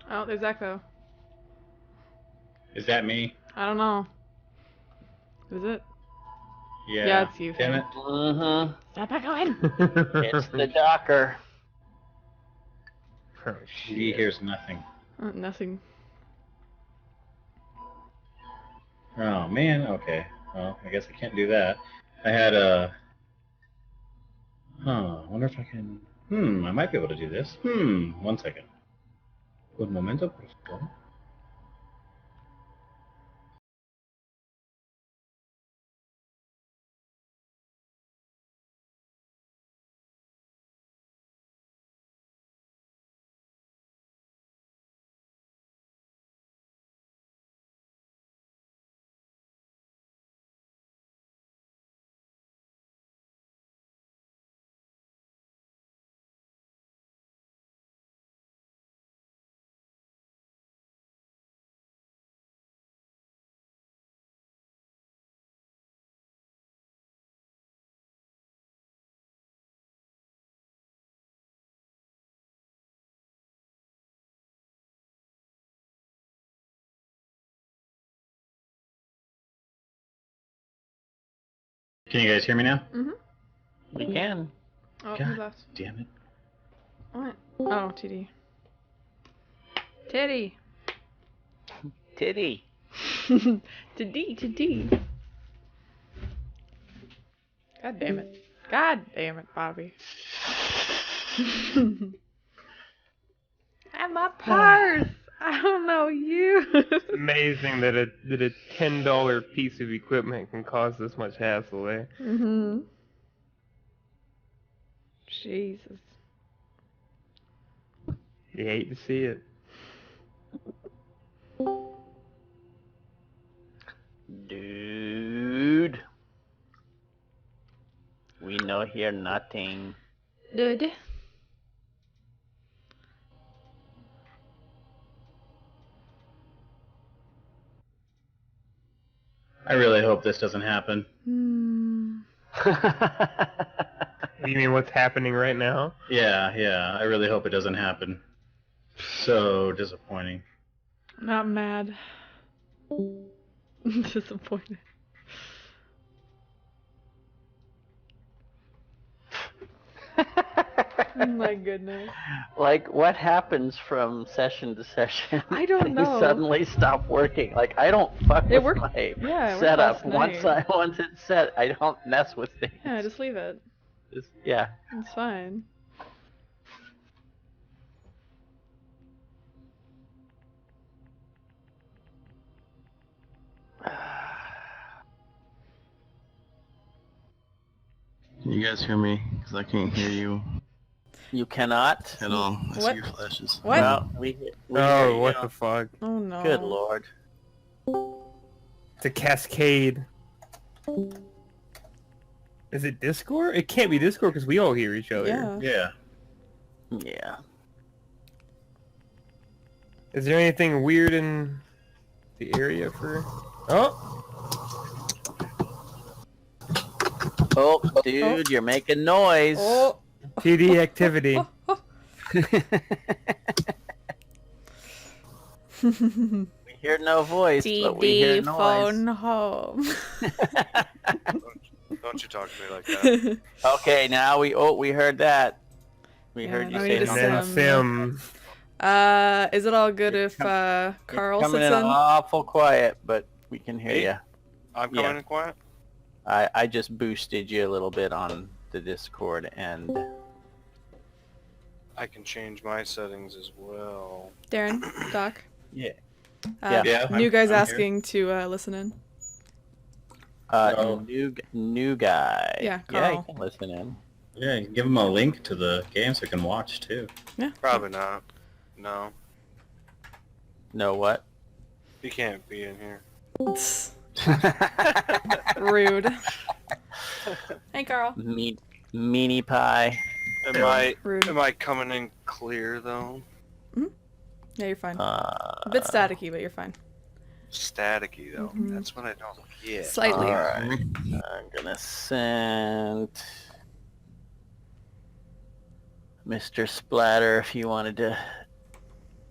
Oh, there's Echo. Is that me? I don't know. Is it? Yeah. Yeah, it's you. Damn it. Mm-hmm. Stop echoing. It's the Docker. Oh, He shit. hears nothing. Nothing. Oh, man. Okay. Well, I guess I can't do that. I had a... I wonder if I can... I might be able to do this. 1 second. Un momento, por favor. Can you guys hear me now? Mm-hmm. We can. Oh, he God left. damn it. What? Oh, TD. Titty. Titty. Titty. God damn it. God damn it, Bobby. And my purse. I don't know you. It's amazing that a $10 piece of equipment can cause this much hassle, eh? Mm-hmm. Jesus. You hate to see it. Dude. We know here nothing. Dude. I really hope this doesn't happen. You mean what's happening right now? Yeah. I really hope it doesn't happen. So disappointing. Not mad. Disappointed. Oh my goodness. Like, what happens from session to session? I don't Things know. suddenly stop working. Like, I don't fuck It with worked- my yeah, it worked setup. last night. Once it's set, I don't mess with things. Yeah, just leave it. Yeah. It's fine. Can you guys hear me? Because I can't hear you You cannot? at all. I What? see your flashes. What? Well, we hear Oh, you. what the fuck? Oh no. Good lord. It's a cascade. Is it Discord? It can't be Discord because we all hear each other. Yeah. Yeah. Yeah. Is there anything weird in the area for... Oh! Oh, dude, you're making noise. Oh. TD activity. We hear no voice, but we hear TD noise. phone home. Don't you talk to me like that. Okay, now we heard that. We Yeah, heard you now we say need And to no. then Sim. Sim. Is it all good if Carl Coming sits in in? awful quiet, but we can hear Me? you. I'm coming Yeah. in quiet. I just boosted you a little bit on the Discord, and I can change my settings as well. Darren, Doc. yeah. Yeah, New I'm guy's here. asking to listen in. No. New guy. Yeah, Yeah, Carl. you can listen in. Yeah, you can give them a link to the game so you can watch too. Yeah. Probably not. No, Know what? you can't be in here. Rude. Hey, Carl. Meanie pie. Rude. Am I coming in clear though? Yeah, you're fine. Uh, A bit staticky, but you're fine. Staticky though. Mhm. That's what I don't get. Slightly. Alright. I'm gonna send Mr. Splatter if you wanted to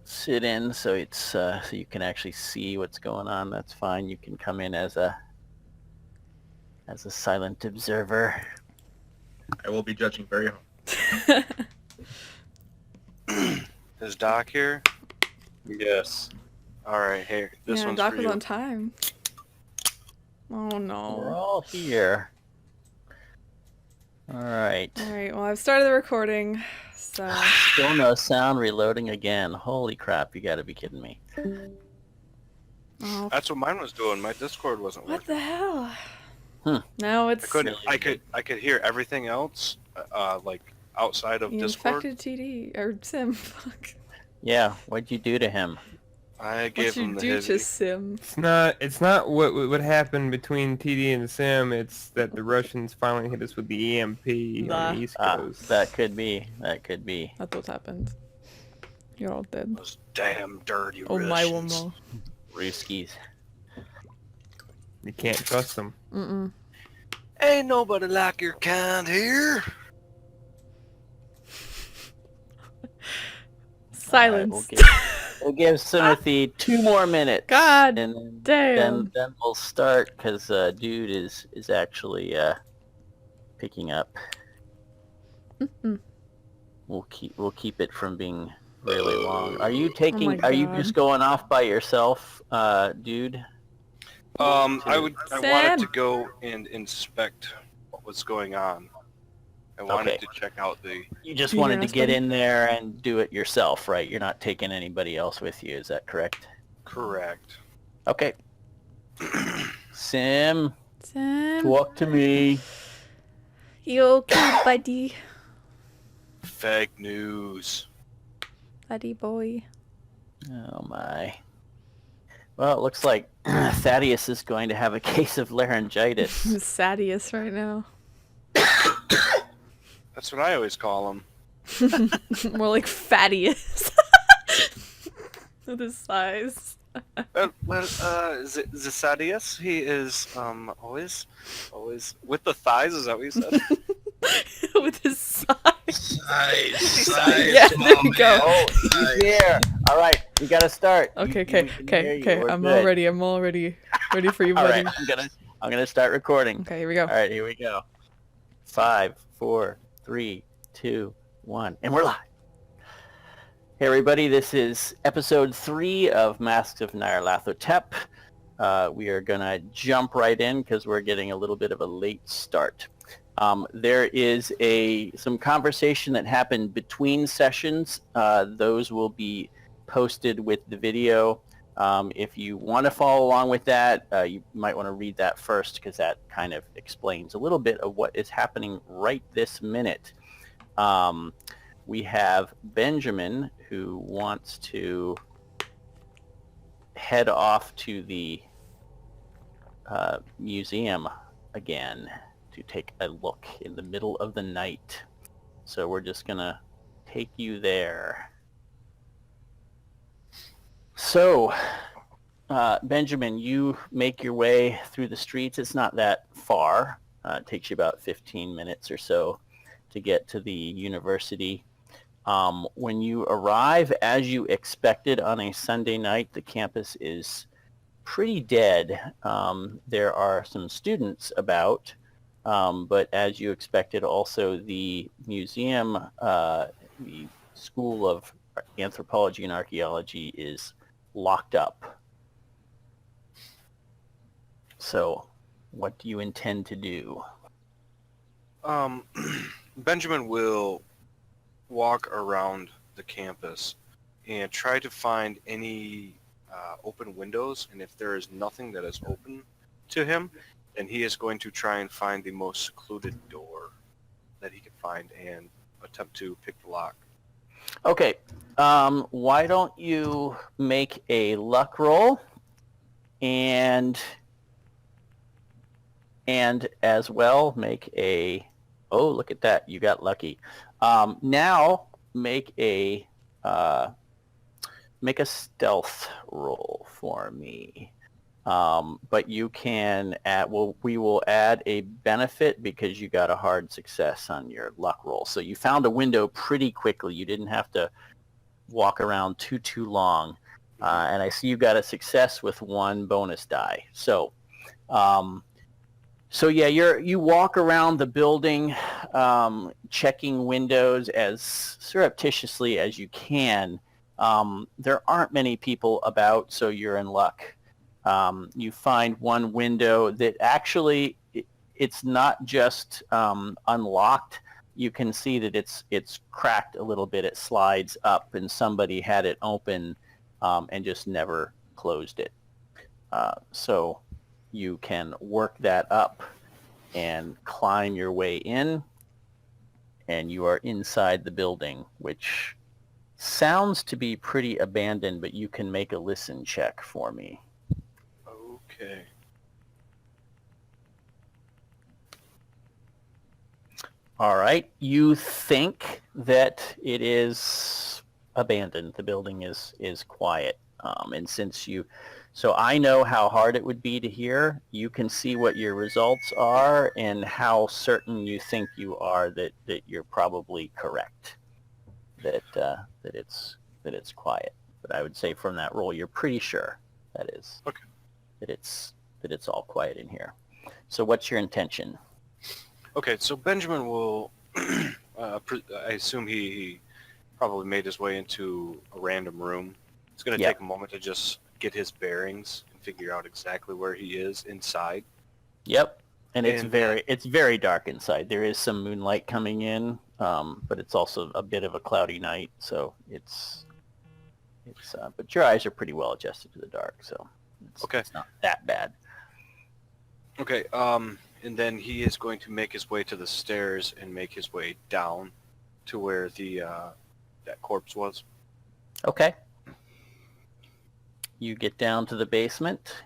sit in so it's so you can actually see what's going on. That's fine. You can come in as a silent observer. I will be judging very hard. Is Doc here? Yes. All right, here. This Yeah, one's Doc for was you. on time. Oh We're no. all here. All right. Alright, well I've started the recording, so... Still no sound. Reloading again. Holy crap! You got to be kidding me. Oh, That's what mine was doing. My Discord wasn't what working. the hell? Hmm. No, it's I could hear everything else, like outside of the Discord. infected TD, or Sim, fuck. Yeah. What'd you do to him? I gave What you him the do hizzy. to Sim? It's not what happened between TD and the Sim. It's that the Russians finally hit us with the EMP on Nah. the East Coast. That could be. That could be. That's what happened. You're all dead. Those damn dirty Oh my Russians. womo. Ruskies. You can't trust them. Mm-mm. Ain't nobody like your kind here. Silence. We'll give Simothy 2 more minutes. God and damn. then we'll start because dude is actually picking up. Mm-mm. We'll keep it from being really long. Are you taking? my Are you God. just going off by yourself, dude? I wanted Sam. to go and inspect what was going on. I wanted Okay. to check out the. You just You wanted to get interested? in there and do it yourself, right? You're not taking anybody else with you. Is that correct? Correct. Okay. Sim, Sim. talk to me. You okay, buddy? Fake news. Buddy boy. Oh my. Well, it looks like Thaddeus is going to have a case of laryngitis. He's Sadius right now. That's what I always call him. More like Fattius. With his size. Zisadius, he is always with the thighs. Is that what you said? With his size. Size. Yeah, there you go. Oh, he's here. All right, we got to start. Okay, We can hear okay. you. We're I'm good. all ready. I'm all ready. Ready for you, All buddy. right, I'm gonna start recording. Okay, here we go. All right, here we go. 5, 4, 3, 2, 1, and we're live. Hey everybody, this is episode 3 of Masks of Nyarlathotep. We are gonna jump right in because we're getting a little bit of a late start. There is some conversation that happened between sessions. Those will be posted with the video. If you want to follow along with that, you might want to read that first because that kind of explains a little bit of what is happening right this minute. We have Benjamin who wants to head off to the museum again to take a look in the middle of the night. So we're just going to take you there. So, Benjamin, you make your way through the streets. It's not that far. It takes you about 15 minutes or so to get to the university. When you arrive, as you expected on a Sunday night, the campus is pretty dead. There are some students about, but as you expected, also the museum, the School of Anthropology and Archaeology is locked up. So, what do you intend to do? Benjamin will walk around the campus and try to find any open windows, and if there is nothing that is open to him, then he is going to try and find the most secluded door that he can find and attempt to pick the lock. Okay, why don't you make a luck roll, and as well make a, oh, look at that, you got lucky. Now make a stealth roll for me. But you can add, we will add a benefit because you got a hard success on your luck roll. So you found a window pretty quickly. You didn't have to walk around too long. And I see you got a success with 1 bonus die. So yeah, you walk around the building, checking windows as surreptitiously as you can. There aren't many people about, so you're in luck. You find one window that actually it's not just unlocked. You can see that it's cracked a little bit. It slides up, and somebody had it open and just never closed it. So you can work that up and climb your way in, and you are inside the building, which sounds to be pretty abandoned, but you can make a listen check for me. Okay. All right. You think that it is abandoned. The building is quiet. And so I know how hard it would be to hear. You can see what your results are and how certain you think you are that you're probably correct. That it's quiet. But I would say from that roll, you're pretty sure that is. Okay. That it's all quiet in here. So what's your intention? Okay, so Benjamin will, I assume he probably made his way into a random room. It's going to Yeah. take a moment to just get his bearings and figure out exactly where he is inside. Yep. And it's And- very dark inside. There is some moonlight coming in, but it's also a bit of a cloudy night, so but your eyes are pretty well adjusted to the dark, so Okay. it's not that bad. Okay, and then he is going to make his way to the stairs and make his way down to where the that corpse was. Okay. You get down to the basement,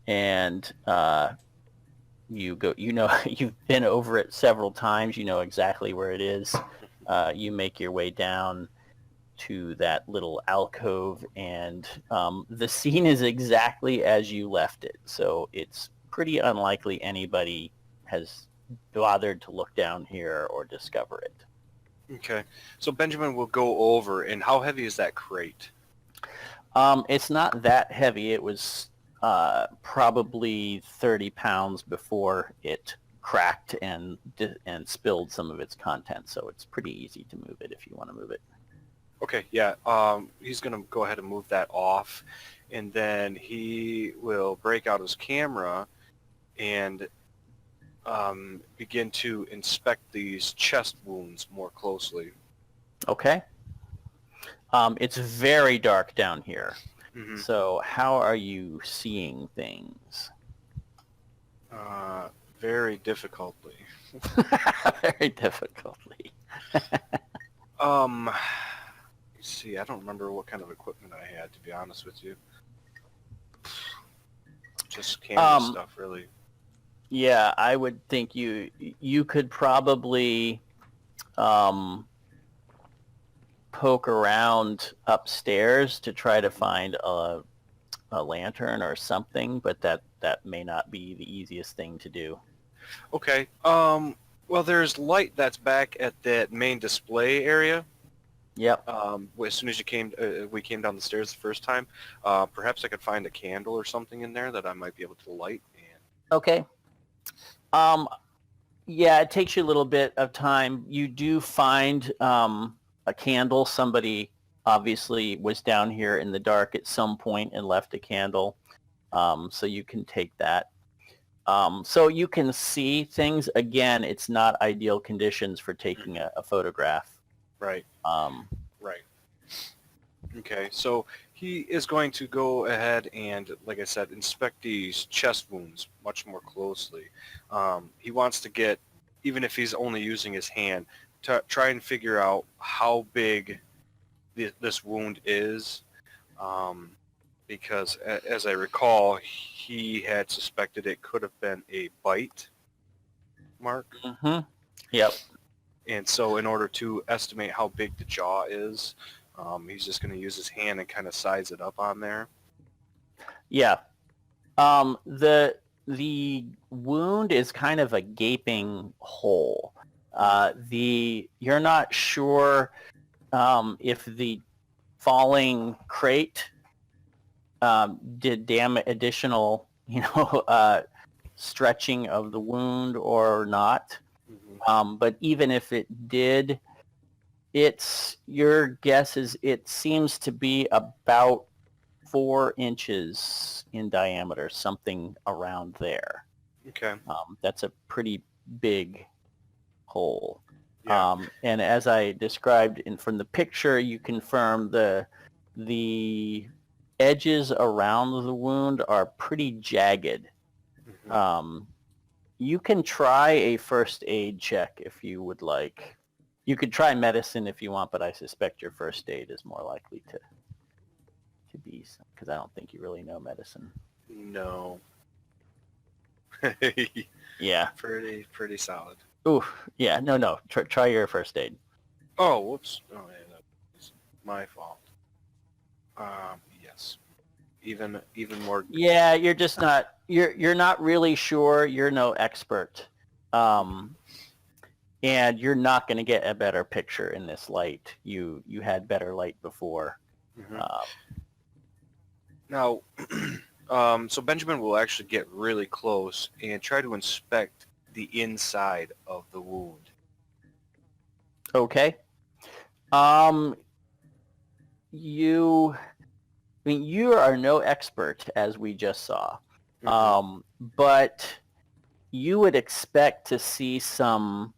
and you go. You know, you've been over it several times. You know exactly where it is. You make your way down to that little alcove, and the scene is exactly as you left it. So it's pretty unlikely anybody has bothered to look down here or discover it. Okay, so Benjamin will go over, and how heavy is that crate? It's not that heavy. It was probably 30 pounds before it cracked and spilled some of its contents, so it's pretty easy to move it if you want to move it. Okay, yeah, he's going to go ahead and move that off, and then he will break out his camera and begin to inspect these chest wounds more closely. Okay. It's very dark down here. Mm-hmm. So how are you seeing things? Very difficultly. Very difficultly. Let's see, I don't remember what kind of equipment I had, to be honest with you. Just camera stuff, really. Yeah, I would think you could probably poke around upstairs to try to find a lantern or something, but that may not be the easiest thing to do. Okay. Well, there's light that's back at that main display area. Yep. As soon as we came down the stairs the first time, perhaps I could find a candle or something in there that I might be able to light. Okay. Yeah, it takes you a little bit of time. You do find a candle. Somebody obviously was down here in the dark at some point and left a candle. So you can take that. So you can see things. Again, it's not ideal conditions for taking a photograph. Right. Right. Okay, so he is going to go ahead and, like I said, inspect these chest wounds much more closely. He wants to get, even if he's only using his hand, to try and figure out how big this wound is, because as I recall, he had suspected it could have been a bite mark. Mm-hmm. Yep. And so in order to estimate how big the jaw is, he's just going to use his hand and kind of size it up on there. Yeah. The wound is kind of a gaping hole. You're not sure if the falling crate did additional, stretching of the wound or not. But even if it did, your guess is it seems to be about 4 inches in diameter, something around there. Okay. That's a pretty big hole. Yeah. And as I described from the picture, you confirm the edges around the wound are pretty jagged. Mhm. You can try a first aid check if you would like. You could try medicine if you want, but I suspect your first aid is more likely to be, because I don't think you really know medicine. No. Yeah. Pretty solid. Ooh, yeah. No. Try your first aid. Oh, whoops. Oh, yeah, that was my fault. Yes. Even more. Yeah, you're just not. You're not really sure. You're no expert. And you're not going to get a better picture in this light. You had better light before. Mhm. Now, so Benjamin will actually get really close and try to inspect the inside of the wound. Okay. You are no expert, as we just saw. Mhm. But you would expect to see some,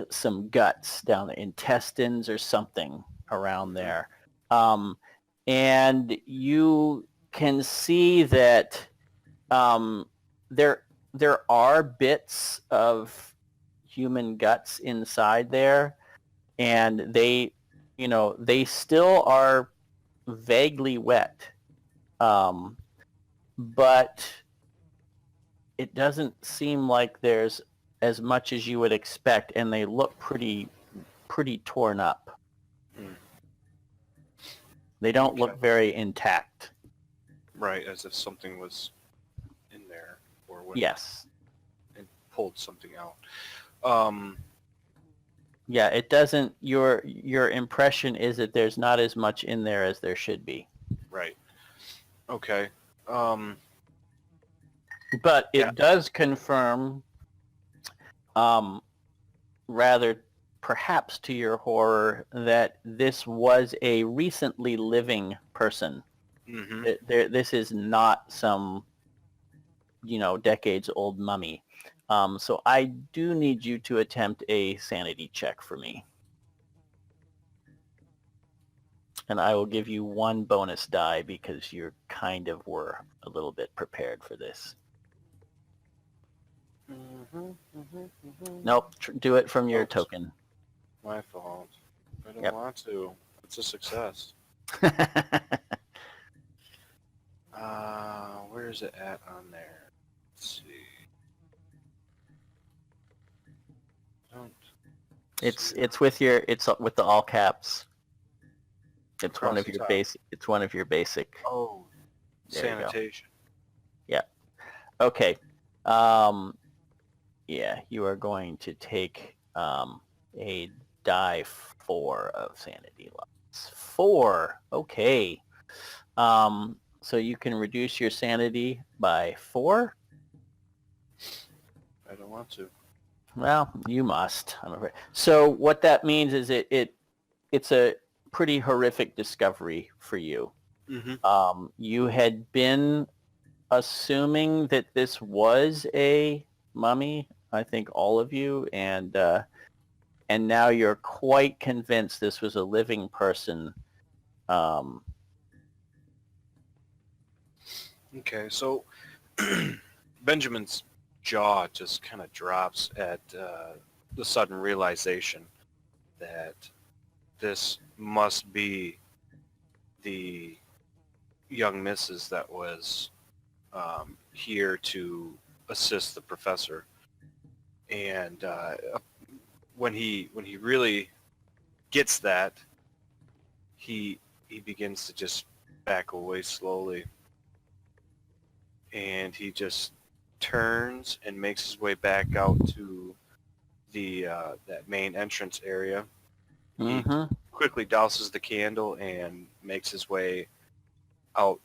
some guts down the intestines or something around there. And you can see that there are bits of human guts inside there, and they still are vaguely wet, but it doesn't seem like there's as much as you would expect, and they look pretty torn up. Mm. They don't Okay. look very intact. Right, as if something was in there or went Yes. and pulled something out. Yeah, it doesn't. Your impression is that there's not as much in there as there should be. Right. Okay. But it Yeah. does confirm, rather perhaps to your horror, that this was a recently living person. Mm-hmm. This is not some, decades old mummy. So I do need you to attempt a sanity check for me. And I will give you 1 bonus die because you kind of were a little bit prepared for this. Nope, do it from your Oops. token. My fault. I don't Yep. want to. It's a success. Where is it at on there? Let's see. Don't. see It's with the all caps. It's Across one of the your top. basic. It's one of your basic. Oh, There you go. sanitation. Okay. Yeah, you are going to take a die 4 of sanity loss. 4. Okay. So you can reduce your sanity by 4. I don't want to. Well, you must, I'm afraid. So what that means is it's a pretty horrific discovery for you. Mm-hmm. You had been assuming that this was a mummy, I think all of you, and now you're quite convinced this was a living person. Okay, so Benjamin's jaw just kind of drops at the sudden realization that this must be the young missus that was here to assist the professor. And when he really gets that, he begins to just back away slowly, and he just turns and makes his way back out to the that main entrance area, He Mm-hmm. quickly douses the candle and makes his way out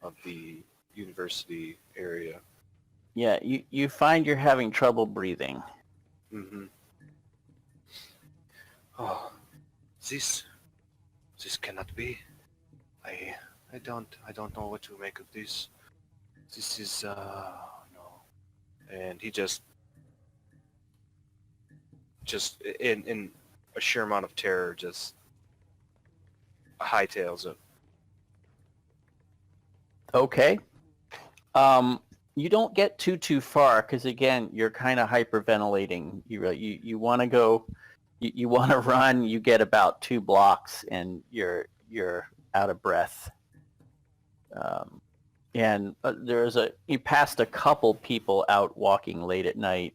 of the university area. Yeah, you find you're having trouble breathing. Mm-hmm. Oh, this cannot be. I don't know what to make of this. This is no. And he just in a sheer amount of terror just hightails it. Okay. You don't get too far because again, you're kind of hyperventilating. You want to go, you want to run. You get about 2 blocks and you're out of breath. And you passed a couple people out walking late at night,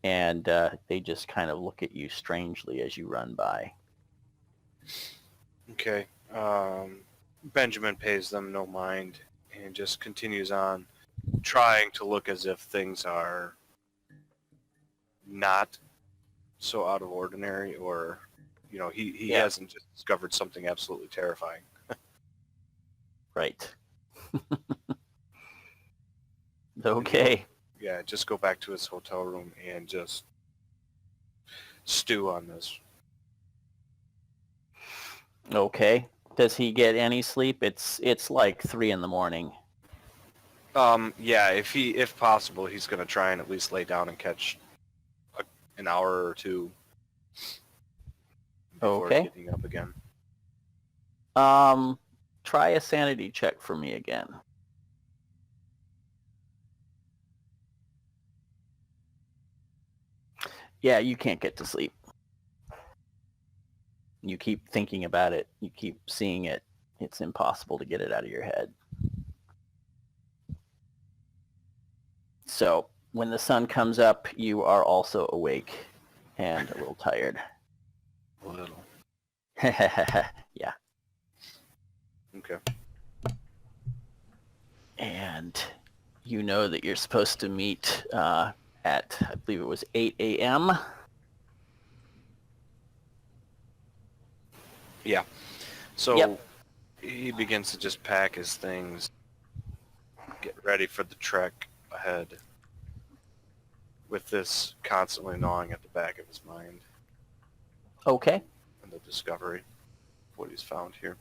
and they just kind of look at you strangely as you run by. Okay. Benjamin pays them no mind and just continues on, trying to look as if things are not so out of ordinary, or he Yeah. hasn't just discovered something absolutely terrifying. Right. Okay. Yeah, just go back to his hotel room and just stew on this. Okay. Does he get any sleep? It's like 3 a.m. Yeah, if possible, he's gonna try and at least lay down and catch an hour or two before Okay. getting up again. Try a sanity check for me again. Yeah, you can't get to sleep. You keep thinking about it. You keep seeing it. It's impossible to get it out of your head. So when the sun comes up, you are also awake and a little tired. A little. Yeah. Okay. And you know that you're supposed to meet at, I believe it was 8 a.m. Yeah. So Yep. he begins to just pack his things, get ready for the trek ahead, with this constantly gnawing at the back of his mind Okay. and the discovery of what he's found here.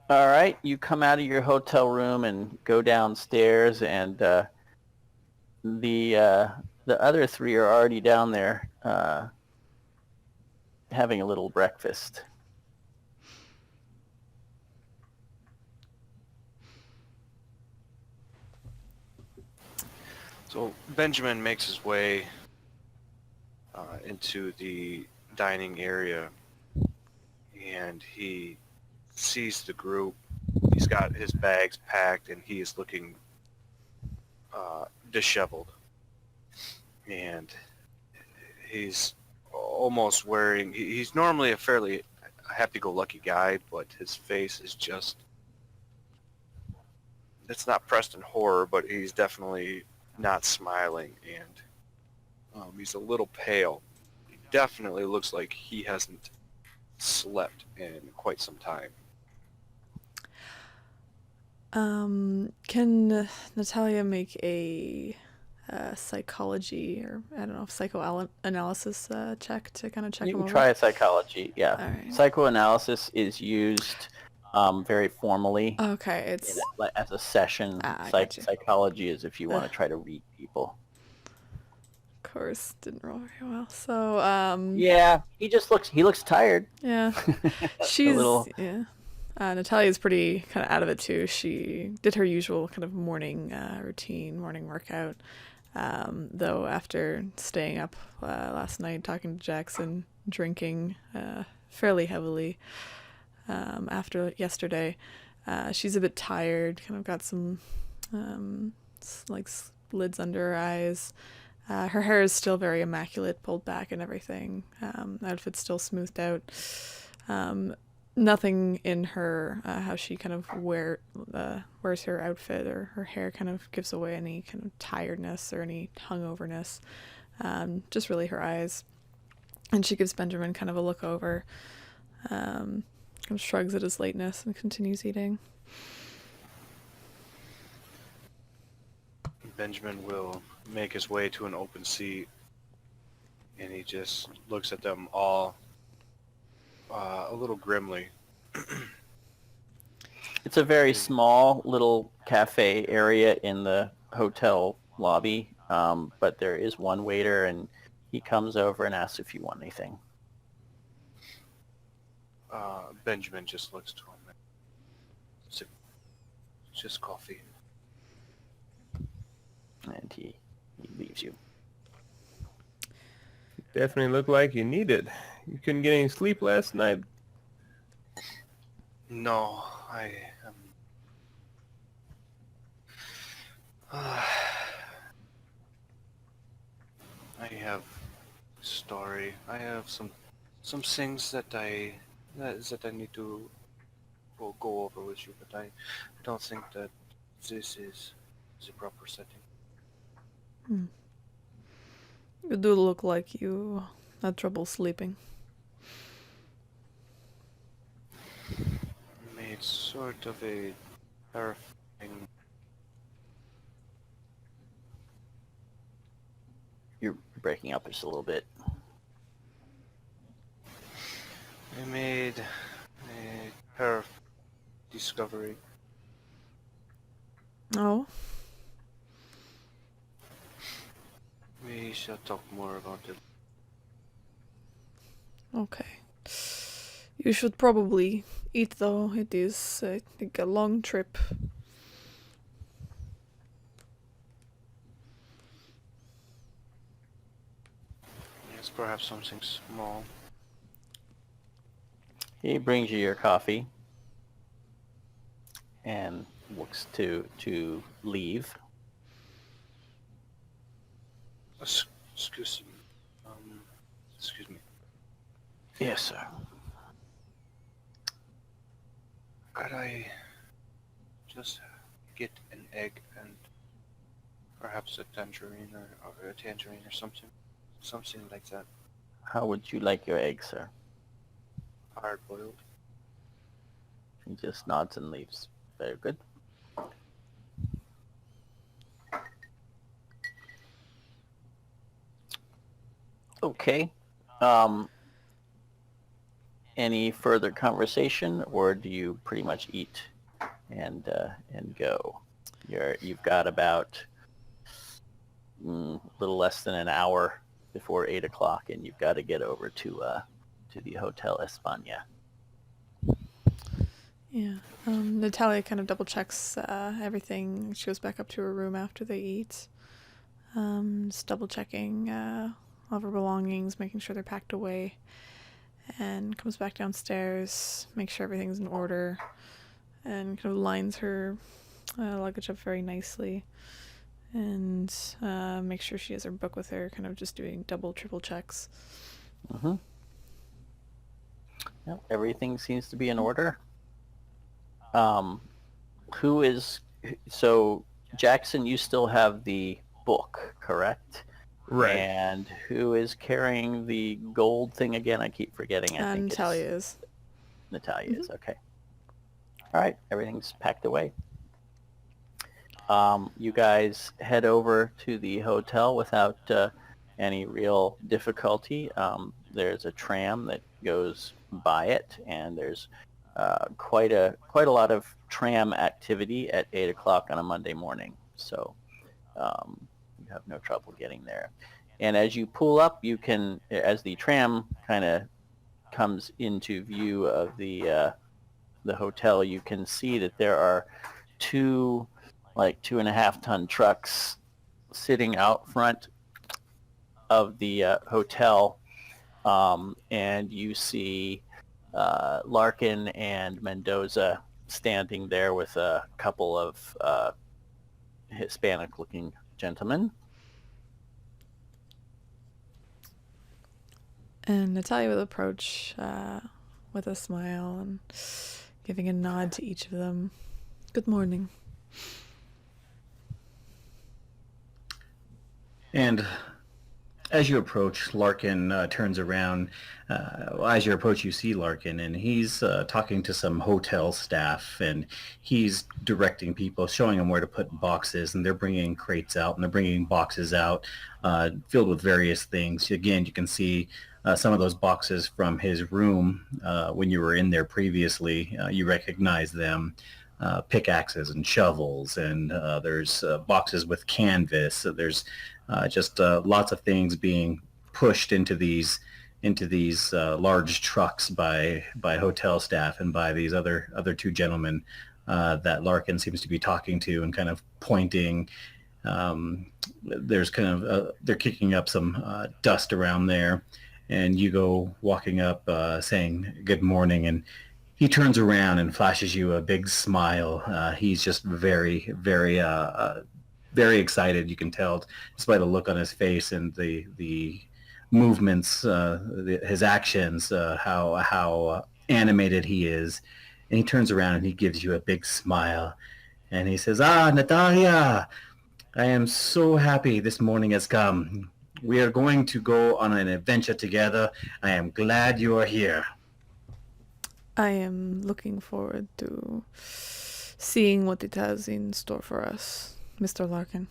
All right. You come out of your hotel room and go downstairs, and the other 3 are already down there having a little breakfast. So Benjamin makes his way into the dining area, and he sees the group. He's got his bags packed, and he is looking disheveled. And he's almost wearing... He's normally a fairly happy-go-lucky guy, but his face is just... It's not pressed in horror, but he's definitely not smiling, and he's a little pale. He definitely looks like he hasn't slept in quite some time. Can Natalia make a psychology, or I don't know, psychoanalysis check to kind of check You him can over? try a psychology. Yeah. All right. Psychoanalysis is used very formally Okay, it's as a session. I gotcha. Psychology is if you want to try to read people. Of course didn't roll very well. So Yeah, he looks tired. yeah, she's little- yeah. Natalia's pretty kind of out of it too. She did her usual kind of morning routine, morning workout. Though after staying up last night, talking to Jackson, drinking fairly heavily after yesterday, she's a bit tired. Kind of got some like lids under her eyes. Her hair is still very immaculate, pulled back and everything. Outfit's still smoothed out. Nothing in her, how she kind of wears her outfit or her hair kind of gives away any kind of tiredness or any hungoverness. just really her eyes. And she gives Benjamin kind of a look over, kind of shrugs at his lateness and continues eating. Benjamin will make his way to an open seat, and he just looks at them all a little grimly. It's a very small little cafe area in the hotel lobby, but there is one waiter, and he comes over and asks if you want anything. Benjamin just looks to him. It's just coffee. And he leaves you. Definitely look like you need it. You couldn't get any sleep last night. No, I am. I have a story. I have some things that I need to go over with you, but I don't think that this is the proper setting. You do look like you had trouble sleeping. Made sort of a terrifying. You're breaking up just a little bit. I made a terrifying discovery. Oh? We shall talk more about it. Okay. You should probably eat, though. It is, I think, a long trip. Yes, perhaps something small. He brings you your coffee and looks to leave. Excuse me. Excuse me. Yes, sir. Could I just get an egg and perhaps a tangerine or a tangerine or something like that? How would you like your egg, sir? Hard boiled. He just nods and leaves. Very good. Okay. Any further conversation, or do you pretty much eat and go? You've got about a little less than an hour before 8 o'clock, and you've got to get over to the Hotel España. Yeah. Natalia kind of double checks everything. She goes back up to her room after they eat. Just double checking all of her belongings, making sure they're packed away. And comes back downstairs, makes sure everything's in order, and kind of lines her luggage up very nicely. And makes sure she has her book with her, kind of just doing double, triple checks. Mm-hmm. Yep, everything seems to be in order. So Jackson, you still have the book, correct? Right. And who is carrying the gold thing again? I keep forgetting. I think Natalia is. Natalia is, okay. All right, everything's packed away. You guys head over to the hotel without any real difficulty. There's a tram that goes by it, and there's quite a lot of tram activity at 8 o'clock on a Monday morning. So you have no trouble getting there. And as you pull up, you can, as the tram kind of comes into view of the hotel, you can see that there are two 2.5-ton trucks sitting out front of the hotel, and you see Larkin and Mendoza standing there with a couple of Hispanic-looking gentlemen. And Natalia will approach with a smile and giving a nod to each of them. Good morning. And As you approach, Larkin turns around. As you approach, you see Larkin, and he's talking to some hotel staff, and he's directing people, showing them where to put boxes, and they're bringing crates out, and they're bringing boxes out filled with various things. Again, you can see some of those boxes from his room when you were in there previously. You recognize them. Pickaxes and shovels, and there's boxes with canvas. So there's just lots of things being pushed into these large trucks by hotel staff and by these other two gentlemen that Larkin seems to be talking to and kind of pointing. There's kind of they're kicking up some dust around there, and you go walking up saying good morning, and he turns around and flashes you a big smile. He's just very, very, very excited. You can tell just by the look on his face and the movements, his actions, how animated he is. And he turns around and he gives you a big smile, and he says, "Ah, Natalia, I am so happy this morning has come. We are going to go on an adventure together. I am glad you are here." I am looking forward to seeing what it has in store for us, Mr. Larkin.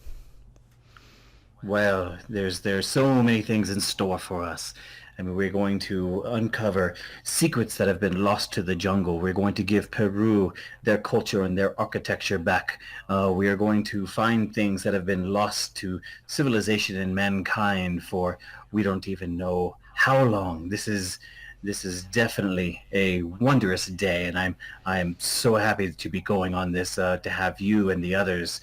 Well, there's so many things in store for us. I mean, we're going to uncover secrets that have been lost to the jungle. We're going to give Peru their culture and their architecture back. We are going to find things that have been lost to civilization and mankind for we don't even know how long. This is definitely a wondrous day, and I'm so happy to be going on this to have you and the others.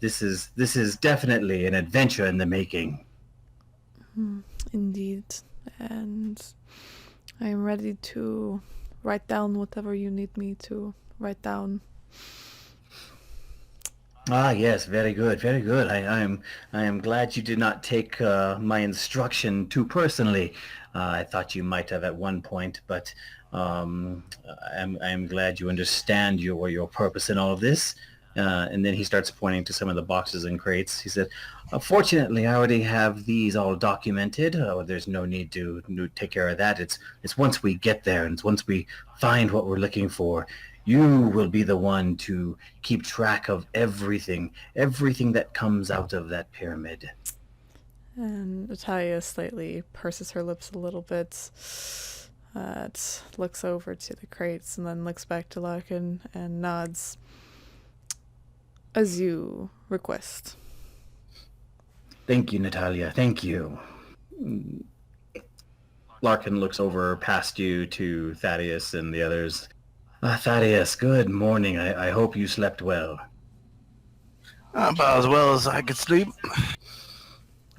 This is definitely an adventure in the making. Indeed. And I am ready to write down whatever you need me to write down. Ah, yes, very good, very good. I am glad you did not take my instruction too personally. I thought you might have at one point, but I'm glad you understand your purpose in all of this. And then he starts pointing to some of the boxes and crates. He said, "Fortunately, I already have these all documented. There's no need to take care of that. It's once we get there, and it's once we find what we're looking for, you will be the one to keep track of everything that comes out of that pyramid." And Natalia slightly purses her lips a little bit, looks over to the crates, and then looks back to Larkin and nods. "As you request." Thank you, Natalia. Thank you. Larkin looks over past you to Thaddeus and the others. Thaddeus, good morning. I hope you slept well. About as well as I could sleep.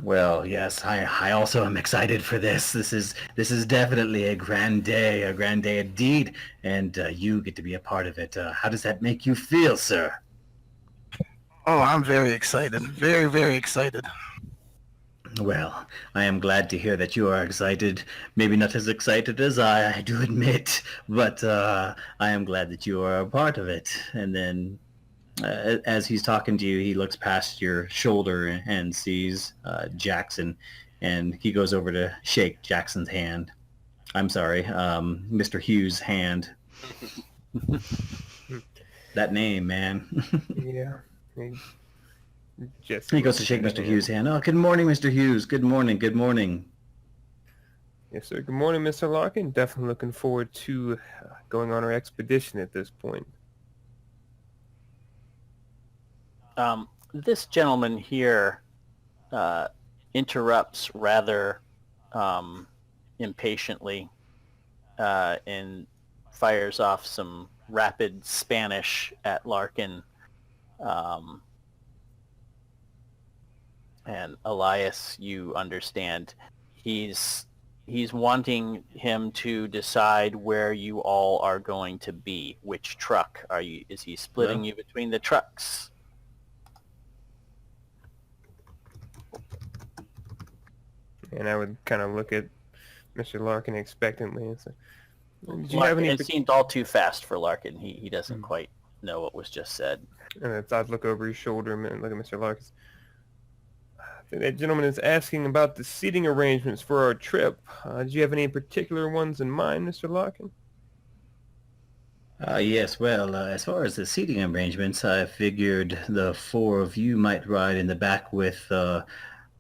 Well, yes, I also am excited for this. This is definitely a grand day indeed, and you get to be a part of it. How does that make you feel, sir? Oh, I'm very excited. Very, very excited. Well, I am glad to hear that you are excited. Maybe not as excited as I do admit, but I am glad that you are a part of it. And then as he's talking to you, he looks past your shoulder and sees Jackson, and he goes over to shake Jackson's hand. I'm sorry, Mr. Hughes' hand. That name, man. Yeah. He goes to shake Mr. Hughes' hand. "Oh, good morning, Mr. Hughes. Good morning, good morning." Yes, sir. Good morning, Mr. Larkin. Definitely looking forward to going on our expedition at this point. This gentleman here interrupts rather impatiently and fires off some rapid Spanish at Larkin. And Elias, you understand, he's wanting him to decide where you all are going to be. Which truck are you? Is he splitting you between the trucks? And I would kind of look at Mr. Larkin expectantly and say, "Did you have Larkin, any?" it seemed all too fast for Larkin. He doesn't quite know what was just said. And I'd look over his shoulder and look at Mr. Larkin. That gentleman is asking about the seating arrangements for our trip. Do you have any particular ones in mind, Mr. Larkin? Yes, well, as far as the seating arrangements, I figured the four of you might ride in the back with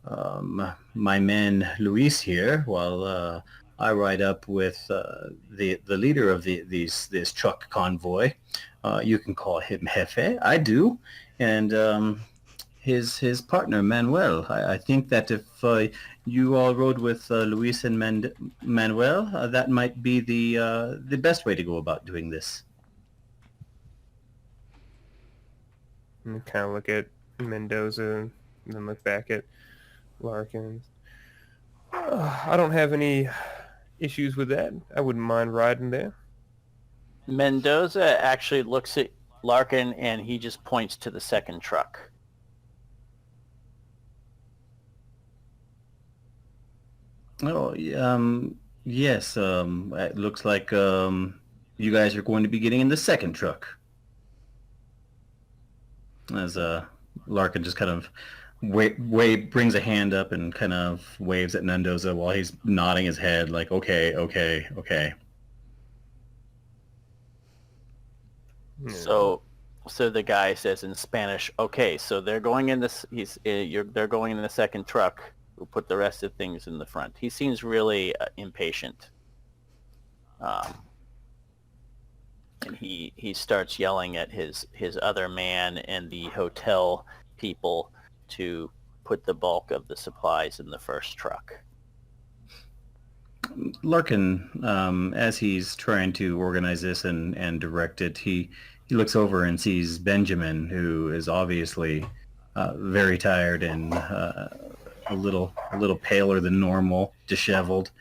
my man Luis here, while I ride up with the leader of this truck convoy. You can call him Jefe. I do, and his partner Manuel. I think that if you all rode with Luis and Manuel, that might be the best way to go about doing this. And kind of look at Mendoza and then look back at Larkin. I don't have any issues with that. I wouldn't mind riding there. Mendoza actually looks at Larkin and he just points to the second truck. Oh, yes. It looks like you guys are going to be getting in the second truck. As Larkin just kind of brings a hand up and kind of waves at Mendoza while he's nodding his head like, okay, okay, okay. So the guy says in Spanish, "Okay, so they're going in this. They're going in the second truck. We'll put the rest of things in the front." He seems really impatient, and he starts yelling at his other man and the hotel people to put the bulk of the supplies in the first truck. Larkin, as he's trying to organize this and direct it, he looks over and sees Benjamin, who is obviously very tired and a little paler than normal, disheveled.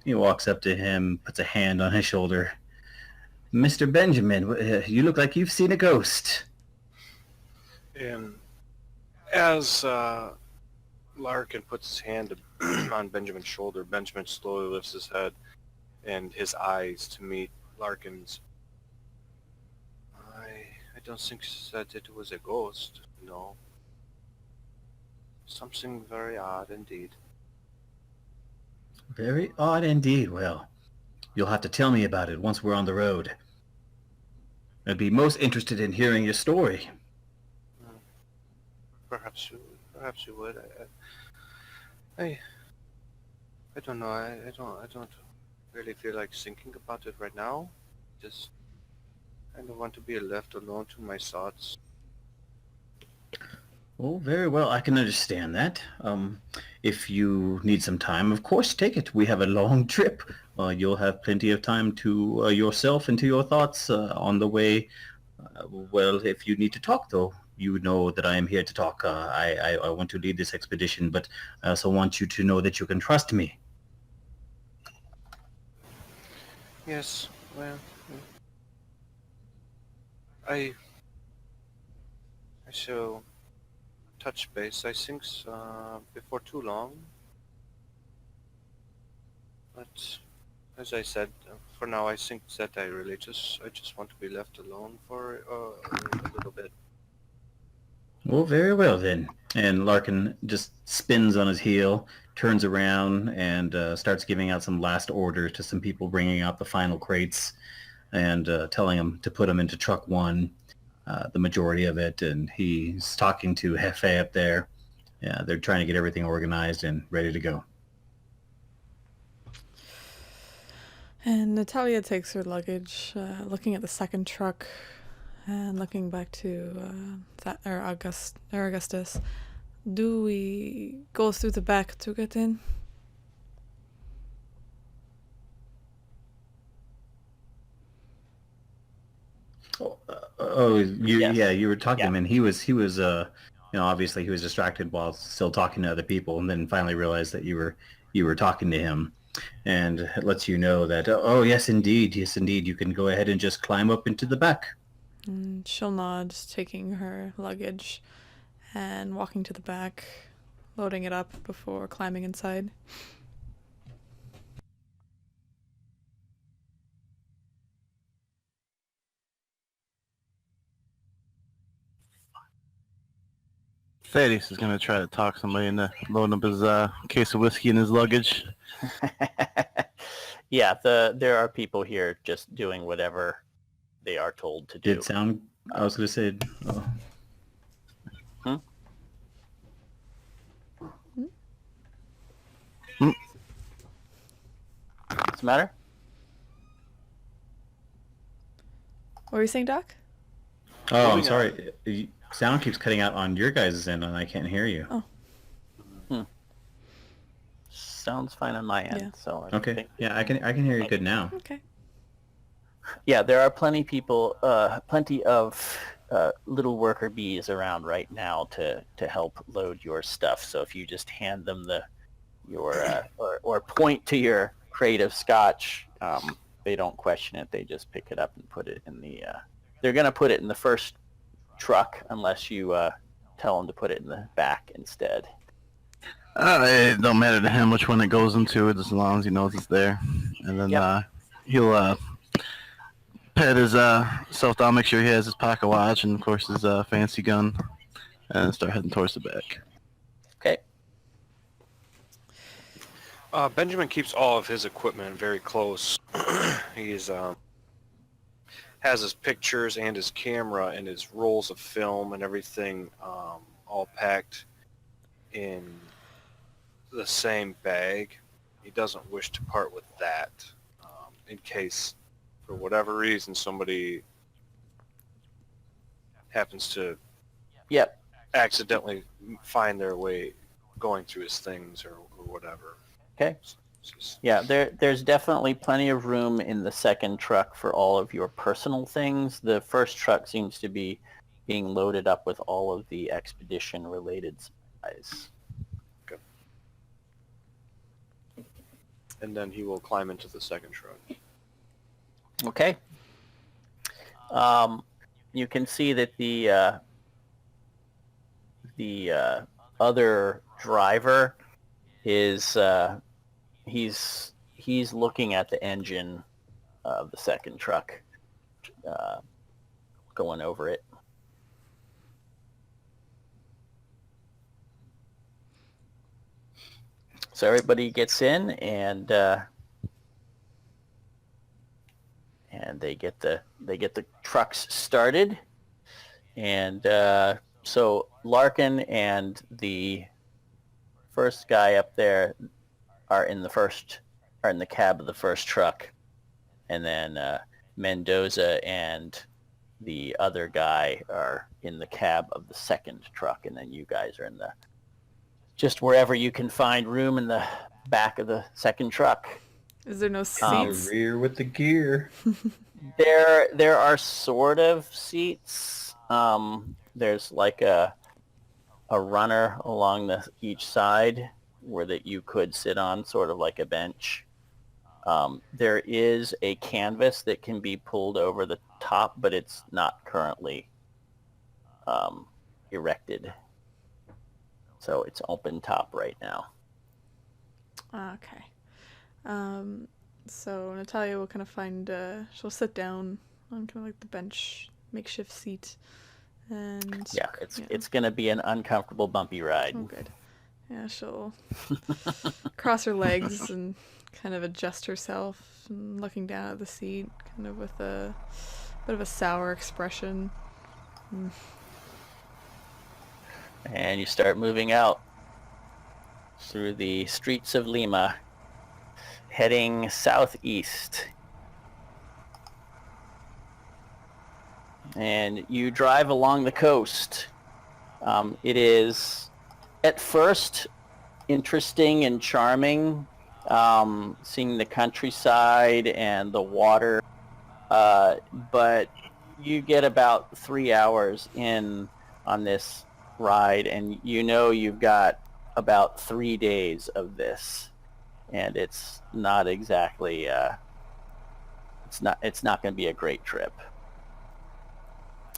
He walks up to him, puts a hand on his shoulder. Mr. Benjamin, you look like you've seen a ghost. And as Larkin puts his hand on Benjamin's shoulder, Benjamin slowly lifts his head and his eyes to meet Larkin's. I don't think that it was a ghost, no. Something very odd indeed. Very odd indeed. Well, you'll have to tell me about it once we're on the road. I'd be most interested in hearing your story. Perhaps you would. I don't know. I don't really feel like thinking about it right now. Just I don't want to be left alone to my thoughts. Oh, very well. I can understand that. If you need some time, of course, take it. We have a long trip. You'll have plenty of time to yourself and to your thoughts on the way. Well, if you need to talk, though, you know that I am here to talk. I want to lead this expedition, but I also want you to know that you can trust me. Yes. Well, I shall touch base. I think before too long. But as I said, for now, I think that I just want to be left alone for a little bit. Well, very well then. And Larkin just spins on his heel, turns around, and starts giving out some last orders to some people bringing out the final crates and telling them to put them into truck one, the majority of it. And he's talking to Jefe up there. Yeah, they're trying to get everything organized and ready to go. And Natalia takes her luggage, looking at the second truck and looking back to Augustus. Do we go through the back to get in? Yes. Yeah, you were talking to him, Yeah. and he was obviously he was distracted while still talking to other people, and then finally realized that you were talking to him, and it lets you know that oh yes indeed, you can go ahead and just climb up into the back. And she'll nod, taking her luggage and walking to the back, loading it up before climbing inside. Thaddeus is gonna try to talk somebody into loading up his case of whiskey in his luggage. Yeah, there are people here just doing whatever they are told to do. Did sound? I was gonna say. Oh. What's the matter? What were you saying, Doc? Oh, I'm sorry. Sound keeps cutting out on your guys' end, and I can't hear you. Oh. Sounds fine on my end. Yeah. So I Okay. think, Yeah, I can hear you good now. Okay. yeah, there are plenty of little worker bees around right now to help load your stuff. So if you just hand them or point to your crate of scotch, they don't question it. They just pick it up and put it in the. They're gonna put it in the first truck unless you tell them to put it in the back instead. It don't matter to him which one it goes into, as long as he knows it's there. And then he'll pet his self down, make sure he has his pocket watch and of course his fancy gun, and start heading towards the back. Okay. Benjamin keeps all of his equipment very close. He's has his pictures and his camera and his rolls of film and everything all packed in the same bag. He doesn't wish to part with that in case, for whatever reason, somebody happens to accidentally find their way going through his things or whatever. Okay. Yeah, there's definitely plenty of room in the second truck for all of your personal things. The first truck seems to be being loaded up with all of the expedition-related supplies. Okay. And then he will climb into the second truck. Okay. You can see that the other driver is he's looking at the engine of the second truck, going over it. So everybody gets in and they get the trucks started, and so Larkin and the first guy up there are in the cab of the first truck, and then Mendoza and the other guy are in the cab of the second truck, and then you guys are in just wherever you can find room in the back of the second truck. Is there no seats? Rear with the gear. There are sort of seats. There's like a runner along each side where that you could sit on, sort of like a bench. There is a canvas that can be pulled over the top, but it's not currently erected. So it's open top right now. Okay. So Natalia will kind of find, she'll sit down on kind of like the bench, makeshift seat, and... Yeah, it's going to be an uncomfortable, bumpy ride. Oh, good. Yeah, she'll cross her legs and kind of adjust herself, and looking down at the seat, kind of with a bit of a sour expression. And you start moving out through the streets of Lima, heading southeast. And you drive along the coast. It is, at first, interesting and charming, seeing the countryside and the water, but you get about 3 hours in on this ride, and you know you've got about 3 days of this, and it's not exactly it's not going to be a great trip.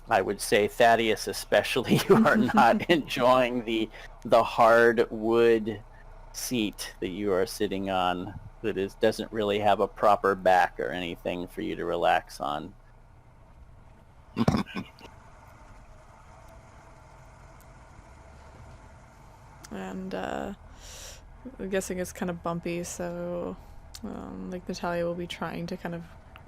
I would say, Thaddeus especially, you are not enjoying the hard wood seat that you are sitting on that doesn't really have a proper back or anything for you to relax on. and I'm guessing it's kind of bumpy, so like Natalia will be trying to kind of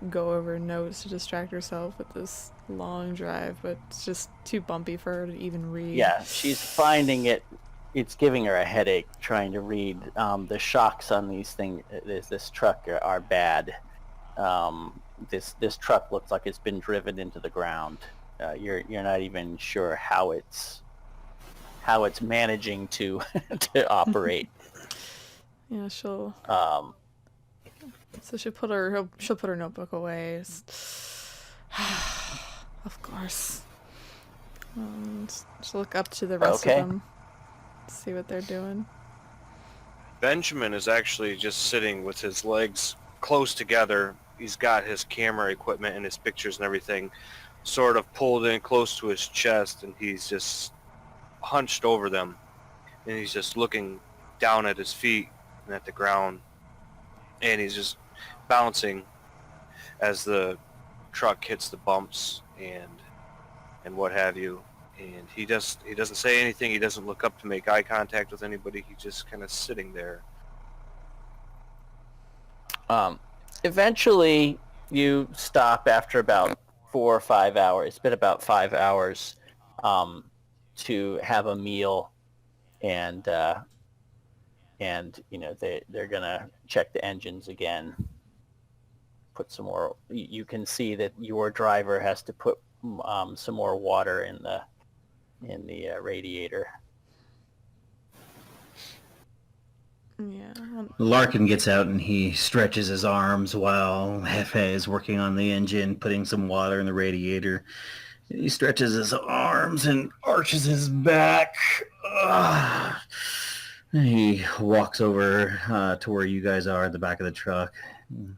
go over notes to distract herself with this long drive, but it's just too bumpy for her to even read. Yeah, she's finding it's giving her a headache trying to read. The shocks on this truck are bad. This truck looks like it's been driven into the ground. You're not even sure how it's managing to to operate. Yeah, she'll Um, so she'll put her notebook away. Of course. And she'll look up to the rest Okay. of them, see what they're doing. Benjamin is actually just sitting with his legs close together. He's got his camera equipment and his pictures and everything sort of pulled in close to his chest, and he's just hunched over them, and he's just looking down at his feet and at the ground, and he's just bouncing as the truck hits the bumps and what have you. And he doesn't say anything. He doesn't look up to make eye contact with anybody. He's just kind of sitting there. Eventually, you stop after about 4 or 5 hours. It's been about 5 hours to have a meal, and they're gonna check the engines again. Put some more. You can see that your driver has to put some more water in the radiator. Yeah. Larkin gets out and he stretches his arms while Hefe is working on the engine, putting some water in the radiator. He stretches his arms and arches his back. Ugh. He walks over to where you guys are at the back of the truck. And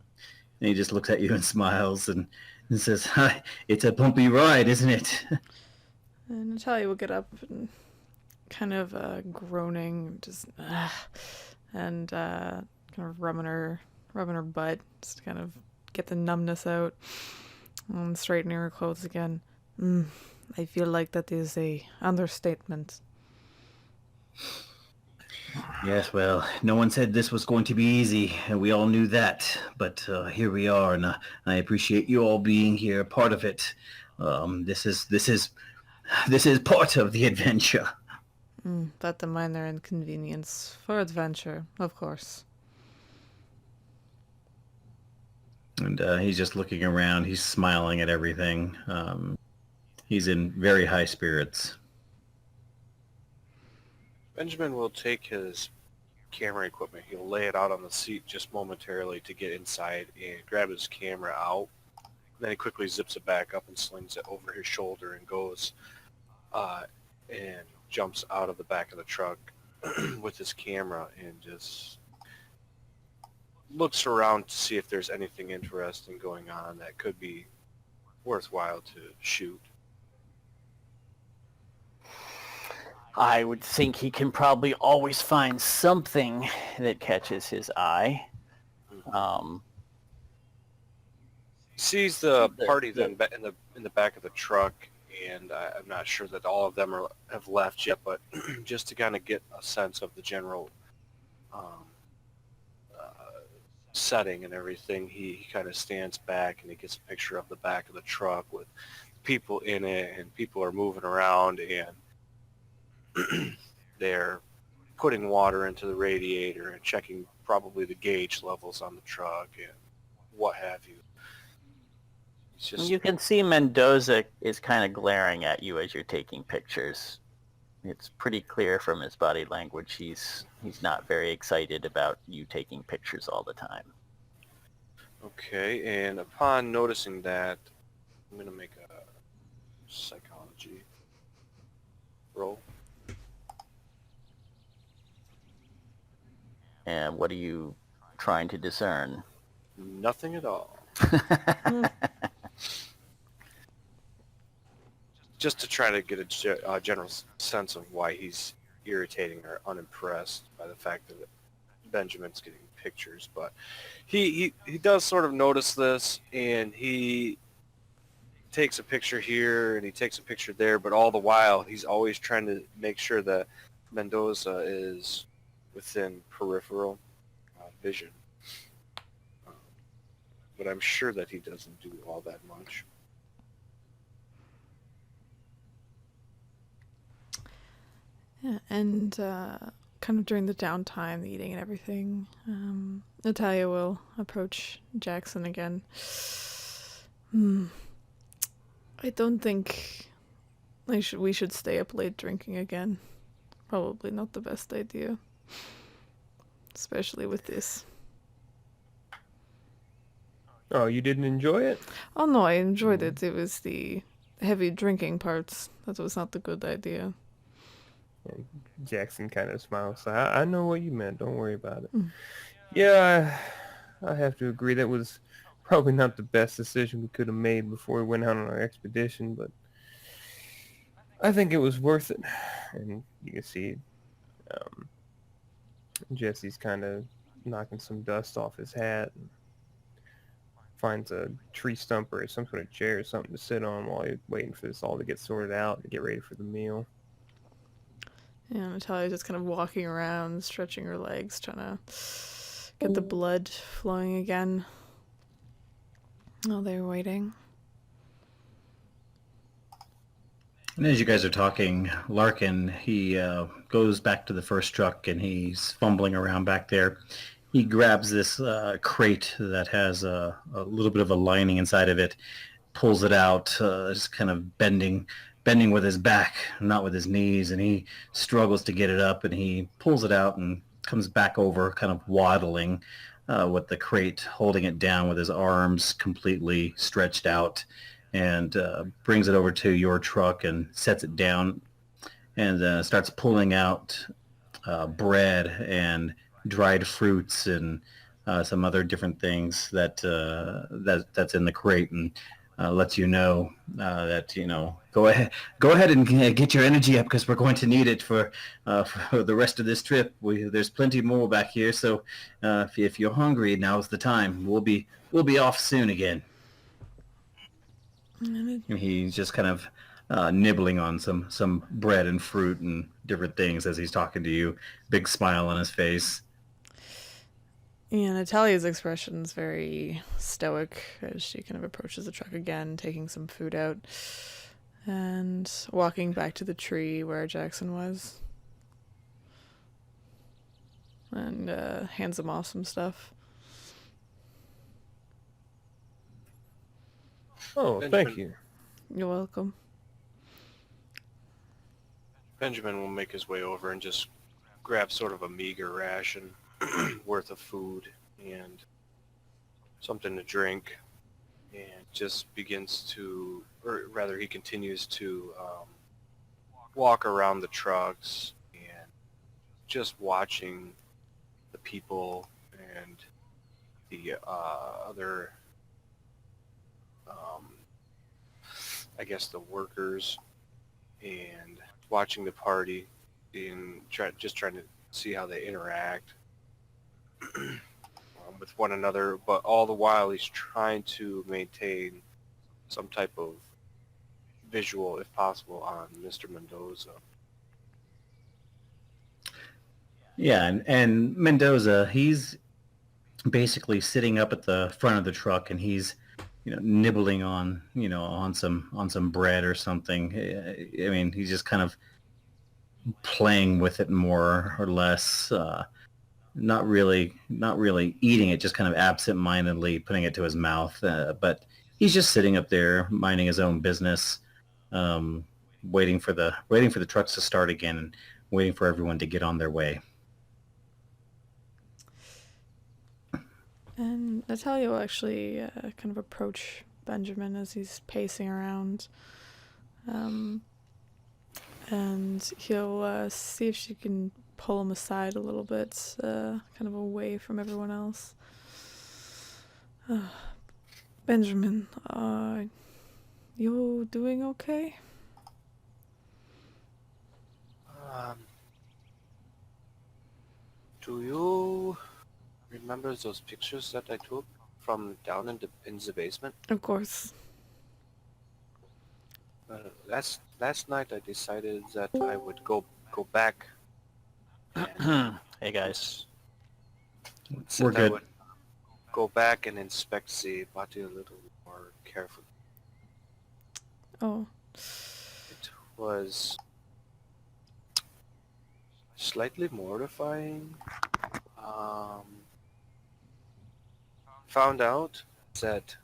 he just looks at you and smiles and says, "Hi, it's a bumpy ride, isn't it?" And Natalia will get up and kind of groaning, just and kind of rubbing her butt, just to kind of get the numbness out, and straightening her clothes again. I feel like that is a understatement. Yes, well, no one said this was going to be easy, and we all knew that. But here we are, and I appreciate you all being here, part of it. This is part of the adventure. But the minor inconvenience for adventure, of course. And he's just looking around. He's smiling at everything. He's in very high spirits. Benjamin will take his camera equipment. He'll lay it out on the seat just momentarily to get inside and grab his camera out. Then he quickly zips it back up and slings it over his shoulder and goes and jumps out of the back of the truck with his camera and just looks around to see if there's anything interesting going on that could be worthwhile to shoot. I would think he can probably always find something that catches his eye. Sees the party then in the back of the truck, and I'm not sure that all of them have left yet, but just to kind of get a sense of the general setting and everything, he kind of stands back and he gets a picture of the back of the truck with people in it, and people are moving around, and they're putting water into the radiator and checking probably the gauge levels on the truck and what have you. It's just, You can see Mendoza is kind of glaring at you as you're taking pictures. It's pretty clear from his body language he's not very excited about you taking pictures all the time. okay, and upon noticing that, I'm going to make a psychology roll. And what are you trying to discern? Nothing at all. Just to try to get a general sense of why he's irritating or unimpressed by the fact that Benjamin's getting pictures. But he does sort of notice this, and he takes a picture here and he takes a picture there, but all the while he's always trying to make sure that Mendoza is within peripheral vision. But I'm sure that he doesn't do all that much. Yeah, and kind of during the downtime, the eating and everything, Natalia will approach Jackson again. I don't think we should stay up late drinking again. Probably not the best idea. Especially with this. Oh, you didn't enjoy it? Oh no, I enjoyed it. It was the heavy drinking parts that was not the good idea. And Jackson kind of smiles. So I know what you meant. Don't worry about it. Yeah, I have to agree. That was probably not the best decision we could have made before we went out on our expedition, but I think it was worth it. And you can see Jesse's kind of knocking some dust off his hat and finds a tree stump or some sort of chair or something to sit on while he's waiting for this all to get sorted out and get ready for the meal. Yeah, Natalia's just kind of walking around, stretching her legs, trying to get the blood flowing again. Oh, they're waiting. And as you guys are talking, Larkin, he goes back to the first truck and he's fumbling around back there. He grabs this crate that has a little bit of a lining inside of it, pulls it out, just kind of bending with his back, not with his knees, and he struggles to get it up, and he pulls it out and comes back over, kind of waddling with the crate, holding it down with his arms completely stretched out, and brings it over to your truck and sets it down and starts pulling out bread and dried fruits and some other different things that's in the crate, and lets you know that go ahead and get your energy up because we're going to need it for the rest of this trip. There's plenty more back here, so if you're hungry, now's the time. We'll be off soon again. And he's just kind of nibbling on some bread and fruit and different things as he's talking to you. Big smile on his face. Yeah, Natalia's expression is very stoic as she kind of approaches the truck again, taking some food out and walking back to the tree where Jackson was. And hands him off some stuff. Oh, thank you. You're welcome. Benjamin will make his way over and just grab sort of a meager ration worth of food and something to drink, and just begins to, or rather he continues to walk around the trucks and just watching the people and the other, I guess the workers, and watching the party and just trying to see how they interact with one another, but all the while he's trying to maintain some type of visual, if possible, on Mr. Mendoza. Yeah, and Mendoza, he's basically sitting up at the front of the truck, and he's nibbling on some bread or something. I mean, he's just kind of playing with it more or less. Not really eating it, just kind of absent-mindedly putting it to his mouth. But he's just sitting up there, minding his own business, waiting for the trucks to start again, and waiting for everyone to get on their way. And Natalia will actually kind of approach Benjamin as he's pacing around. And he'll see if she can pull him aside a little bit, kind of away from everyone else. Benjamin, you doing okay? Do you remember those pictures that I took from down in the basement? Of course. Last night I decided that I would go back And Hey guys. We're said I good. would go back and inspect the body a little more carefully. Oh, It was slightly mortifying. Um, Found out that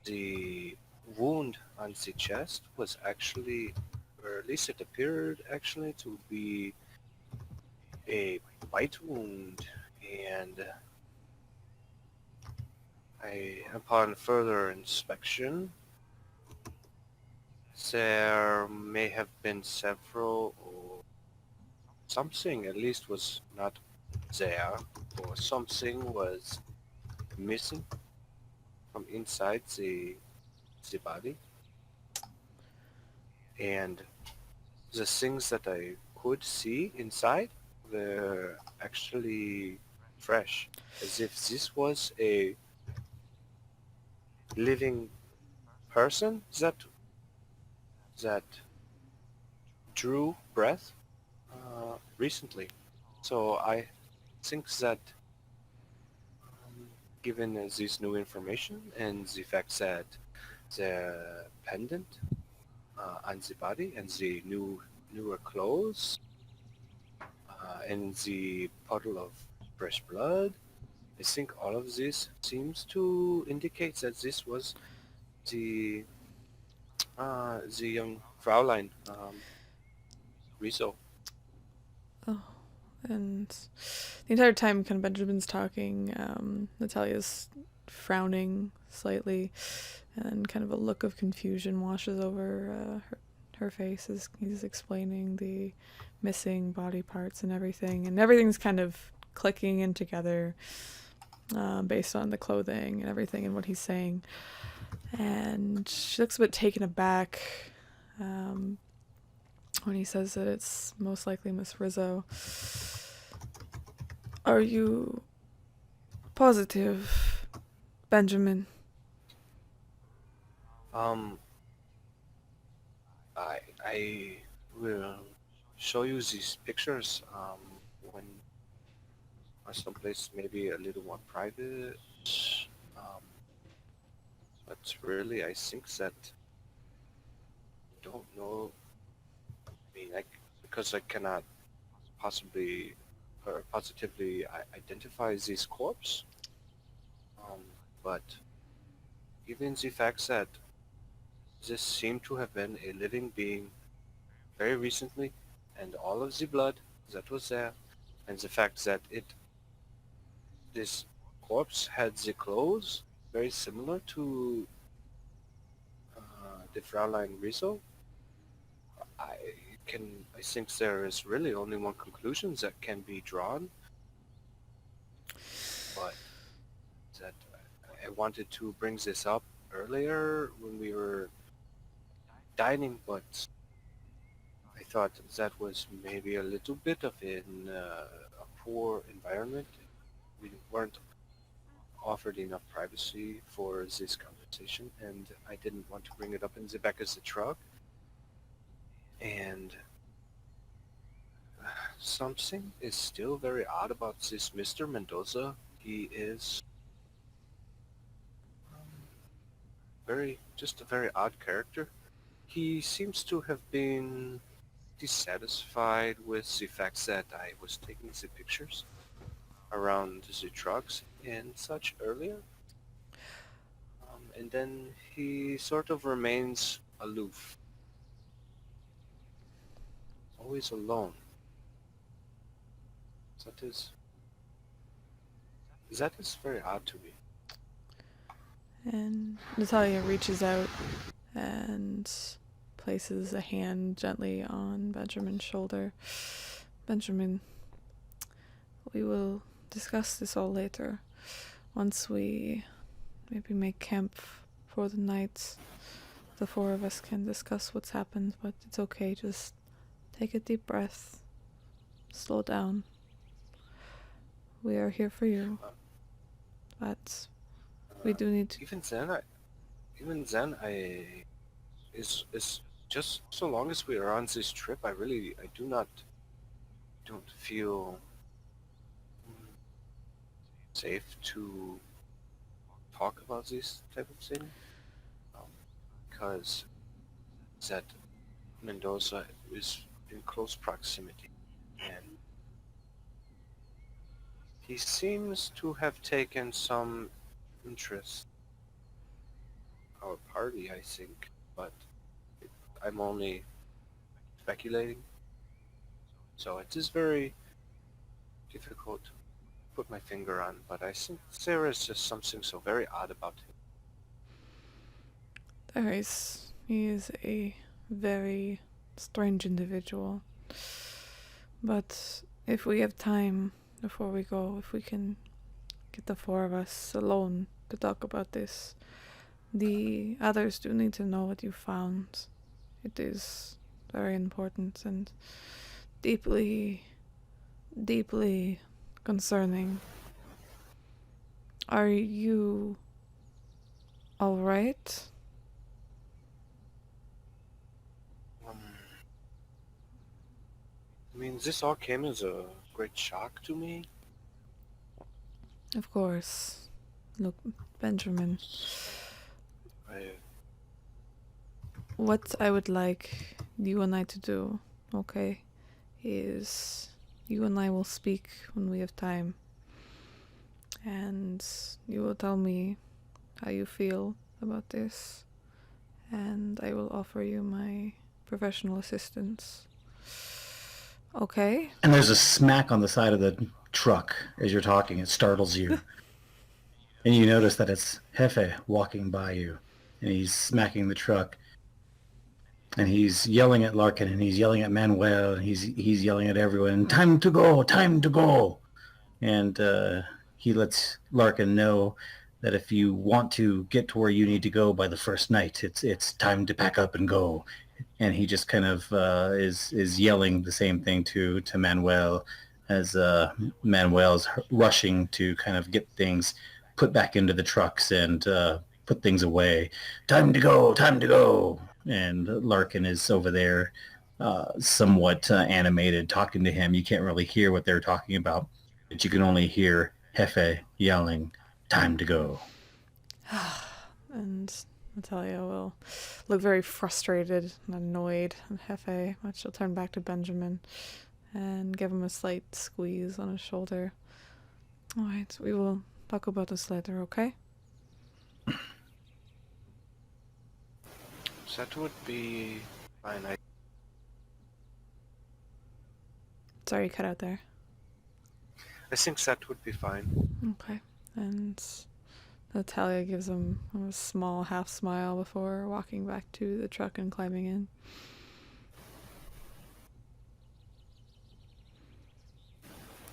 the wound on the chest was actually, or at least it appeared actually to be a bite wound, and upon further inspection, there may have been several, or something at least was not there, or something was missing from inside the body, and the things that I could see inside were actually fresh, as if this was a living person that drew breath recently. So I think that given this new information and the fact that the pendant on the body and the newer clothes and the puddle of fresh blood, I think all of this seems to indicate that this was the young Fraulein Rizzo. oh, and the entire time, kind of Benjamin's talking. Natalia's frowning slightly, and kind of a look of confusion washes over her face as he's explaining the missing body parts and everything's kind of clicking in together based on the clothing and everything and what he's saying. And she looks a bit taken aback when he says that it's most likely Miss Rizzo. Are you positive, Benjamin? I will show you these pictures when someplace maybe a little more private. Um, but really, I think that I don't know. I mean, because I cannot possibly or positively identify this corpse. But given the fact that this seemed to have been a living being very recently, and all of the blood that was there, and the fact that this corpse had the clothes very similar to the Fraulein Rizzo, I I think there is really only one conclusion that can be drawn, but that I wanted to bring this up earlier when we were dining, but I thought that was maybe a little bit of a poor environment. We weren't offered enough privacy for this conversation, and I didn't want to bring it up in the back of the truck. And something is still very odd about this Mr. Mendoza. He is just a very odd character. He seems to have been dissatisfied with the fact that I was taking the pictures around the trucks and such earlier. And then he sort of remains aloof, always alone. That is very odd to me. And Natalia reaches out and places a hand gently on Benjamin's shoulder. Benjamin, we will discuss this all later. Once we maybe make camp for the night, the four of us can discuss what's happened, but it's okay. Just take a deep breath. Slow down. We are here for you. But we do need to... Even then, is just so long as we are on this trip, I don't feel safe to talk about this type of thing, because that Mendoza is in close proximity, and he seems to have taken some interest in our party, I think, but I'm only speculating. So it is very difficult to put my finger on, but I think there is just something so very odd about him. He is a very strange individual. But if we have time before we go, if we can get the four of us alone to talk about this, the others do need to know what you found. It is very important and deeply, deeply concerning. Are you all right? I mean, this all came as a great shock to me. Of course. Look, Benjamin, I, what I would like you and I to do, okay, is you and I will speak when we have time. And you will tell me how you feel about this. And I will offer you my professional assistance. Okay? And there's a smack on the side of the truck as you're talking. It startles you. And you notice that it's Jefe walking by you. And he's smacking the truck. And he's yelling at Larkin, and he's yelling at Manuel, and he's yelling at everyone, time to go, time to go. And he lets Larkin know that if you want to get to where you need to go by the first night, it's time to pack up and go. And he just kind of is yelling the same thing to Manuel as Manuel's rushing to kind of get things put back into the trucks and put things away. Time to go, time to go. And Larkin is over there somewhat animated, talking to him. You can't really hear what they're talking about, but you can only hear Jefe yelling, time to go. And Natalia will look very frustrated and annoyed at Jefe, but she'll turn back to Benjamin and give him a slight squeeze on his shoulder. Alright, we will talk about this later, okay? that would be fine. Sorry, you cut out there. I think that would be fine. Okay. And Natalia gives him a small half smile before walking back to the truck and climbing in.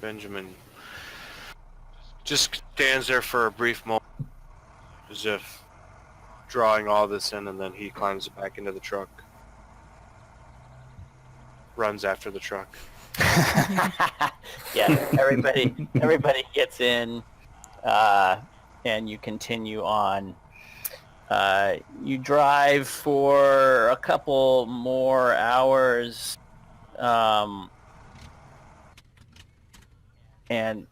Benjamin just stands there for a brief moment, as if drawing all this in, and then he climbs back into the truck, runs after the truck. Yeah, everybody gets in, and you continue on. You drive for a couple more hours, and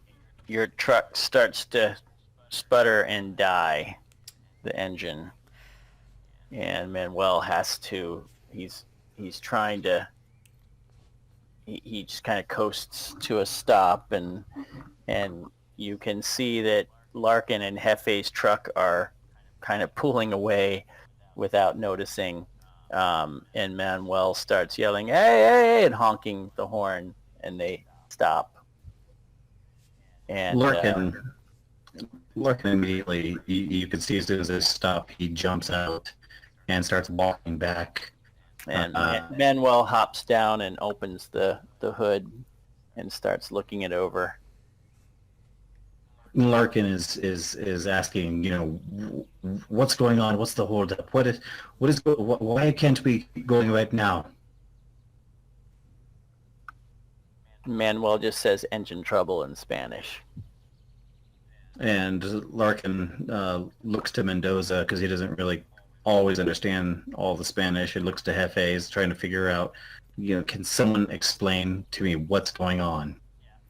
your truck starts to sputter and die, the engine. And Manuel has to, he's trying to, he just kind of coasts to a stop, and you can see that Larkin and Hefe's truck are kind of pulling away without noticing, and Manuel starts yelling, "Hey, hey!" and honking the horn, and they stop. And Larkin immediately, you can see as soon as they stop, he jumps out and starts walking back. And Manuel hops down and opens the hood and starts looking it over. Larkin is asking, what's going on? What's the holdup? Why can't we be going right now? Manuel just says engine trouble in Spanish. And Larkin looks to Mendoza because he doesn't really always understand all the Spanish. He looks to Jefe, is trying to figure out, can someone explain to me what's going on?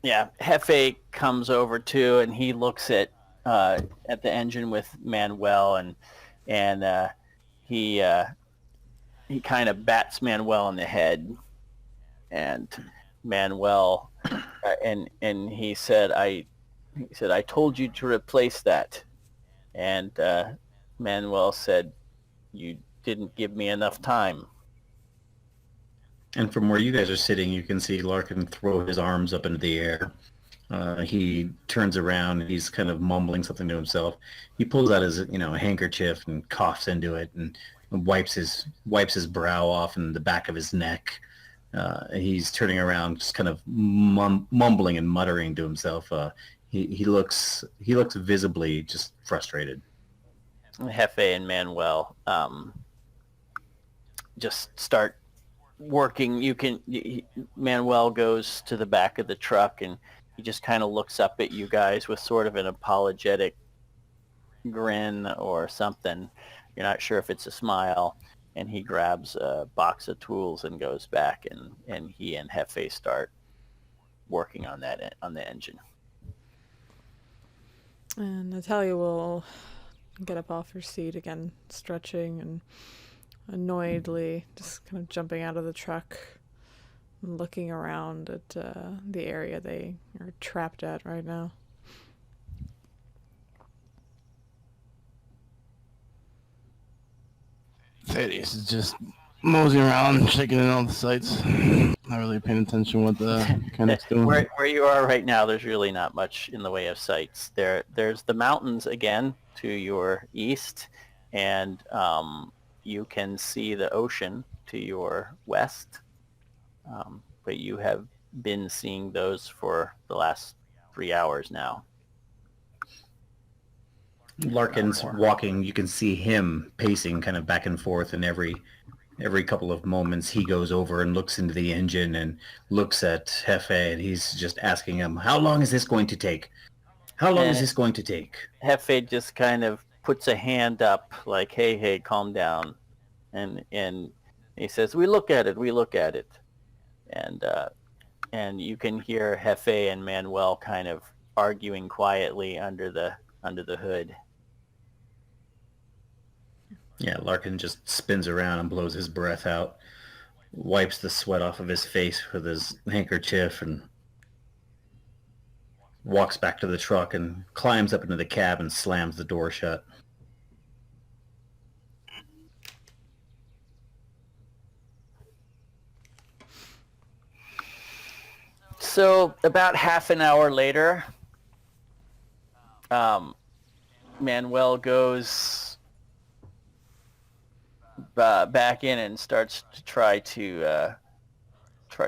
Yeah, Hefe comes over too, and he looks at the engine with Manuel, and he kind of bats Manuel in the head, and Manuel and he said, I told you to replace that, and Manuel said, you didn't give me enough time. And from where you guys are sitting, you can see Larkin throw his arms up into the air. He turns around. He's kind of mumbling something to himself. He pulls out his, a handkerchief and coughs into it and wipes his brow off and the back of his neck. He's turning around, just kind of mumbling and muttering to himself. He looks visibly just frustrated. Hefe and Manuel just start working. Manuel goes to the back of the truck and he just kind of looks up at you guys with sort of an apologetic grin or something. You're not sure if it's a smile, and he grabs a box of tools and goes back, and he and Hefe start working on the engine. And Natalia will get up off her seat again, stretching and annoyedly just kind of jumping out of the truck and looking around at the area they are trapped at right now. Thaddeus is just moseying around, checking in all the sights. Not really paying attention what the mechanic's doing. Where you are right now, there's really not much in the way of sights. There's the mountains again to your east, and you can see the ocean to your west. But you have been seeing those for the last 3 hours now. Larkin's walking. You can see him pacing kind of back and forth, and every couple of moments he goes over and looks into the engine and looks at Hefe, and he's just asking him, how long is this going to take? How long is this going to take? Hefe just kind of puts a hand up like, hey, calm down. And he says, we look at it. And you can hear Hefe and Manuel kind of arguing quietly under the hood. Yeah, Larkin just spins around and blows his breath out, wipes the sweat off of his face with his handkerchief, and walks back to the truck and climbs up into the cab and slams the door shut. So about half an hour later, Manuel goes back in and starts to try to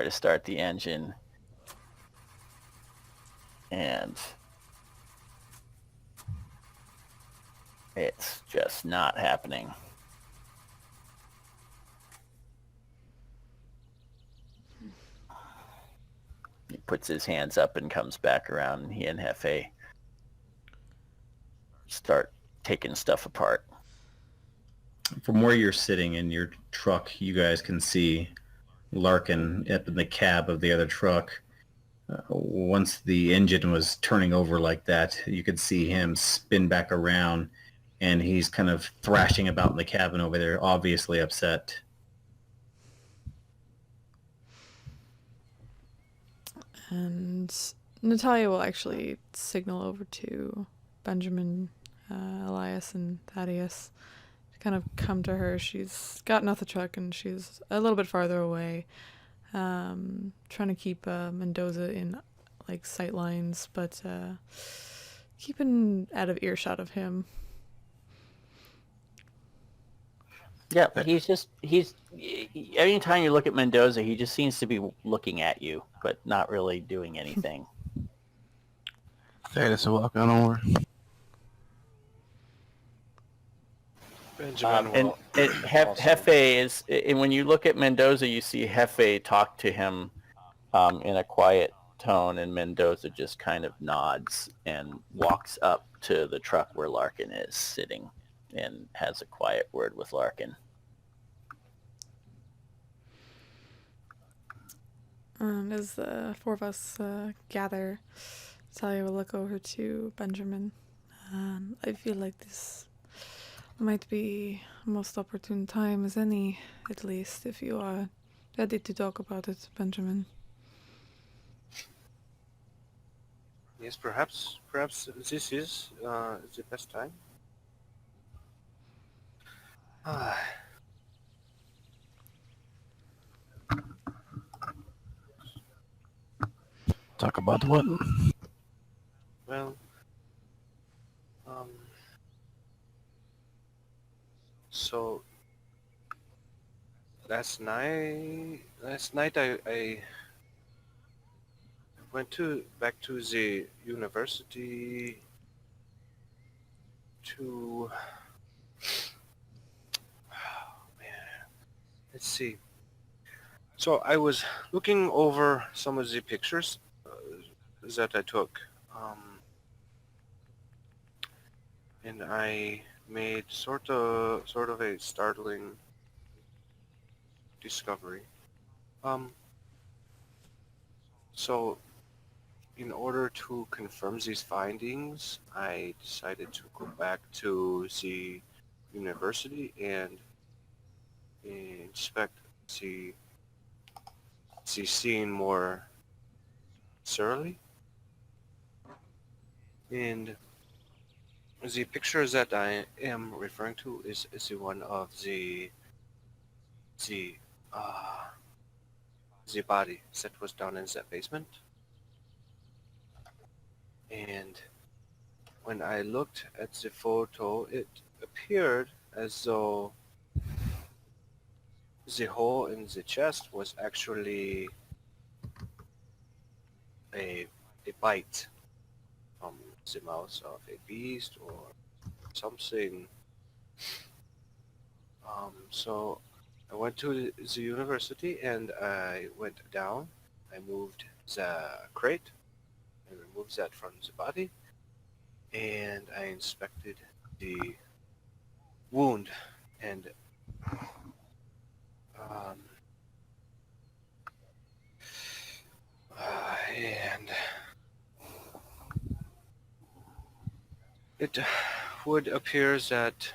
start the engine, and it's just not happening. He puts his hands up and comes back around, and he and Hefe start taking stuff apart. From where you're sitting in your truck, you guys can see Larkin up in the cab of the other truck. Once the engine was turning over like that, you could see him spin back around, and he's kind of thrashing about in the cabin over there, obviously upset. And Natalia will actually signal over to Benjamin, Elias, and Thaddeus to kind of come to her. She's gotten off the truck and she's a little bit farther away, trying to keep Mendoza in like sight lines, but keeping out of earshot of him. Yeah, he's anytime you look at Mendoza, he just seems to be looking at you, but not really doing anything. Thaddeus will walk on over. Benjamin Hefe is, and when you look at Mendoza, you see Hefe talk to him in a quiet tone, and Mendoza just kind of nods and walks up to the truck where Larkin is sitting and has a quiet word with Larkin. And as the four of us gather, Talia will look over to Benjamin. I feel like this might be a most opportune time as any, at least, if you are ready to talk about it, Benjamin. Yes, perhaps this is the best time. Ah, Talk about what? well, um, so last night I went back to the university to, oh man, let's see. So I was looking over some of the pictures that I took, and I made sort of a startling discovery. Um, so in order to confirm these findings, I decided to go back to the university and inspect the the scene more thoroughly. And the picture that I am referring to is the one of the uh, the body that was down in that basement. And when I looked at the photo, it appeared as though the hole in the chest was actually a a bite from the mouth of a beast or something. So I went to the university and I went down. I moved the crate and removed that from the body, and I inspected the wound and um, and it would appear that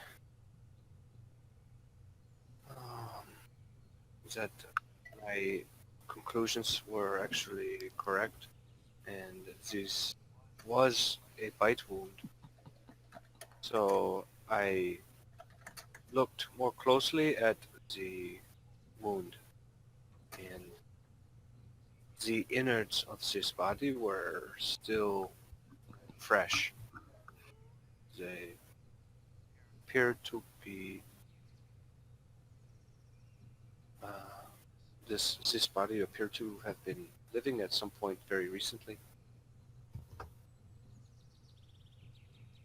um, that my conclusions were actually correct, and this was a bite wound. So I looked more closely at the wound, and the innards of this body were still fresh. They appeared to be uh, this body appeared to have been living at some point very recently.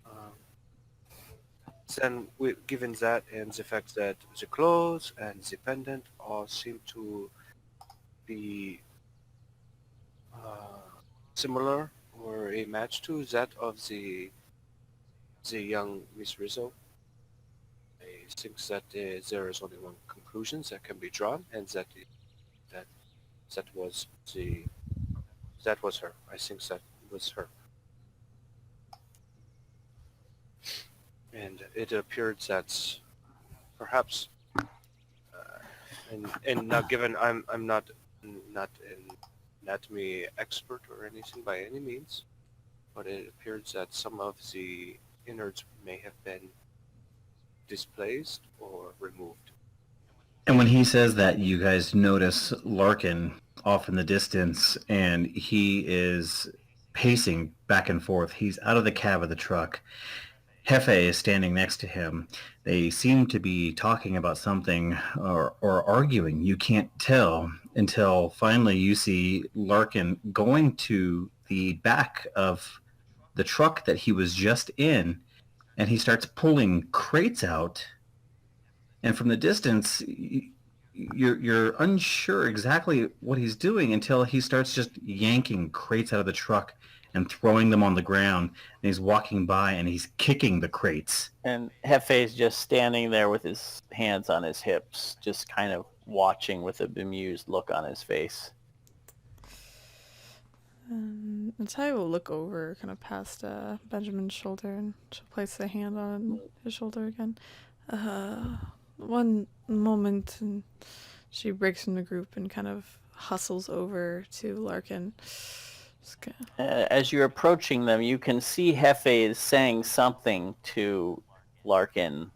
Um, then, given that and the fact that the clothes and the pendant all seem to be similar or a match to that of the young Miss Rizzo, I think that there is only one conclusion that can be drawn, and that that was the that was her. I think that was her, and it appeared that perhaps, and now given I'm not an anatomy expert or anything by any means, but it appears that some of the innards may have been displaced or removed. And when he says that, you guys notice Larkin off in the distance, and he is pacing back and forth. He's out of the cab of the truck. Hefe is standing next to him. They seem to be talking about something or arguing. You can't tell until finally you see Larkin going to the back of the truck that he was just in, and he starts pulling crates out. And from the distance, you're unsure exactly what he's doing until he starts just yanking crates out of the truck and throwing them on the ground. And he's walking by and he's kicking the crates. And Hefe's just standing there with his hands on his hips, just kind of watching with a bemused look on his face. And Natalia will look over, kind of past Benjamin's shoulder, and she'll place a hand on his shoulder again. One moment, and she breaks from the group and kind of hustles over to Larkin. As you're approaching them, you can see Hefe is saying something to Larkin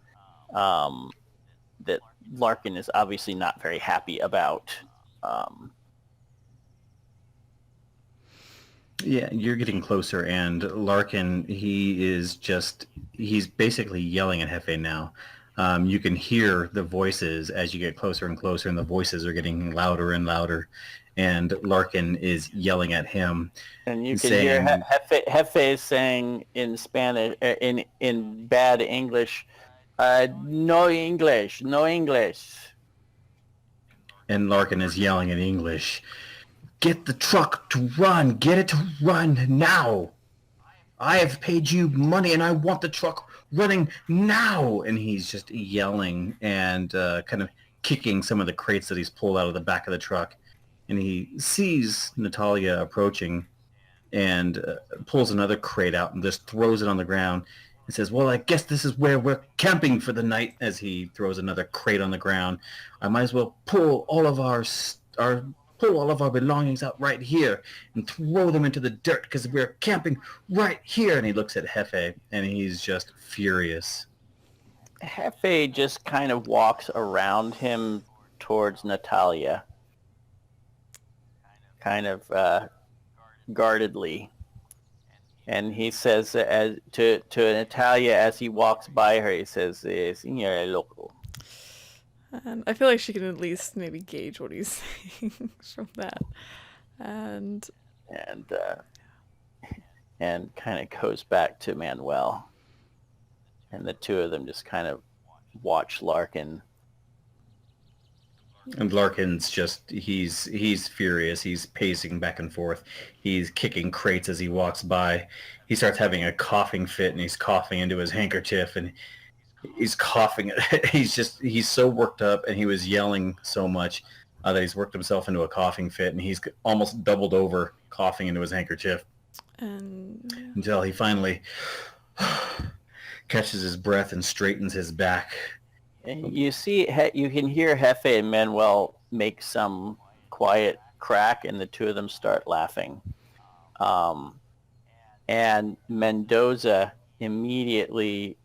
that Larkin is obviously not very happy about. Yeah, you're getting closer, and Larkin, he's basically yelling at Hefe now. You can hear the voices as you get closer and closer, and the voices are getting louder and louder, and Larkin is yelling at him. And you can hear Hefe saying in Spanish, in bad English, no English, no English. And Larkin is yelling in English, "Get the truck to run! Get it to run now! I have paid you money and I want the truck running now!" And he's just yelling and kind of kicking some of the crates that he's pulled out of the back of the truck. And he sees Natalia approaching and pulls another crate out and just throws it on the ground and says, "Well, I guess this is where we're camping for the night," as he throws another crate on the ground. "I might as well pull all of our belongings out right here and throw them into the dirt because we're camping right here." And he looks at Hefe and he's just furious. Hefe just kind of walks around him towards Natalia, kind of guardedly. And he says to Natalia as he walks by her, he says, "Signore loco." And I feel like she can at least maybe gauge what he's saying from that. And kind of goes back to Manuel. And the two of them just kind of watch Larkin. And Larkin's just, he's furious. He's pacing back and forth. He's kicking crates as he walks by. He starts having a coughing fit and he's coughing into his handkerchief and he's coughing. He's so worked up and he was yelling so much that he's worked himself into a coughing fit and he's almost doubled over coughing into his handkerchief. Until he finally catches his breath and straightens his back. You see, you can hear Hefe and Manuel make some quiet crack, and the two of them start laughing. And Mendoza immediately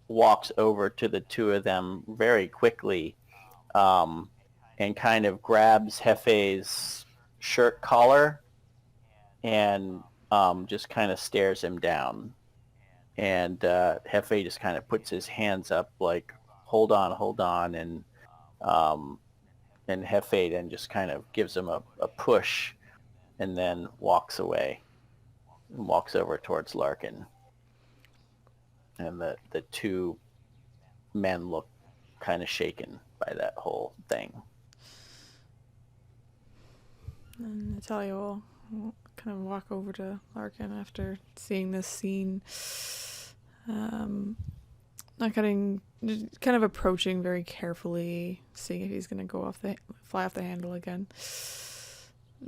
walks over to the two of them very quickly, and kind of grabs Hefe's shirt collar and just kind of stares him down. And Hefe just kind of puts his hands up like, hold on, and Hefe then just kind of gives him a push and then walks away and walks over towards Larkin. And the two men look kind of shaken by that whole thing. And Natalia will kind of walk over to Larkin after seeing this scene. Kind of approaching very carefully, seeing if he's going to fly off the handle again.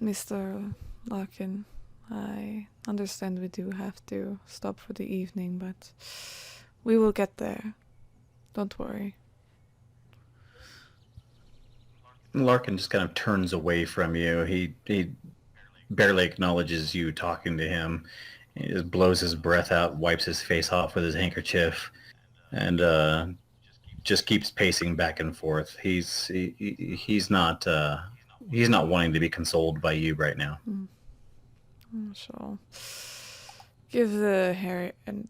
"Mr. Larkin, I understand we do have to stop for the evening, but we will get there. Don't worry." Larkin just kind of turns away from you. He barely acknowledges you talking to him. He just blows his breath out, wipes his face off with his handkerchief, and just keeps pacing back and forth. He's not wanting to be consoled by you right now. She'll give the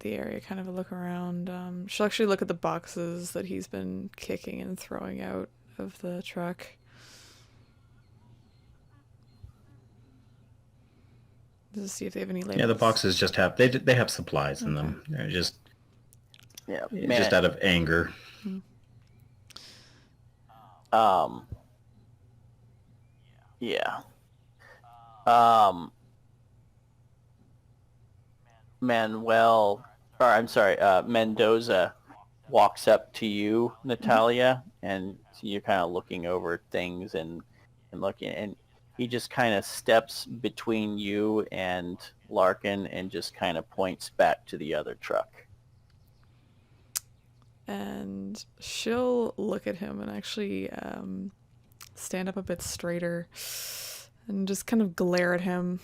area kind of a look around. She'll actually look at the boxes that he's been kicking and throwing out of the truck. Just to see if they have any labels. Yeah, the boxes just have they have supplies in them. They're just just out of anger. Mendoza walks up to you, Natalia, and you're kind of looking over things and looking, and he just kind of steps between you and Larkin and just kind of points back to the other truck. And she'll look at him and actually stand up a bit straighter and just kind of glare at him.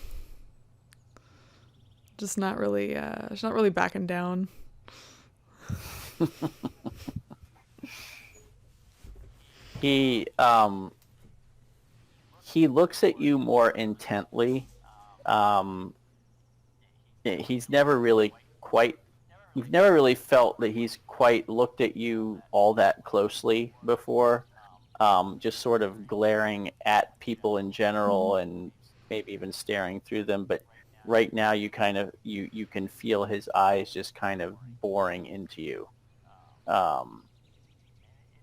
Just not really, she's not really backing down. He looks at you more intently. He's never really quite, you've never really felt that he's quite looked at you all that closely before. Just sort of glaring at people in general and maybe even staring through them. But right now you kind of, you can feel his eyes just kind of boring into you. And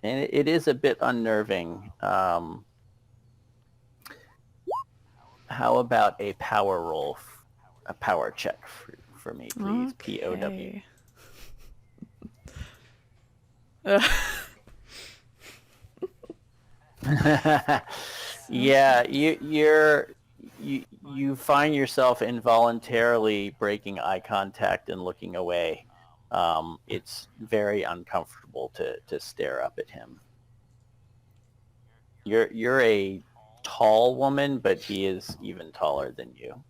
it is a bit unnerving. How about a power roll, a power check for me, please? Okay. POW. Yeah, you find yourself involuntarily breaking eye contact and looking away. It's very uncomfortable to stare up at him. You're a tall woman, but he is even taller than you.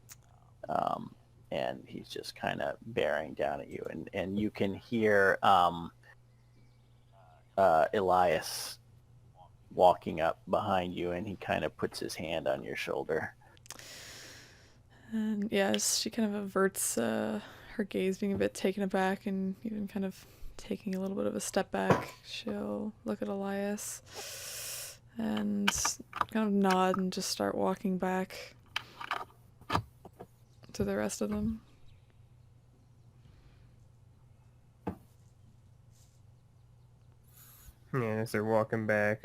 And he's just kind of bearing down at you. And you can hear Elias walking up behind you, and he kind of puts his hand on your shoulder. And yes, she kind of averts her gaze, being a bit taken aback and even kind of taking a little bit of a step back. She'll look at Elias and kind of nod and just start walking back to the rest of them. Yeah, as they're walking back,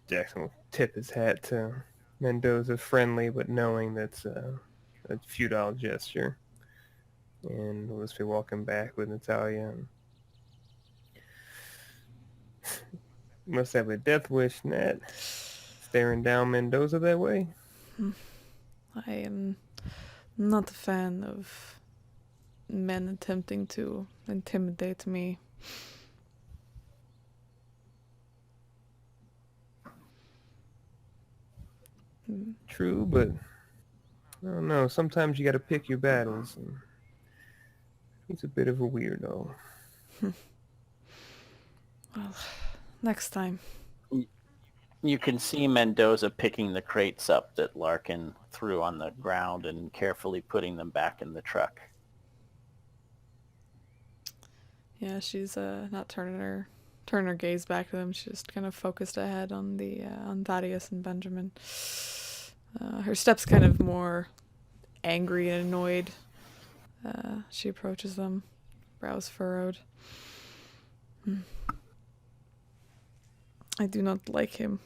Jackson will tip his hat to Mendoza, friendly but knowing that's a futile gesture. And we'll just be walking back with Natalia. Must have a death wish, Nat. Staring down Mendoza that way. I am not a fan of men attempting to intimidate me. True, but I don't know. Sometimes you got to pick your battles. And he's a bit of a weirdo. Well, next time. You can see Mendoza picking the crates up that Larkin threw on the ground and carefully putting them back in the truck. Yeah, she's not turning her gaze back to them. She's just kind of focused ahead on the on Thaddeus and Benjamin. Her steps kind of more angry and annoyed. She approaches them, brows furrowed. I do not like him.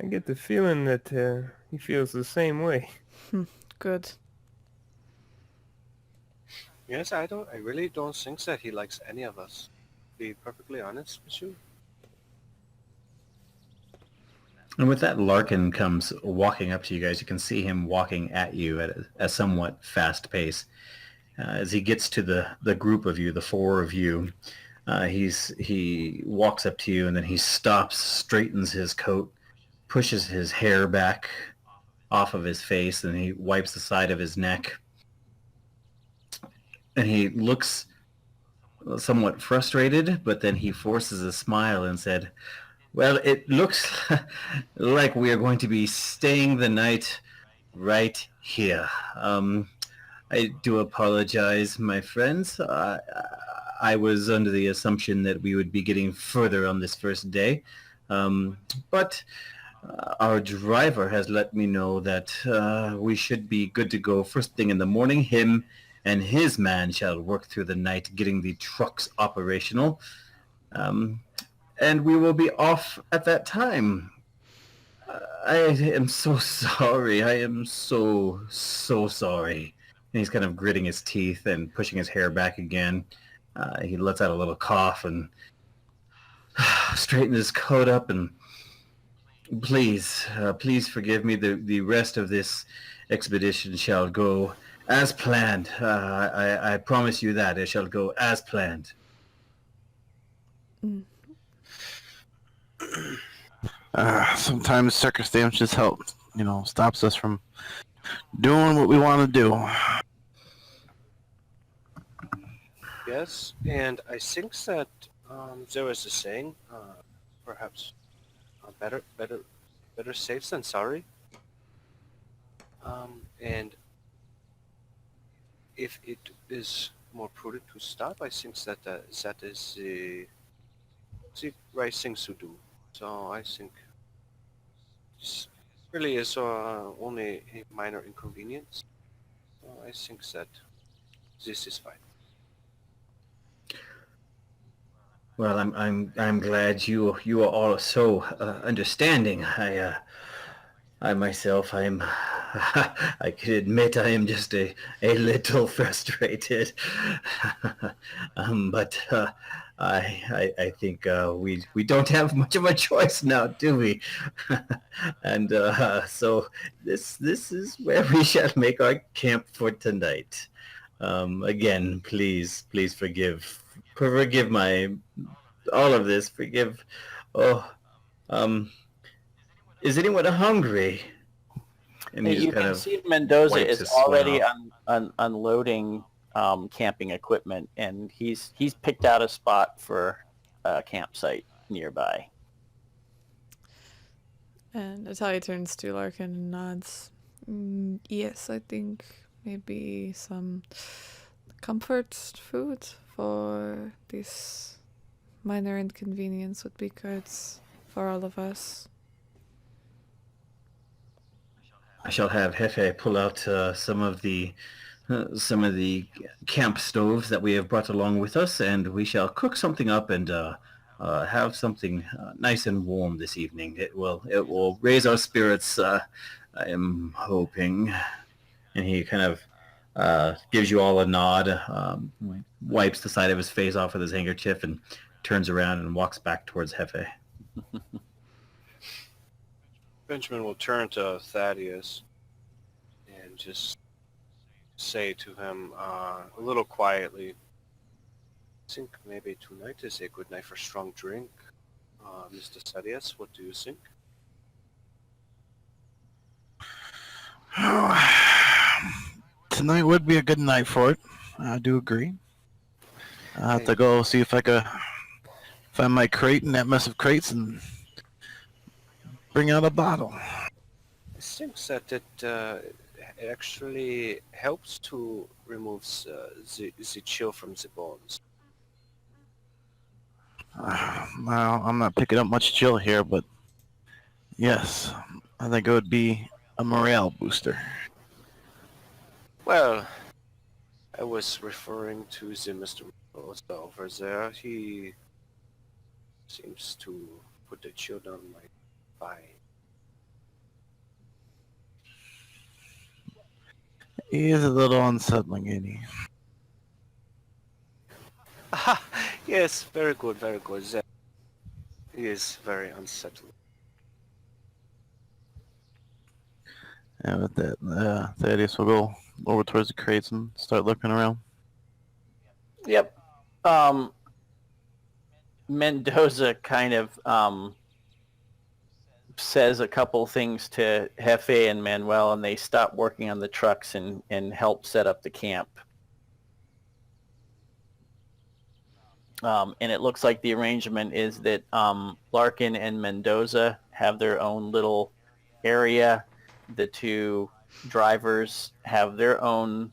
I get the feeling that he feels the same way. Good. Yes, I really don't think that he likes any of us. To be perfectly honest with you. And with that, Larkin comes walking up to you guys. You can see him walking at you at a somewhat fast pace. As he gets to the group of you, the four of you, he walks up to you, and then he stops, straightens his coat, pushes his hair back off of his face, and he wipes the side of his neck. And he looks somewhat frustrated, but then he forces a smile and said, "Well, it looks like we are going to be staying the night right here. I do apologize, my friends. I was under the assumption that we would be getting further on this first day. But our driver has let me know that we should be good to go first thing in the morning. Him and his man shall work through the night getting the trucks operational. And we will be off at that time. I am so sorry. I am so sorry." And he's kind of gritting his teeth and pushing his hair back again. He lets out a little cough and straighten his coat up, and please forgive me. The rest of this expedition shall go as planned. I promise you that it shall go as planned. Mm. Sometimes circumstances help, stops us from doing what we want to do. Yes, and I think that there is a saying, perhaps better safe than sorry. And if it is more prudent to stop, I think that that is the right thing to do. So I think this really is only a minor inconvenience. So I think that this is fine. Well, I'm glad you are all so understanding. I myself, I can admit I am just a little frustrated. But I think we don't have much of a choice now, do we? And so this is where we shall make our camp for tonight. Again, please forgive my all of this. Forgive. Oh, um, is anyone hungry? And he just You kind can of see Mendoza wipes is his sweat already off. unloading camping equipment, and he's picked out a spot for a campsite nearby. And Natalia turns to Larkin and nods. Yes, I think maybe some comfort food for this minor inconvenience would be good for all of us. I shall have Hefe pull out some of the camp stoves that we have brought along with us, and we shall cook something up and have something nice and warm this evening. It will raise our spirits. I am hoping. And he kind of gives you all a nod, wipes the side of his face off with his handkerchief, and turns around and walks back towards Hefe. Benjamin will turn to Thaddeus and just say to him a little quietly, I think maybe tonight is a good night for strong drink. Mr. Thaddeus, what do you think? Tonight would be a good night for it. I do agree. I have to go see if I could find my crate in that mess of crates and bring out a bottle. I think that it actually helps to remove the chill from the bones. Well, I'm not picking up much chill here, but yes, I think it would be a morale booster. Well, I was referring to the Mr. Mendoza over there. He seems to put the chill down my spine. He is a little unsettling, isn't he? Aha! Yes, very good, very good. That is very unsettling. And with that, Thaddeus will go over towards the crates and start looking around. Yep. Mendoza kind of says a couple things to Hefe and Manuel, and they stop working on the trucks and help set up the camp. And it looks like the arrangement is that Larkin and Mendoza have their own little area. The two drivers have their own.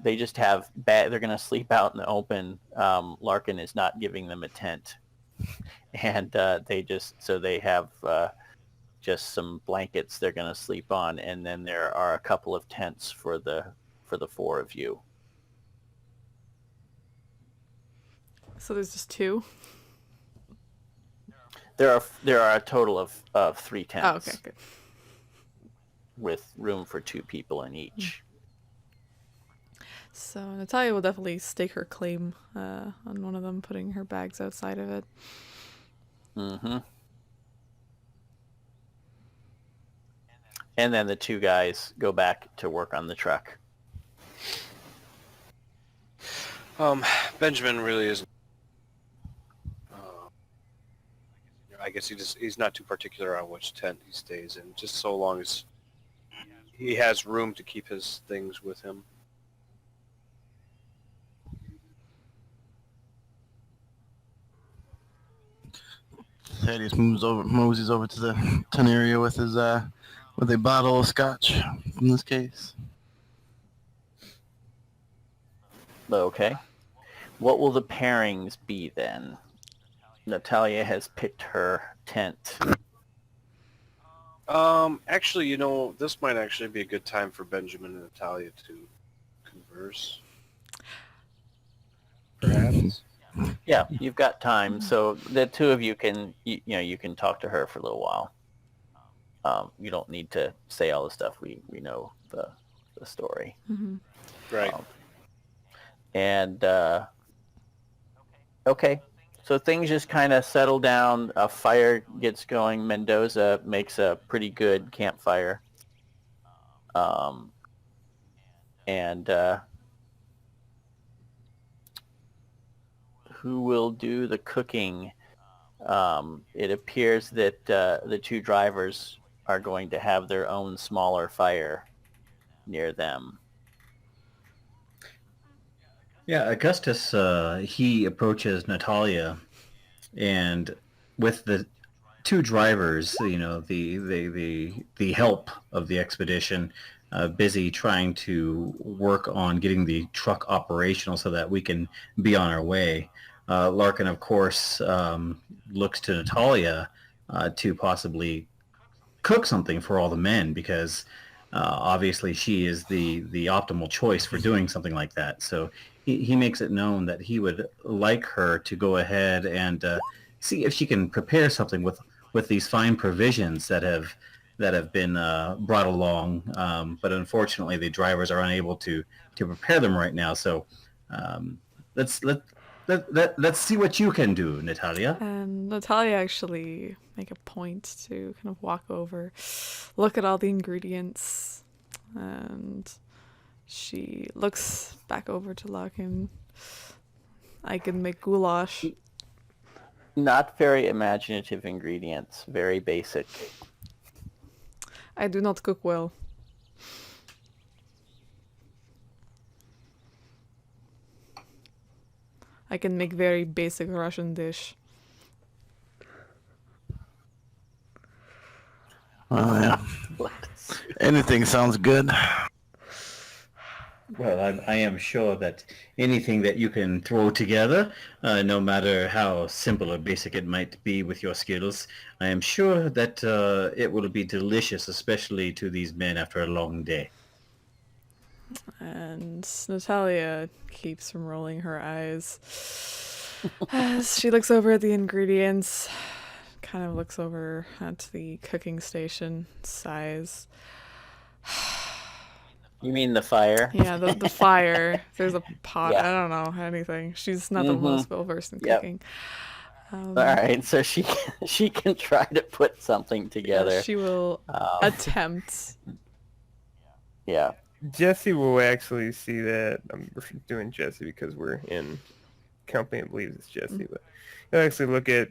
They just have they're going to sleep out in the open. Larkin is not giving them a tent, and they have just some blankets they're going to sleep on, and then there are a couple of tents for the four of you. So there's just two? There are a total of 3 tents. Oh, okay, good. With room for 2 people in each. So Natalia will definitely stake her claim on one of them, putting her bags outside of it. Mm-hmm. And then the two guys go back to work on the truck. Benjamin really isn't. I guess he's not too particular on which tent he stays in, just so long as he has room to keep his things with him. Thaddeus moseys over to the tent area with his with a bottle of scotch. In this case, Okay. What will the pairings be then? Natalia has picked her tent. Actually, this might actually be a good time for Benjamin and Natalia to converse. Perhaps. Yeah, you've got time, so the two of you can, you can talk to her for a little while. You don't need to say all the stuff. We know the story. Mm-hmm. Right. And okay, so things just kind of settle down. A fire gets going. Mendoza makes a pretty good campfire. And who will do the cooking? It appears that the two drivers are going to have their own smaller fire near them. Yeah, Augustus, he approaches Natalia, and with the two drivers, the help of the expedition, busy trying to work on getting the truck operational so that we can be on our way. Larkin, of course, looks to Natalia to possibly cook something for all the men because obviously she is the optimal choice for doing something like that. So he makes it known that he would like her to go ahead and see if she can prepare something with these fine provisions that have been brought along. But unfortunately, the drivers are unable to prepare them right now. So let's see what you can do, Natalia. And Natalia actually make a point to kind of walk over, look at all the ingredients, and she looks back over to Larkin. I can make goulash. Not very imaginative ingredients, very basic. I do not cook well. I can make very basic Russian dish. oh yeah, anything sounds good. Well, I am sure that anything that you can throw together, no matter how simple or basic it might be with your skills, I am sure that it will be delicious, especially to these men after a long day. And Natalia keeps from rolling her eyes as she looks over at the ingredients, kind of looks over at the cooking station, sighs. You mean the fire? Yeah, the fire. There's a pot. Yeah. I don't know anything. She's not the most well versed in Yep. cooking. All right, so she can try to put something together. She will attempt. Yeah. Jesse will actually see that. I'm doing Jesse because we're in company and believes it's Jesse, but he'll actually look at,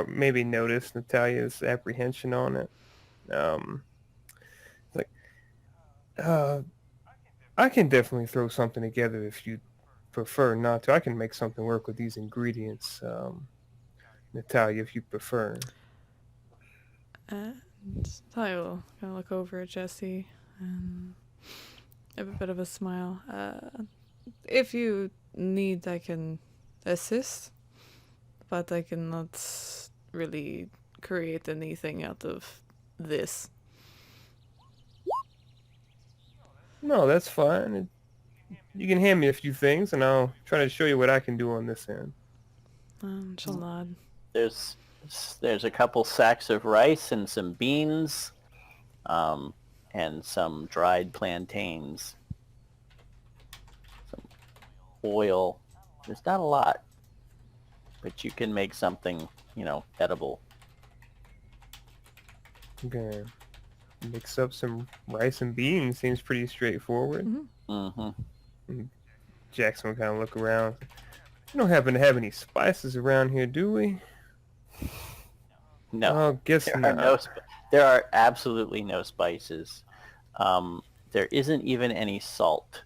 maybe notice Natalia's apprehension on it. I can definitely throw something together if you prefer not to. I can make something work with these ingredients, Natalia, if you prefer. And Natalia will kind of look over at Jesse and have a bit of a smile. If you need, I can assist, but I cannot really create anything out of this. No, that's fine. You can hand me a few things, and I'll try to show you what I can do on this end. She'll nod. There's a couple sacks of rice and some beans, and some dried plantains. oil. There's not a lot, but you can make something, edible. I'm gonna mix up some rice and beans. Seems pretty straightforward. Mm-hmm. Jackson will kind of look around. We don't happen to have any spices around here, do we? No, Oh, guess there are not. there are absolutely no spices. There isn't even any salt.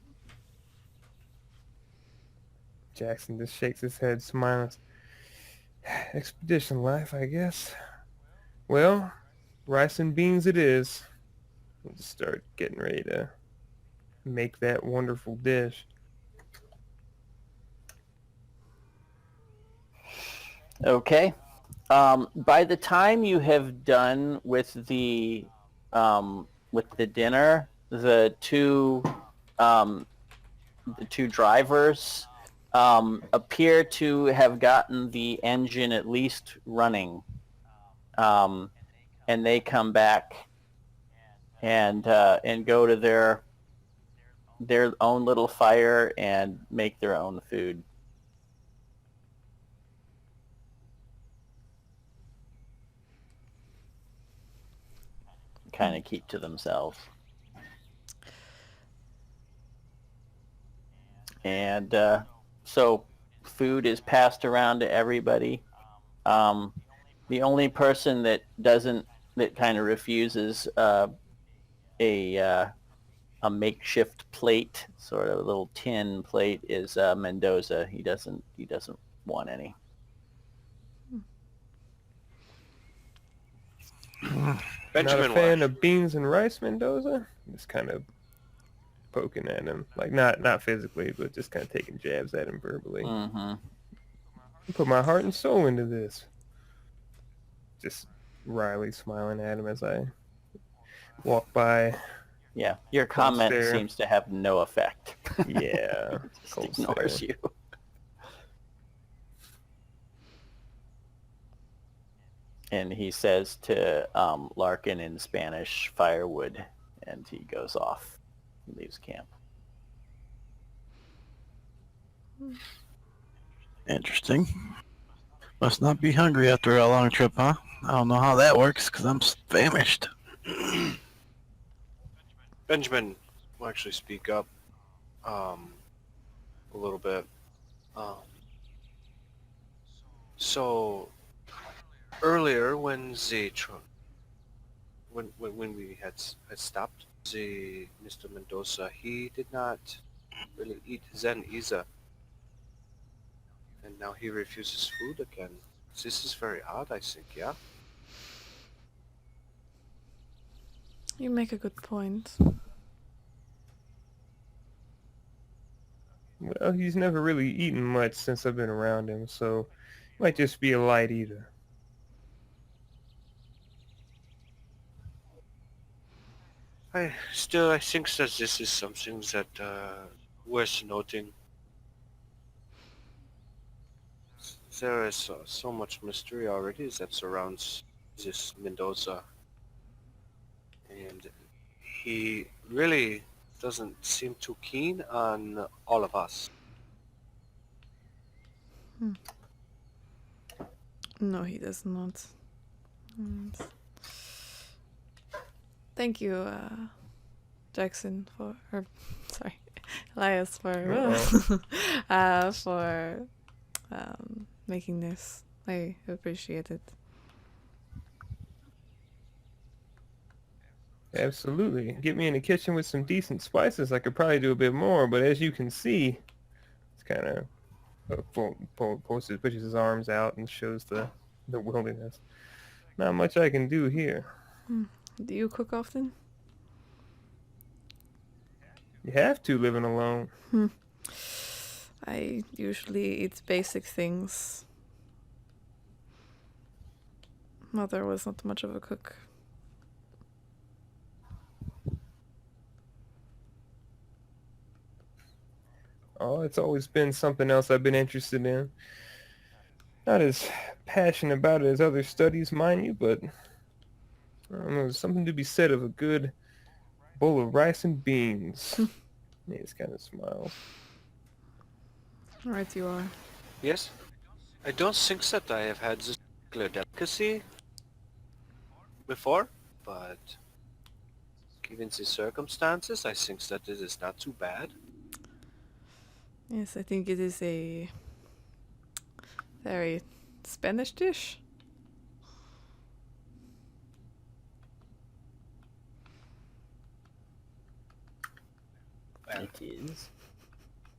Jackson just shakes his head, smiling. Expedition life, I guess. Well, rice and beans it is. We'll just start getting ready to make that wonderful dish. Okay. By the time you have done with the dinner, the two drivers appear to have gotten the engine at least running, and they come back and go to their own little fire and make their own food. Kind of keep to themselves. And so food is passed around to everybody. The only person that kind of refuses a makeshift plate, sort of a little tin plate, is Mendoza. He doesn't want any. Benjamin Not a fan will of beans and rice, Mendoza? Just kind of poking at him. Like, not physically, but just kind of taking jabs at him verbally. Mm-hmm. I put my heart and soul into this. Just wryly smiling at him as I walk by. Yeah, your comment stare. seems to have no effect. Yeah. Just cold ignores stare. you. And he says to Larkin in Spanish, "Firewood," and he goes off. He leaves camp. Interesting. Must not be hungry after a long trip, huh? I don't know how that works, because I'm famished. Benjamin will actually speak up a little bit. So earlier when when we had stopped the Mr. Mendoza, he did not really eat Zen either, and now he refuses food again. This is very odd, I think. Yeah. You make a good point. Well, he's never really eaten much since I've been around him, so he might just be a light eater. I think that this is something that worth noting. There is so much mystery already that surrounds this Mendoza, and he really doesn't seem too keen on all of us. No, he does not. Thank you, Jackson, sorry, Elias, for making this. I appreciate it. Absolutely. Get me in the kitchen with some decent spices. I could probably do a bit more, but as you can see, it's kind of pushes his arms out and shows the wilderness. Not much I can do here. Do you cook often? You have to, living alone. I usually eat basic things. Mother was not much of a cook. Oh, it's always been something else I've been interested in. Not as passionate about it as other studies, mind you, but I don't know, there's something to be said of a good bowl of rice and beans. He just kind of smiles. Right, you are. Yes? I don't think that I have had this particular delicacy before, but given the circumstances, I think that it is not too bad. Yes, I think it is a very Spanish dish. Well, It is.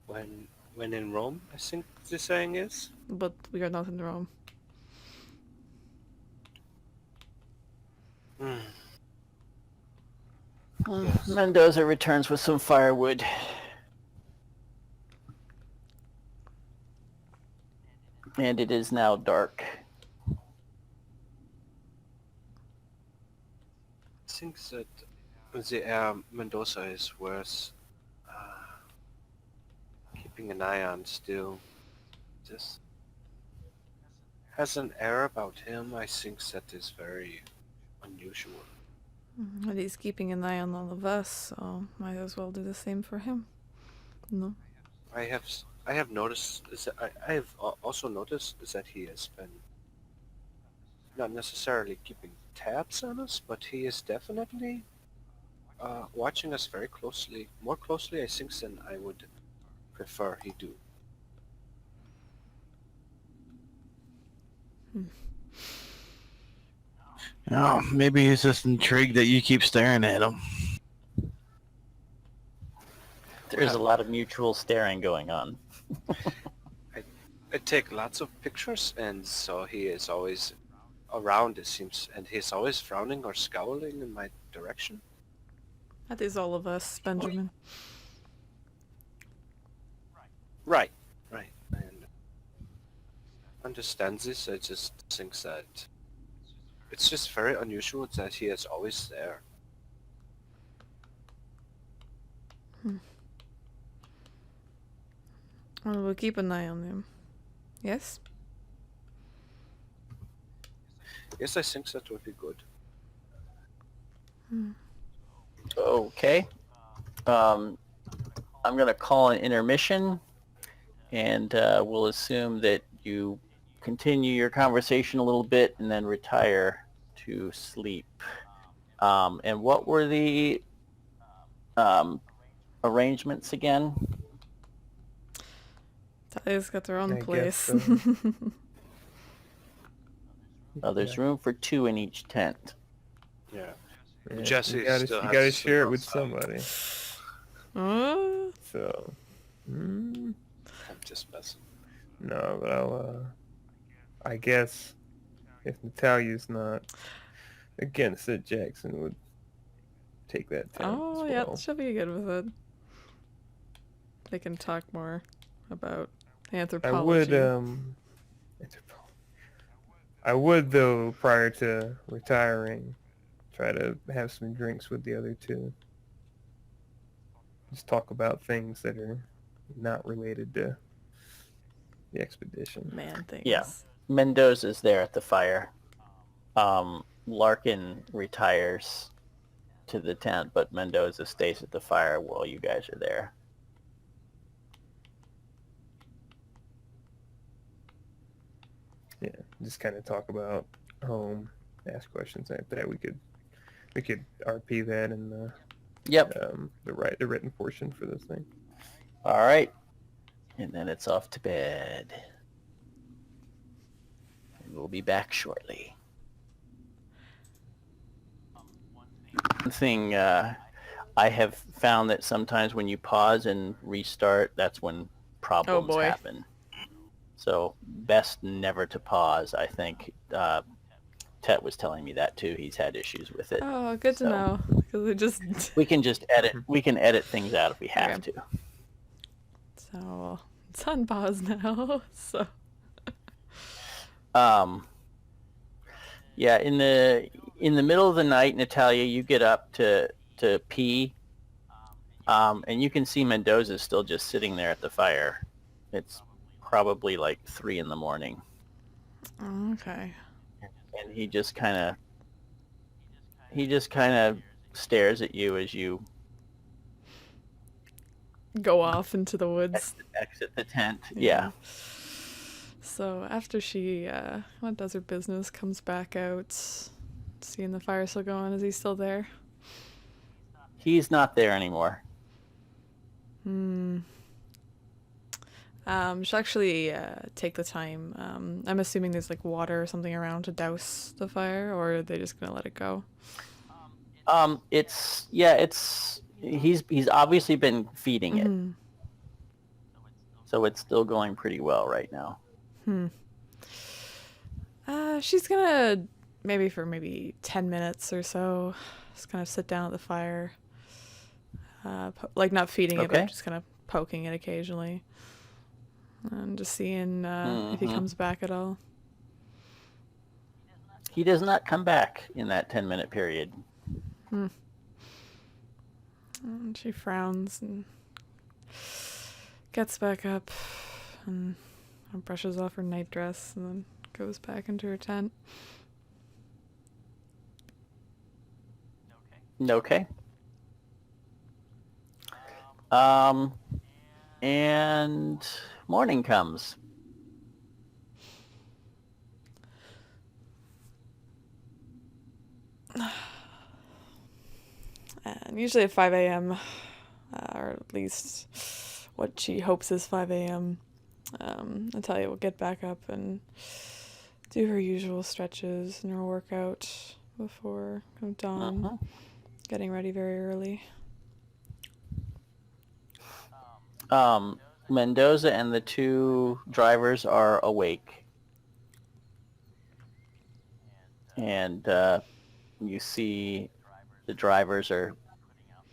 when in Rome, I think the saying is. But we are not in Rome. Hmm. Yes. Mendoza returns with some firewood. And it is now dark. I think that the air Mendoza is worth keeping an eye on still. Just has an air about him, I think that is very unusual. And he's keeping an eye on all of us, so might as well do the same for him. No? I have noticed is that I have also noticed is that he has been not necessarily keeping tabs on us, but he is definitely watching us very closely, more closely I think than I would prefer he do. Oh, maybe he's just intrigued that you keep staring at him. There's a lot of mutual staring going on. I take lots of pictures, and so he is always around, it seems, and he's always frowning or scowling in my direction. That is all of us, Benjamin. Right. I understand this. I just think that it's just very unusual that he is always there. Well, we'll keep an eye on him. Yes? Yes, I think that would be good. Okay. I'm going to call an intermission, and we'll assume that you continue your conversation a little bit and then retire to sleep. And what were the arrangements again? Talia's got their own I guess place. so. There's room for 2 in each tent. Yeah. Yeah, Jesse you gotta, still you has gotta to share it sleep with outside. somebody. So, I'm just messing. no, but I guess if Natalia's not against it, Jackson would take that tent Oh, as yeah, well. she'll be good with it. They can talk more about anthropology. I would though, prior to retiring, try to have some drinks with the other two. Just talk about things that are not related to the expedition. Man things. Yeah. Mendoza's there at the fire. Larkin retires to the tent, but Mendoza stays at the fire while you guys are there. Yeah, just kind of talk about home, ask questions like that. We could RP that in the Yep. the written portion for this thing. All right. And then it's off to bed. And we'll be back shortly. One thing I have found that sometimes when you pause and restart, that's when problems boy. happen. So best never to pause. I think Tet was telling me that too. He's had issues with it. Oh, good to know. Because it just... We can just edit. We can edit things out if we have to. So, it's on pause now, so... Yeah, in the middle of the night, Natalia, you get up to pee, and you can see Mendoza still just sitting there at the fire. It's probably like 3 a.m. Okay. And he just kind of stares at you as you go off into the woods. exit the tent. Yeah. So after she does her business, comes back out, seeing the fire still going. Is he still there? He's not there anymore. She'll actually take the time. I'm assuming there's like water or something around to douse the fire, or are they just gonna let it go? It's he's obviously been feeding it. So it's still going pretty well right now. She's gonna maybe for 10 minutes or so, just kind of sit down at the fire, like not feeding it, but just kind of poking it occasionally, and just seeing if he comes back at all. He does not come back in that 10-minute period. And she frowns and gets back up and brushes off her night dress and then goes back into her tent. Okay. And morning comes. And usually at 5 a.m., or at least what she hopes is 5 a.m., Natalia will get back up and do her usual stretches and her workout before dawn, getting ready very early. Mendoza and the two drivers are awake. And you see the drivers are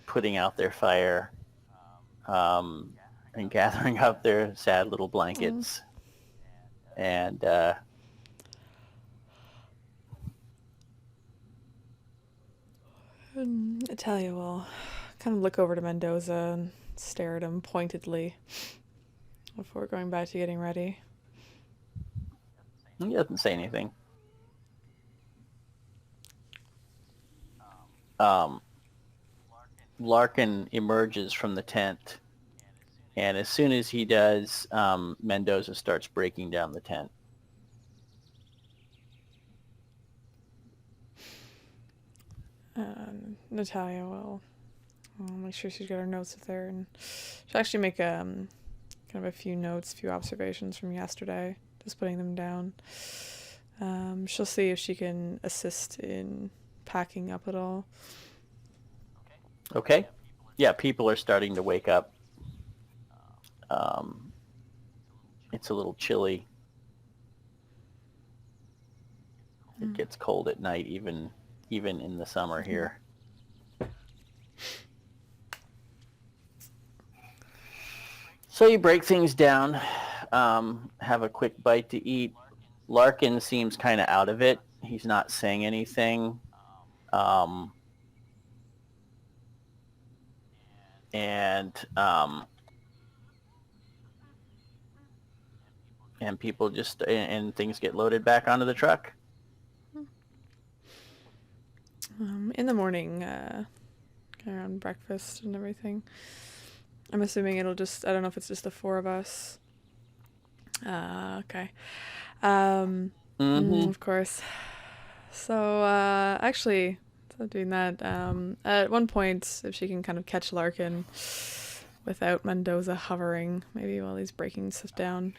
putting out their fire and gathering up their sad little blankets. And Natalia will kind of look over to Mendoza and stare at him pointedly before going back to getting ready. he doesn't say anything. Larkin emerges from the tent, and as soon as he does, Mendoza starts breaking down the tent. Natalia will make sure she's got her notes with her, and she'll actually make kind of a few notes, a few observations from yesterday, just putting them down. She'll see if she can assist in packing up at all. Okay. Yeah, people are starting to wake up. It's a little chilly. It gets cold at night, even in the summer here. So you break things down, have a quick bite to eat. Larkin seems kind of out of it. He's not saying anything. And people just, and things get loaded back onto the truck. In the morning, around breakfast and everything, I'm assuming it'll just, I don't know if it's just the four of us. Okay. Of course. So, actually, so doing that, at one point, if she can kind of catch Larkin without Mendoza hovering, maybe while he's breaking stuff down.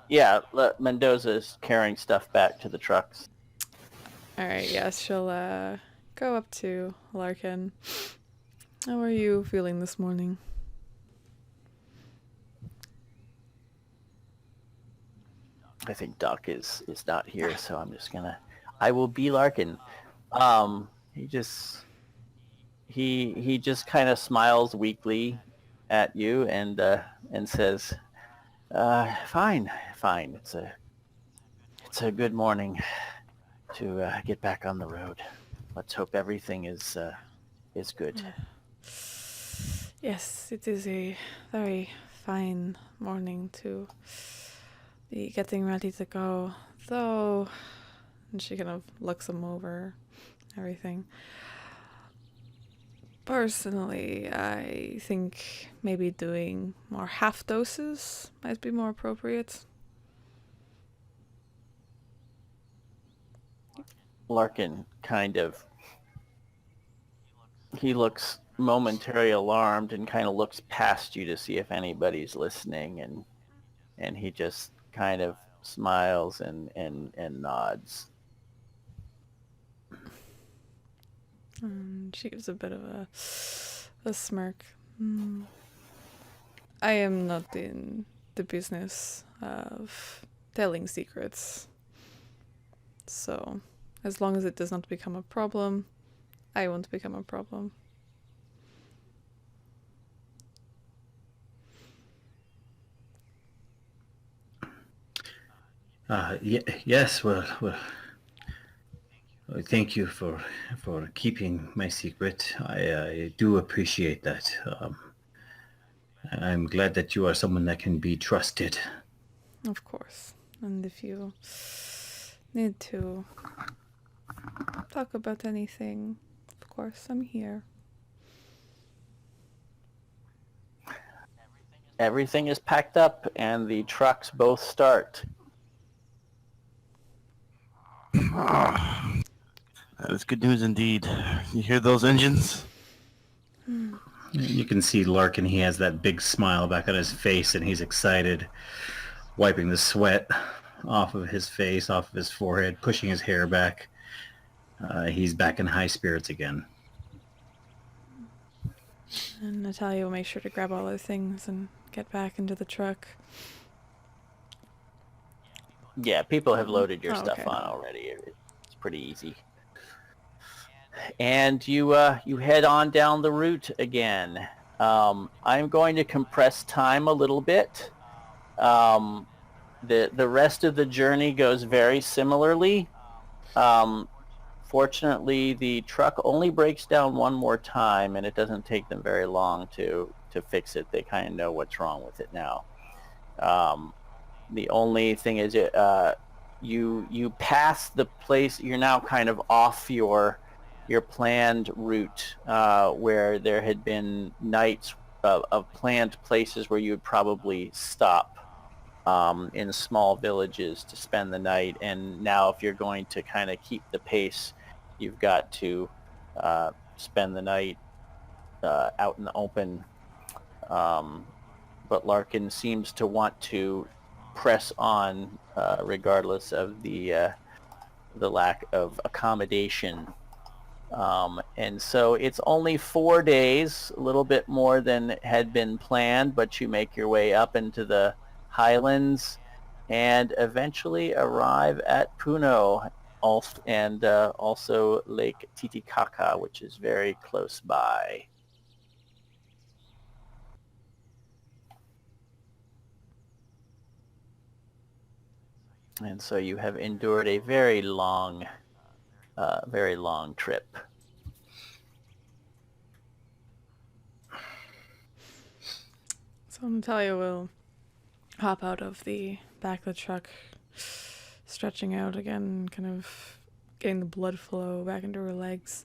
Yeah, Mendoza's carrying stuff back to the trucks. All right, yes, she'll go up to Larkin. How are you feeling this morning? I think Doc is not here, so I'm just gonna. I will be Larkin. He just kind of smiles weakly at you and says, "Fine. It's a good morning to get back on the road. Let's hope everything is good." Yes, it is a very fine morning to be getting ready to go, though. And she kind of looks him over, everything. Personally, I think maybe doing more half doses might be more appropriate. Larkin he looks momentarily alarmed and kind of looks past you to see if anybody's listening, and he just kind of smiles and nods. And she gives a bit of a smirk. I am not in the business of telling secrets. So, as long as it does not become a problem, I won't become a problem. Yes, well, thank you for keeping my secret. I do appreciate that. I'm glad that you are someone that can be trusted. Of course. And if you need to talk about anything, of course, I'm here. Everything is packed up and the trucks both start. Ah, that is good news indeed. You hear those engines? You can see Larkin, he has that big smile back on his face, and he's excited, wiping the sweat off of his face, off of his forehead, pushing his hair back. He's back in high spirits again. And Natalia will make sure to grab all those things and get back into the truck. Yeah, people have loaded your Oh, stuff okay. on already. It's pretty easy. And you head on down the route again. I'm going to compress time a little bit. The rest of the journey goes very similarly. Fortunately, the truck only breaks down one more time, and it doesn't take them very long to fix it. They kind of know what's wrong with it now. The only thing is, you pass the place. You're now kind of off your planned route, where there had been nights of planned places where you would probably stop in small villages to spend the night. And now if you're going to kind of keep the pace, you've got to spend the night out in the open. But Larkin seems to want to press on regardless of the lack of accommodation. And so it's only 4 days, a little bit more than had been planned, but you make your way up into the highlands and eventually arrive at Puno and also Lake Titicaca, which is very close by. And so you have endured a very long trip. So Natalia will hop out of the back of the truck, stretching out again, kind of getting the blood flow back into her legs,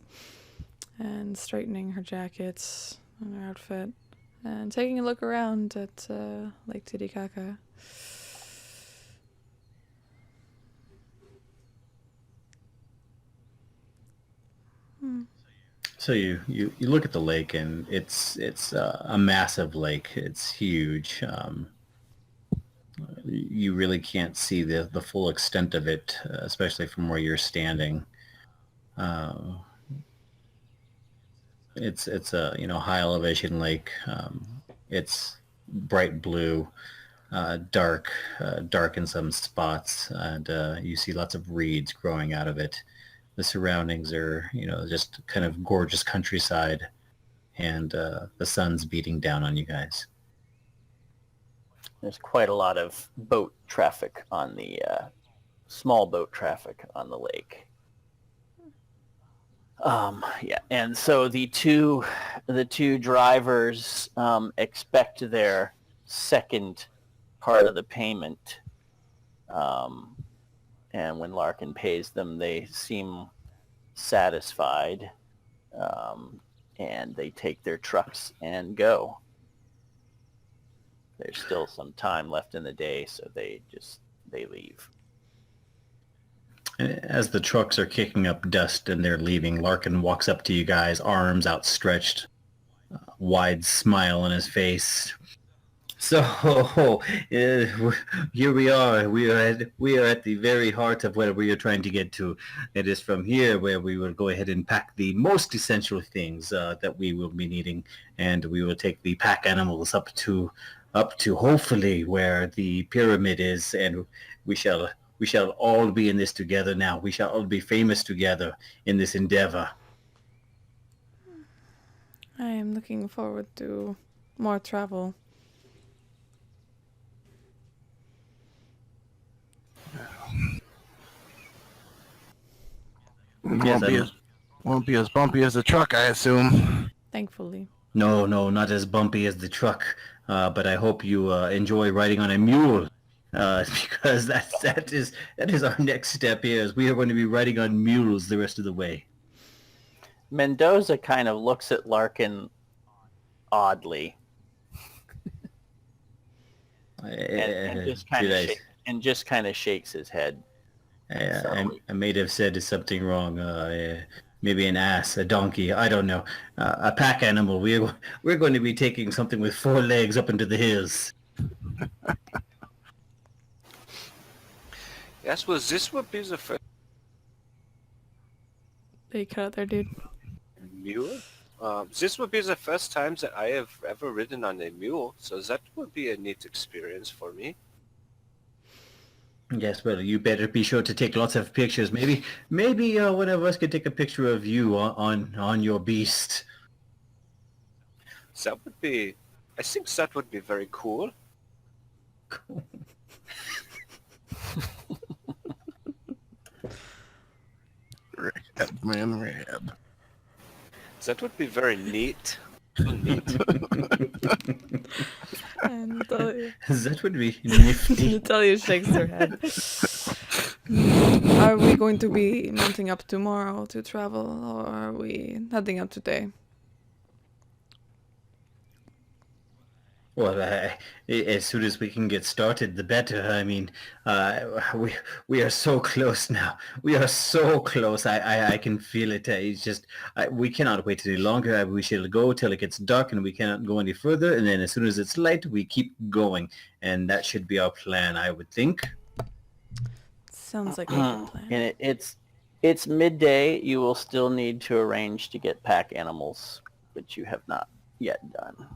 and straightening her jacket and her outfit, and taking a look around at Lake Titicaca. So you look at the lake, and it's a massive lake. It's huge. You really can't see the full extent of it, especially from where you're standing. It's a high elevation lake. It's bright blue, dark in some spots, and you see lots of reeds growing out of it. The surroundings are just kind of gorgeous countryside, and the sun's beating down on you guys. There's quite a lot of boat traffic on the small boat traffic on the lake. Yeah, and so the two drivers expect their second part of the payment, and when Larkin pays them, they seem satisfied, and they take their trucks and go. There's still some time left in the day, so they leave. As the trucks are kicking up dust and they're leaving, Larkin walks up to you guys, arms outstretched, wide smile on his face. So here we are. We are at the very heart of where we are trying to get to. It is from here where we will go ahead and pack the most essential things that we will be needing, and we will take the pack animals up to hopefully where the pyramid is, and we shall all be in this together now. We shall all be famous together in this endeavor. I am looking forward to more travel. Won't be as bumpy as the truck, I assume. Thankfully. No, not as bumpy as the truck, but I hope you enjoy riding on a mule, because that is our next step here. Is we are going to be riding on mules the rest of the way. Mendoza kind of looks at Larkin oddly, and just kind of shakes his head. I may have said something wrong. Maybe an ass, a donkey, I don't know. A pack animal. We're going to be taking something with 4 legs up into the hills. Yes, well, this would be the first They cut out there, dude. mule. This would be the first time that I have ever ridden on a mule, so that would be a neat experience for me. Yes, well, you better be sure to take lots of pictures. Maybe one of us could take a picture of you on your beast. That would be... I think that would be very cool. Rad, man, rad. That would be very neat. Neat. And Natalia, That would be nifty. Natalia shakes her head. Are we going to be mounting up tomorrow to travel, or are we heading out today? Well, as soon as we can get started, the better. I mean, we are so close now. We are so close. I can feel it. It's just we cannot wait any longer. We shall go till it gets dark, and we cannot go any further. And then as soon as it's light, we keep going, and that should be our plan, I would think. Sounds like a good plan. And it's midday. You will still need to arrange to get pack animals, which you have not yet done.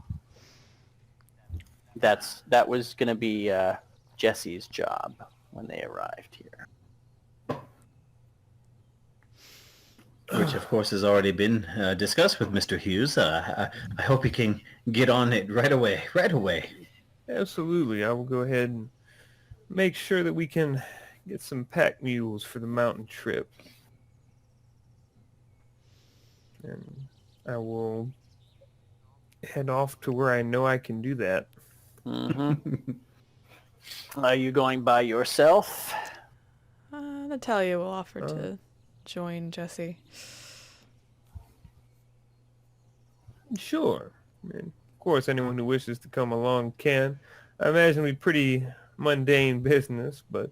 That was going to be Jesse's job when they arrived here. Which, of course, has already been discussed with Mr. Hughes. I hope he can get on it right away. Absolutely. I will go ahead and make sure that we can get some pack mules for the mountain trip. And I will head off to where I know I can do that. Mm-hmm. Are you going by yourself? Natalia will offer to join Jesse. Sure. I mean, of course, anyone who wishes to come along can. I imagine it'll be pretty mundane business, but...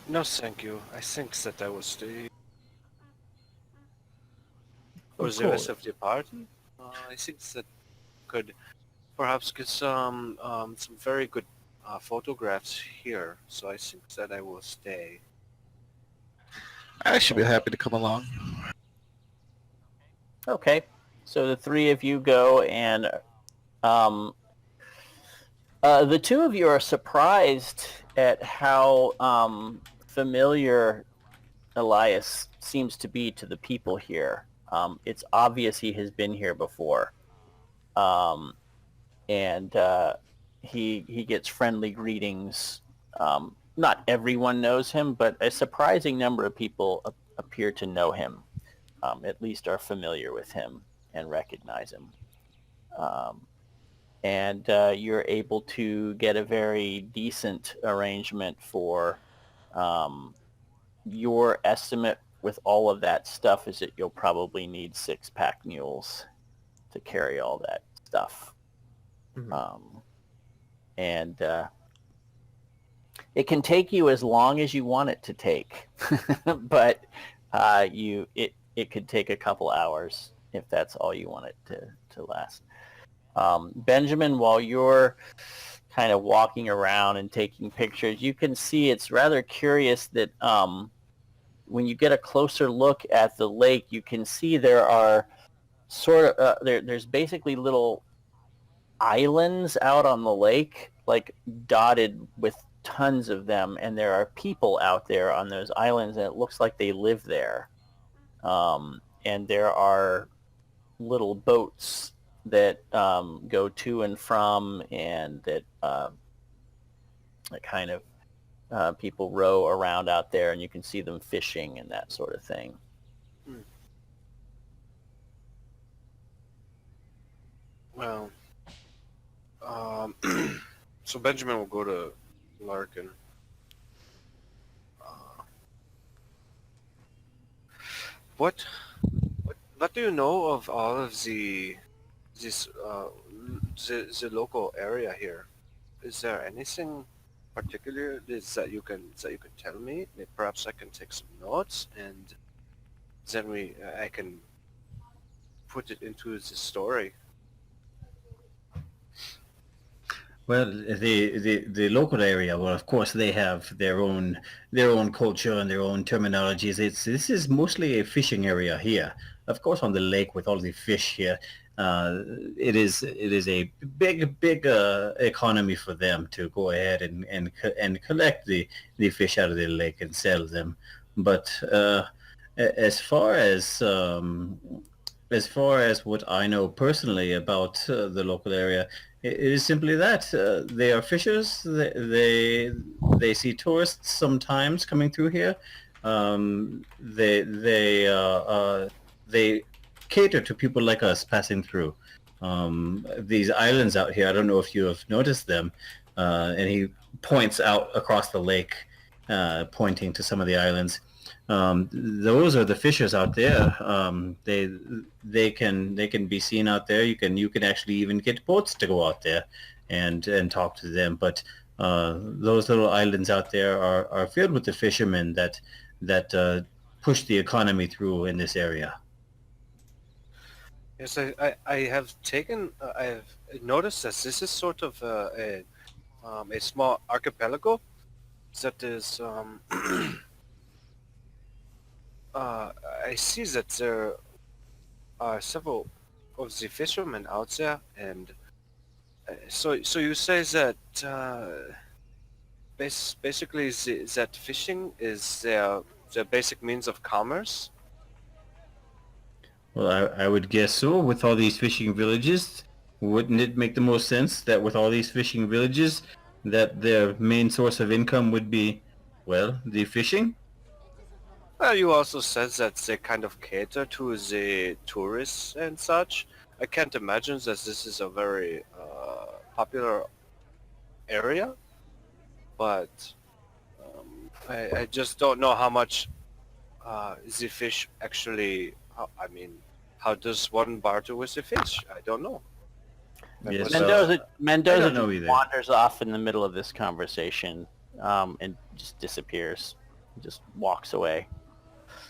No, thank you. I think that I will stay. For the rest of the party, I think that could perhaps get some very good photographs here. So I think that I will stay. I should be happy to come along. Okay. So the three of you go, and the two of you are surprised at how familiar Elias seems to be to the people here. It's obvious he has been here before. And he gets friendly greetings. Not everyone knows him, but a surprising number of people appear to know him, at least are familiar with him and recognize him. And you're able to get a very decent arrangement for your estimate with all of that stuff is that you'll probably need 6-pack mules to carry all that stuff. Mhm. And it can take you as long as you want it to take, but it could take a couple hours if that's all you want it to last. Benjamin, while you're kind of walking around and taking pictures, you can see it's rather curious that when you get a closer look at the lake, you can see there are there's basically little islands out on the lake, like dotted with tons of them, and there are people out there on those islands, and it looks like they live there. And there are little boats that go to and from, and that kind of people row around out there, and you can see them fishing and that sort of thing. Well, so Benjamin will go to Larkin. What do you know of all of the local area here? Is there anything particular that you can tell me? Perhaps I can take some notes, and then I can put it into the story. Well, the local area, well, of course, they have their own culture and their own terminologies. This is mostly a fishing area here. Of course, on the lake with all the fish here, it is a big economy for them to go ahead and collect the fish out of the lake and sell them. But as far as what I know personally about the local area, it is simply that they are fishers. They see tourists sometimes coming through here. They cater to people like us passing through. These islands out here, I don't know if you have noticed them, and he points out across the lake, pointing to some of the islands. Those are the fishers out there. They can be seen out there. You can actually even get boats to go out there and talk to them. But those little islands out there are filled with the fishermen that push the economy through in this area. Yes, I have taken. I've noticed that this is sort of a small archipelago that is. I see that there are several of the fishermen out there, and so you say that basically that fishing is their basic means of commerce. Well, I would guess so. With all these fishing villages, wouldn't it make the most sense that with all these fishing villages, that their main source of income would be, well, the fishing? Well, you also said that they kind of cater to the tourists and such. I can't imagine that this is a very popular area, but I just don't know how much the fish actually. I mean, how does one barter with the fish? I don't know. That Yes, was, well, I Mendoza don't know just either. wanders off in the middle of this conversation and just disappears, just walks away.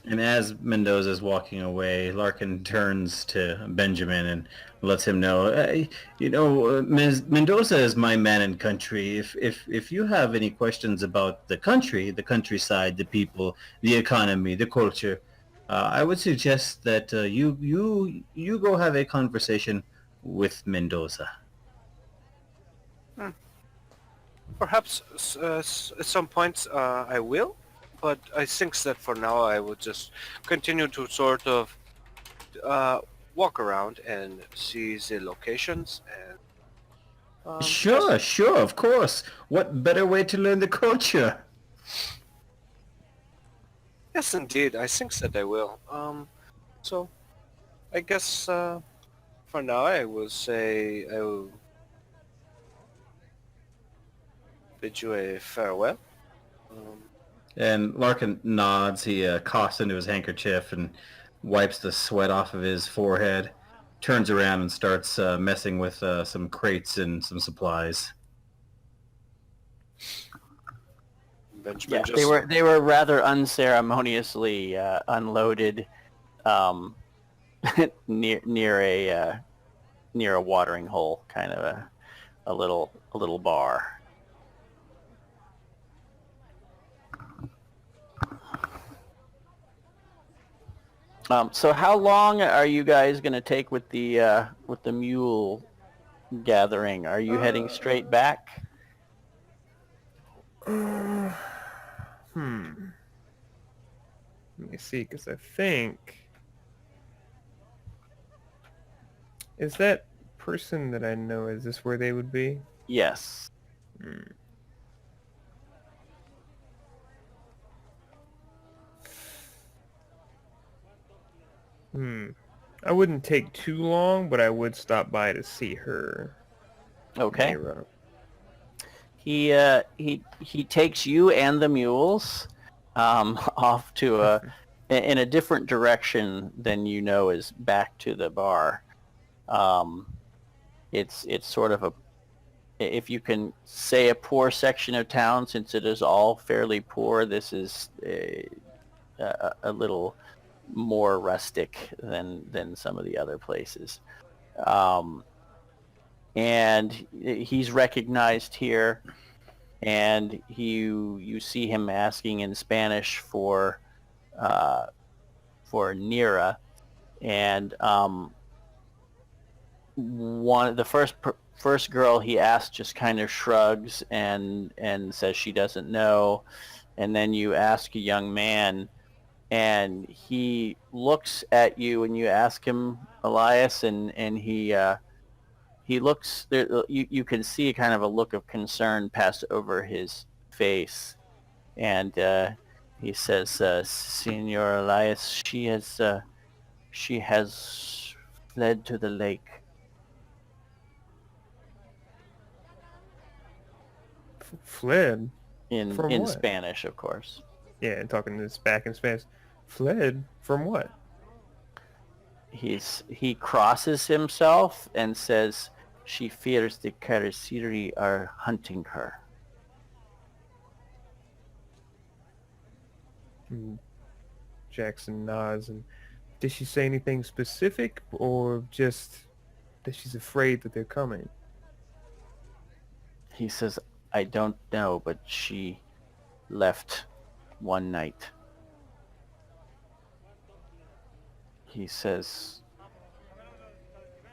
And as Mendoza's walking away, Larkin turns to Benjamin and lets him know, Mendoza is my man in country. If you have any questions about the country, the countryside, the people, the economy, the culture, I would suggest that you go have a conversation with Mendoza. perhaps at some point I will, but I think that for now I will just continue to sort of walk around and see the locations and Sure, sure, of course. What better way to learn the culture? yes, indeed, I think that I will. So I guess for now I will say I will bid you a farewell. Um, And Larkin nods. He coughs into his handkerchief and wipes the sweat off of his forehead. Turns around and starts messing with some crates and some supplies. Benjamin just they were rather unceremoniously unloaded near a watering hole, kind of a little bar. So how long are you guys going to take with the mule gathering? Are you heading straight back? Let me see, because I think... Is that person that I know, is this where they would be? Yes. I wouldn't take too long, but I would stop by to see her. Okay. Nyra. He takes you and the mules off to in a different direction than you know is back to the bar. It's sort of if you can say a poor section of town, since it is all fairly poor, this is a little more rustic than some of the other places. And he's recognized here, and you see him asking in Spanish for Nira, and the first girl he asks just kind of shrugs and says she doesn't know, and then you ask a young man, and he looks at you, and you ask him, Elias, and he looks there. You can see kind of a look of concern pass over his face, and he says, "Senor Elias, she has fled to the lake." Fled? In From what? Spanish, of course. Yeah, and talking this back in Spanish. Fled? From what? He crosses himself and says, "She fears the Karasiri are hunting her." Jackson nods. And did she say anything specific, or just that she's afraid that they're coming? He says, "I don't know, but she left one night." He says,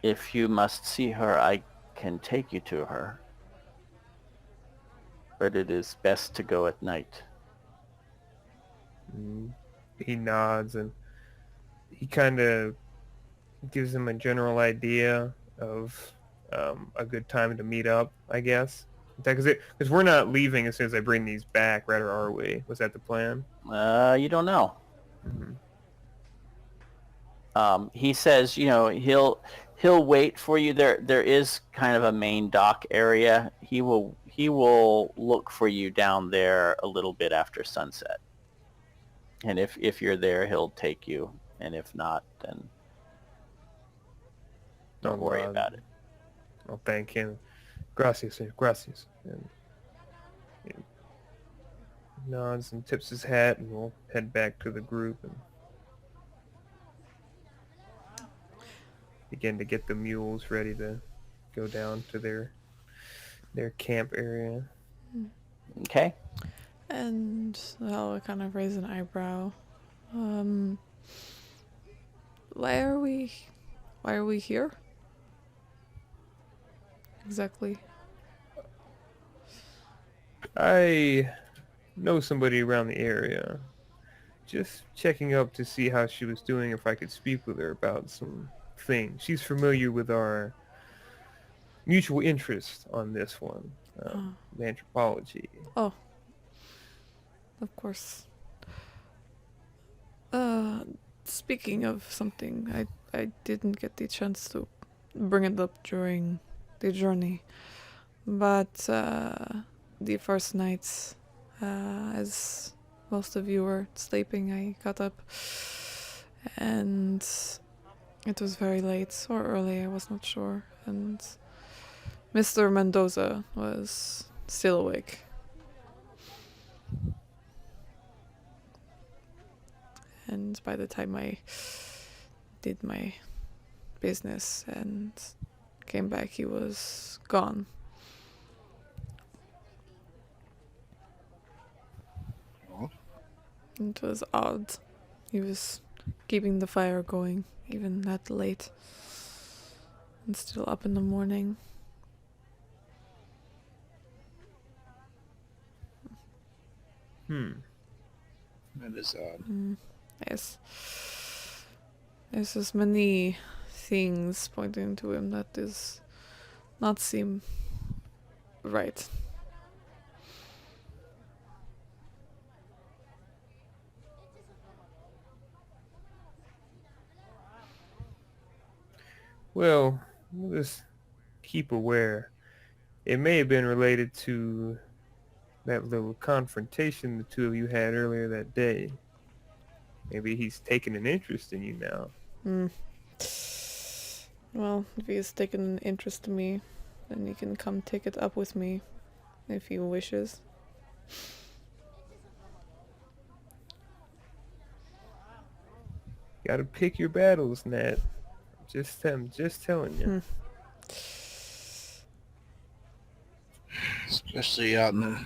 "If you must see her, I can take you to her. But it is best to go at night." He nods, and he kind of gives him a general idea of a good time to meet up, I guess. Because we're not leaving as soon as I bring these back, right, or are we? Was that the plan? You don't know. He says, he'll wait for you. There is kind of a main dock area. He will look for you down there a little bit after sunset. And if you're there, he'll take you. And if not, then don't worry about it. I'll thank him. Gracias, señor. Gracias. And he nods and tips his hat, and we'll head back to the group and begin to get the mules ready to go down to their camp area. Okay. And I'll kind of raise an eyebrow. Why are we here? Exactly. I know somebody around the area. Just checking up to see how she was doing, if I could speak with her about some things. She's familiar with our mutual interest on this one, the anthropology. Oh, of course. Speaking of something, I didn't get the chance to bring it up during the journey, but the first night, as most of you were sleeping, I got up, and it was very late or early, I was not sure, and Mr. Mendoza was still awake. And by the time I did my business and came back, he was gone. It was odd. He was keeping the fire going even that late and still up in the morning. That is odd. Yes. There's just many things pointing to him that does not seem right. Well, we'll just keep aware. It may have been related to that little confrontation the two of you had earlier that day. Maybe he's taken an interest in you now. Well, if he has taken an interest in me, then he can come take it up with me if he wishes. Gotta pick your battles, Nat. I'm just telling you. Especially out in the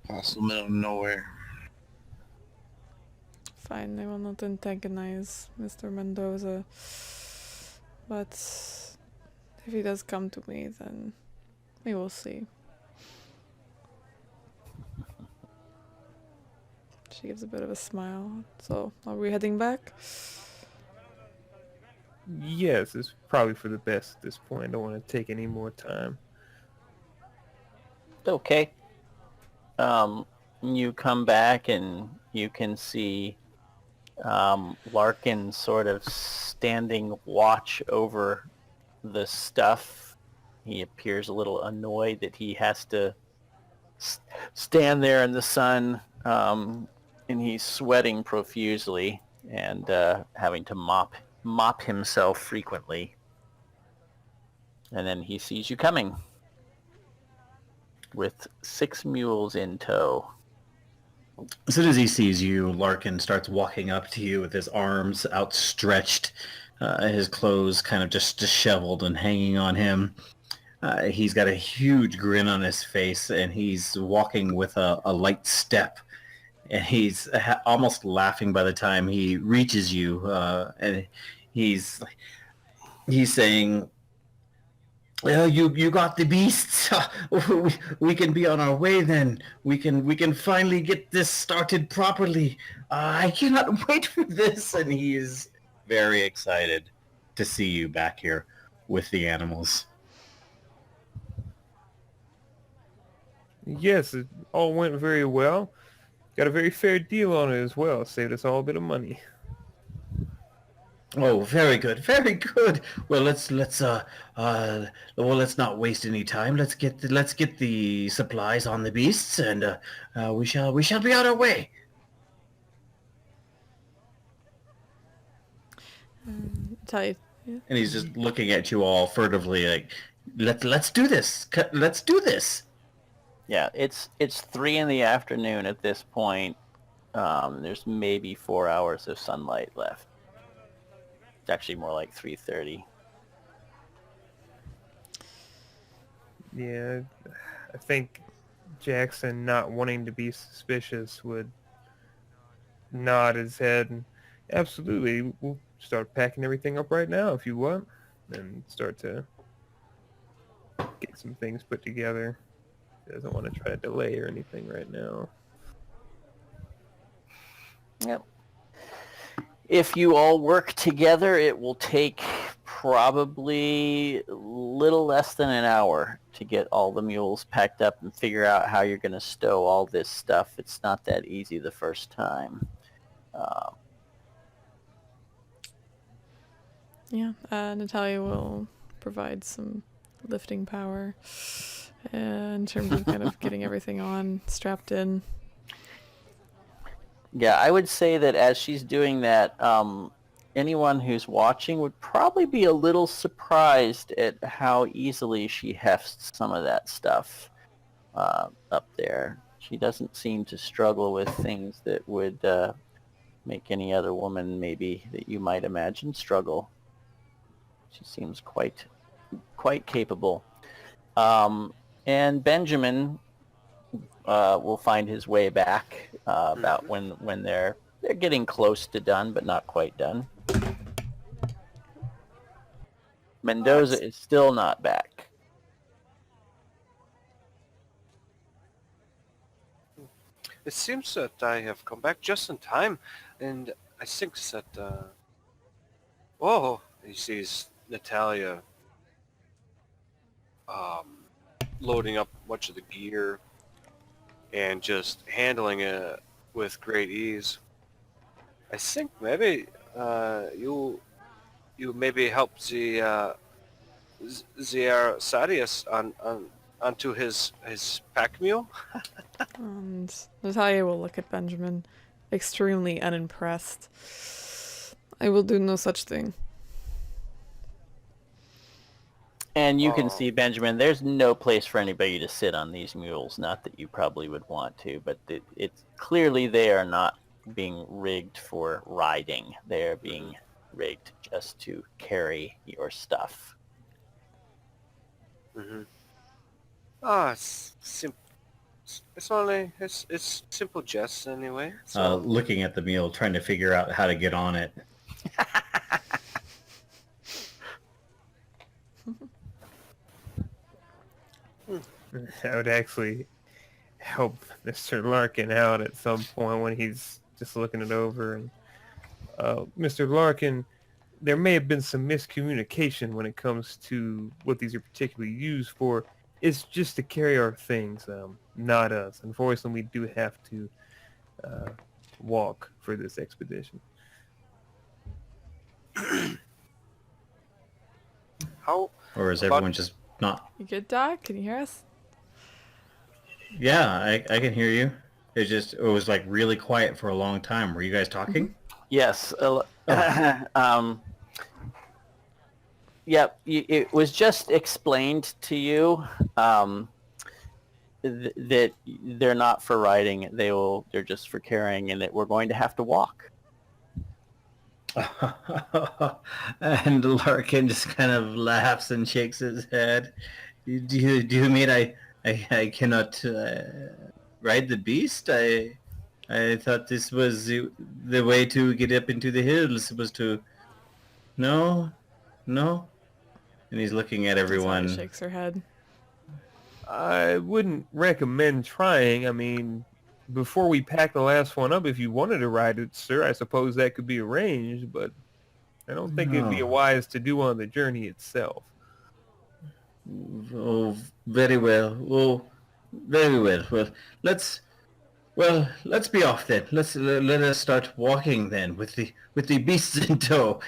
possible middle of nowhere. Fine, I will not antagonize Mr. Mendoza. But if he does come to me, then we will see. She gives a bit of a smile. So, are we heading back? Yes, it's probably for the best at this point. I don't want to take any more time. Okay. You come back and you can see Larkin sort of standing watch over the stuff. He appears a little annoyed that he has to stand there in the sun, and he's sweating profusely and having to mop himself frequently. And then he sees you coming with 6 mules in tow. As soon as he sees you, Larkin starts walking up to you with his arms outstretched, his clothes kind of just disheveled and hanging on him. He's got a huge grin on his face, and he's walking with a light step. And he's almost laughing by the time he reaches you, and he's saying, "Well, you got the beasts. We can be on our way then. We can finally get this started properly. I cannot wait for this." And he's very excited to see you back here with the animals. Yes, it all went very well. Got a very fair deal on it as well. Saved us all a bit of money. Oh, very good, very good. Well, let's not waste any time. Let's get the supplies on the beasts, and we shall be on our way. Tight. And he's just looking at you all furtively, like, let's do this. Let's do this. Yeah, it's 3 in the afternoon at this point. There's maybe 4 hours of sunlight left. It's actually more like 3:30. Yeah, I think Jackson, not wanting to be suspicious, would nod his head and absolutely, we'll start packing everything up right now if you want, and start to get some things put together. He doesn't want to try to delay or anything right now. Yep. If you all work together, it will take probably a little less than an hour to get all the mules packed up and figure out how you're going to stow all this stuff. It's not that easy the first time. Natalia will provide some lifting power in terms of kind of getting everything on, strapped in. Yeah, I would say that as she's doing that, anyone who's watching would probably be a little surprised at how easily she hefts some of that stuff up there. She doesn't seem to struggle with things that would make any other woman maybe that you might imagine struggle. She seems quite capable. And Benjamin will find his way back about when they're getting close to done, but not quite done. Mendoza is still not back. It seems that I have come back just in time, and I think that, oh, he sees Natalia loading up much of the gear and just handling it with great ease. I think maybe you maybe help the Sadius onto his pack mule. And Natalia will look at Benjamin, extremely unimpressed. I will do no such thing. And you can see, Benjamin, there's no place for anybody to sit on these mules. Not that you probably would want to, but it's clearly they are not being rigged for riding. They are being rigged just to carry your stuff. Mm-hmm. It's simple. It's simple jests anyway. So. Looking at the mule, trying to figure out how to get on it. That would actually help Mr. Larkin out at some point when he's just looking it over. And Mr. Larkin, there may have been some miscommunication when it comes to what these are particularly used for. It's just to carry our things, not us. Unfortunately, we do have to walk for this expedition. How? Or is everyone just not... You good, Doc? Can you hear us? Yeah, I can hear you. It was like really quiet for a long time. Were you guys talking? Yes. Yep. It was just explained to you that they're not for riding. They're just for carrying, and that we're going to have to walk. And Larkin just kind of laughs and shakes his head. Do you mean I cannot ride the beast? I thought this was the way to get up into the hills. Was to... No. And he's looking at everyone. Natalia shakes her head. I wouldn't recommend trying. I mean, before we pack the last one up, if you wanted to ride it, sir, I suppose that could be arranged, but I don't think it'd be wise to do on the journey itself. Oh, very well. Oh, very well. Well, let's be off then. Let us start walking then with the beasts in tow.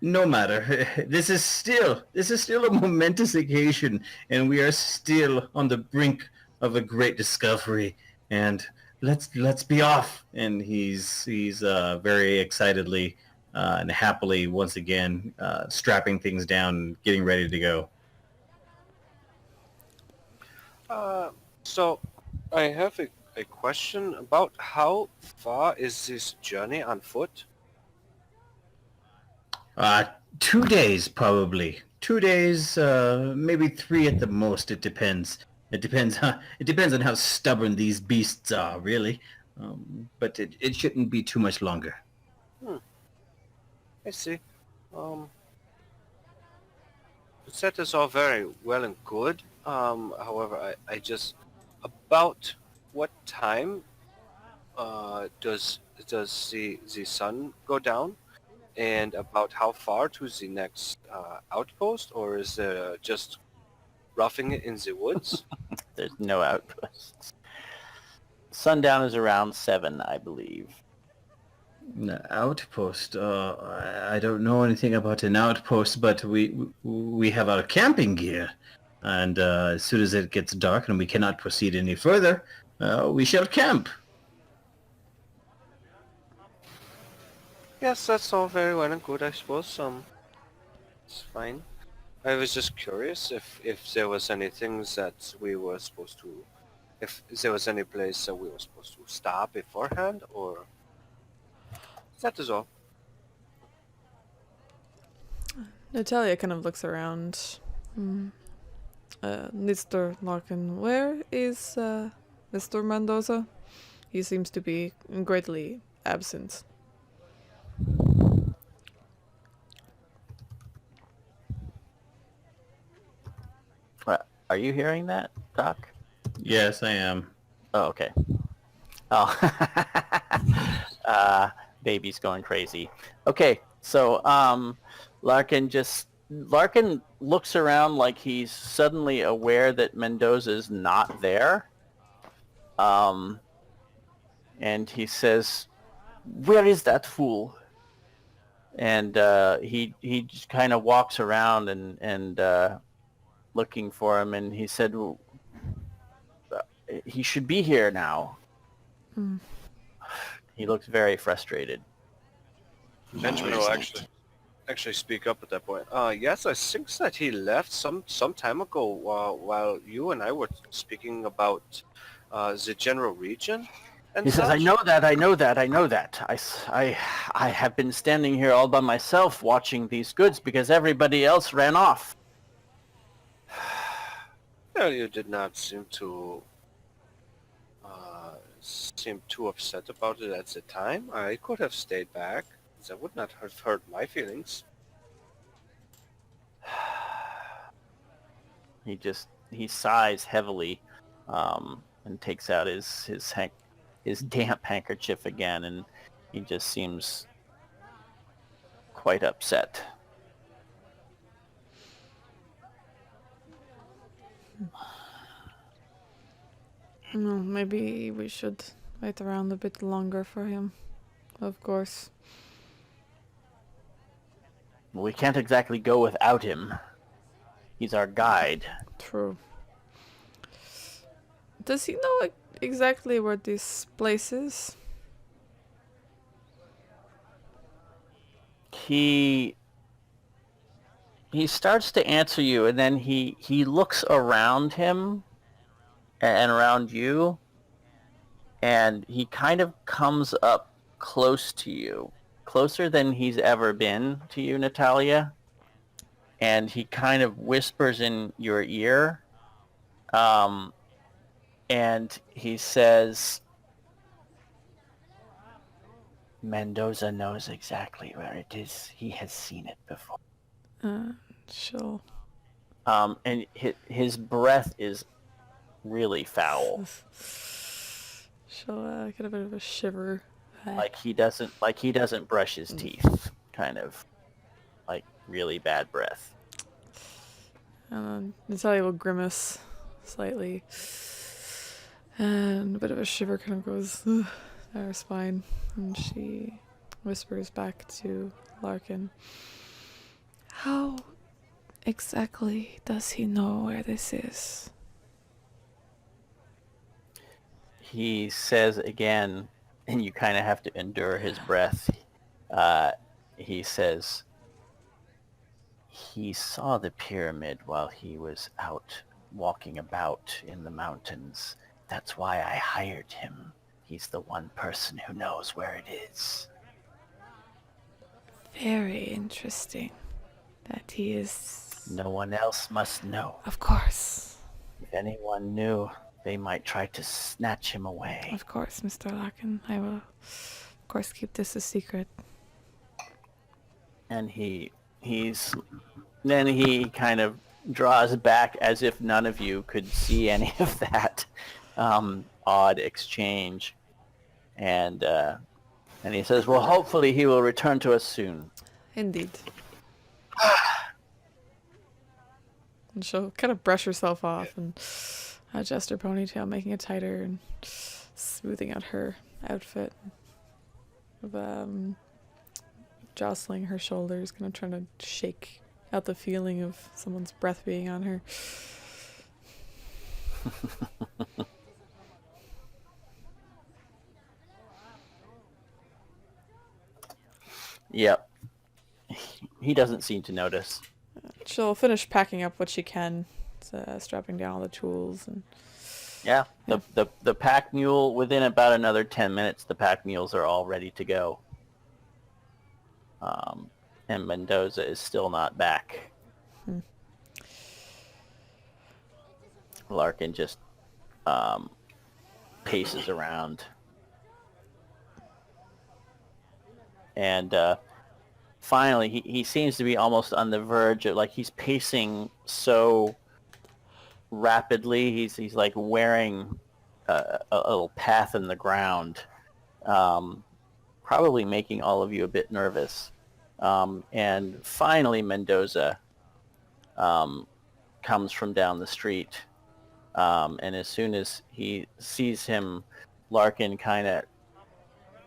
No matter. This is still a momentous occasion, and we are still on the brink of a great discovery. And let's be off. And he's very excitedly and happily once again strapping things down and getting ready to go. So I have a question about how far is this journey on foot? 2 days probably. 2 days, maybe 3 at the most. It depends. It depends on how stubborn these beasts are, really. But it shouldn't be too much longer. I see. That is all very well and good. However, I just... About what time does the sun go down? And about how far to the next outpost? Or is it just roughing it in the woods? There's no outposts. Sundown is around 7, I believe. Outpost. I don't know anything about an outpost, but we have our camping gear, and as soon as it gets dark and we cannot proceed any further, we shall camp. Yes, that's all very well and good, I suppose. It's fine. I was just curious if there was any things that we were supposed to, if there was any place that we were supposed to stop beforehand, or that is all. Natalia kind of looks around. Mr. Larkin, where is Mr. Mendoza? He seems to be greatly absent. Are you hearing that, Doc? Yes, I am. Oh, okay. Oh, baby's going crazy. Okay, so Larkin looks around like he's suddenly aware that Mendoza's not there. And he says, "Where is that fool?" And he just kind of walks around and looking for him, and he said, "Well, he should be here now." He looks very frustrated. Benjamin will actually speak up at that point. Yes, I think that he left some time ago while you and I were speaking about the general region. And He says, such. I know that. I have been standing here all by myself watching these goods because everybody else ran off. Well, you did not seem too upset about it at the time. I could have stayed back. That would not have hurt my feelings. He sighs heavily, and takes out his damp handkerchief again, and he just seems quite upset. No, maybe we should wait around a bit longer for him. Of course. We can't exactly go without him. He's our guide. True. Does he know exactly where this place is? He starts to answer you, and then he looks around him and around you, and he kind of comes up close to you, closer than he's ever been to you, Natalia, and he kind of whispers in your ear, and he says, Mendoza knows exactly where it is. He has seen it before. She'll And his breath is really foul. She'll get a bit of a shiver. Like he doesn't brush his teeth, kind of like really bad breath. And Natalia will grimace slightly. And a bit of a shiver kind of goes down her spine. And she whispers back to Larkin. How exactly does he know where this is? He says again, and you kind of have to endure his breath. He says, he saw the pyramid while he was out walking about in the mountains. That's why I hired him. He's the one person who knows where it is. Very interesting. That he is... No one else must know. Of course. If anyone knew, they might try to snatch him away. Of course, Mr. Larkin. I will, of course, keep this a secret. And then he kind of draws back as if none of you could see any of that odd exchange. And he says, well, hopefully he will return to us soon. Indeed. And she'll kind of brush herself off and adjust her ponytail, making it tighter and smoothing out her outfit. Jostling her shoulders, kind of trying to shake out the feeling of someone's breath being on her. Yep. He doesn't seem to notice. She'll finish packing up what she can, strapping down all the tools and. Yeah, Yeah. the pack mule, within about another 10 minutes, the pack mules are all ready to go. And Mendoza is still not back. Larkin just paces around. And finally, he seems to be almost on the verge of, like, he's pacing so rapidly. He's like wearing a little path in the ground, probably making all of you a bit nervous. And finally, Mendoza comes from down the street. And as soon as he sees him, Larkin kind of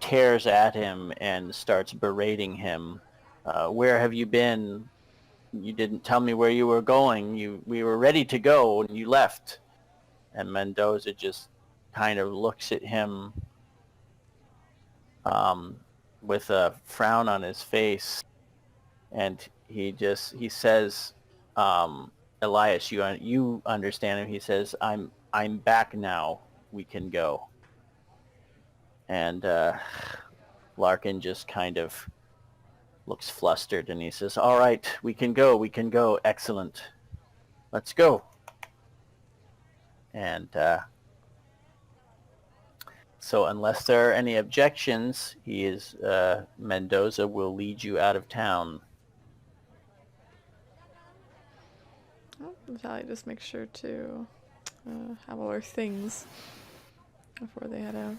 tears at him and starts berating him. Where have you been? You didn't tell me where you were going. We were ready to go and you left. And Mendoza just kind of looks at him with a frown on his face, and he says, Elias, you understand him. He says, I'm back now. We can go. And Larkin just kind of looks flustered, and he says, all right, we can go. Excellent. Let's go. And so unless there are any objections, Mendoza will lead you out of town. Natalia just makes sure to have all her things before they head out.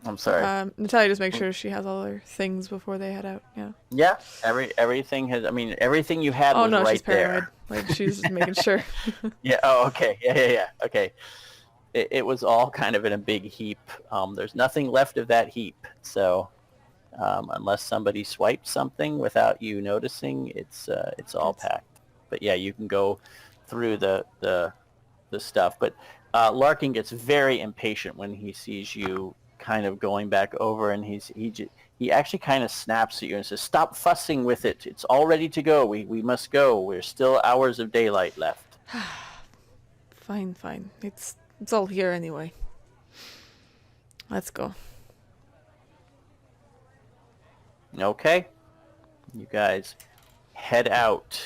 I'm sorry. Natalia just makes sure she has all her things before they head out. Yeah. Yeah. Everything has. I mean, everything you had Oh was no, right she's paranoid. there. Like she's just making sure. Yeah. Oh, okay. Yeah. Okay. It was all kind of in a big heap. There's nothing left of that heap. So, unless somebody swiped something without you noticing, it's all packed. But yeah, you can go through the stuff. But Larkin gets very impatient when he sees you kind of going back over, and he actually kind of snaps at you and says, "Stop fussing with it. It's all ready to go. We must go. There's still hours of daylight left." Fine. It's all here anyway. Let's go. Okay. You guys head out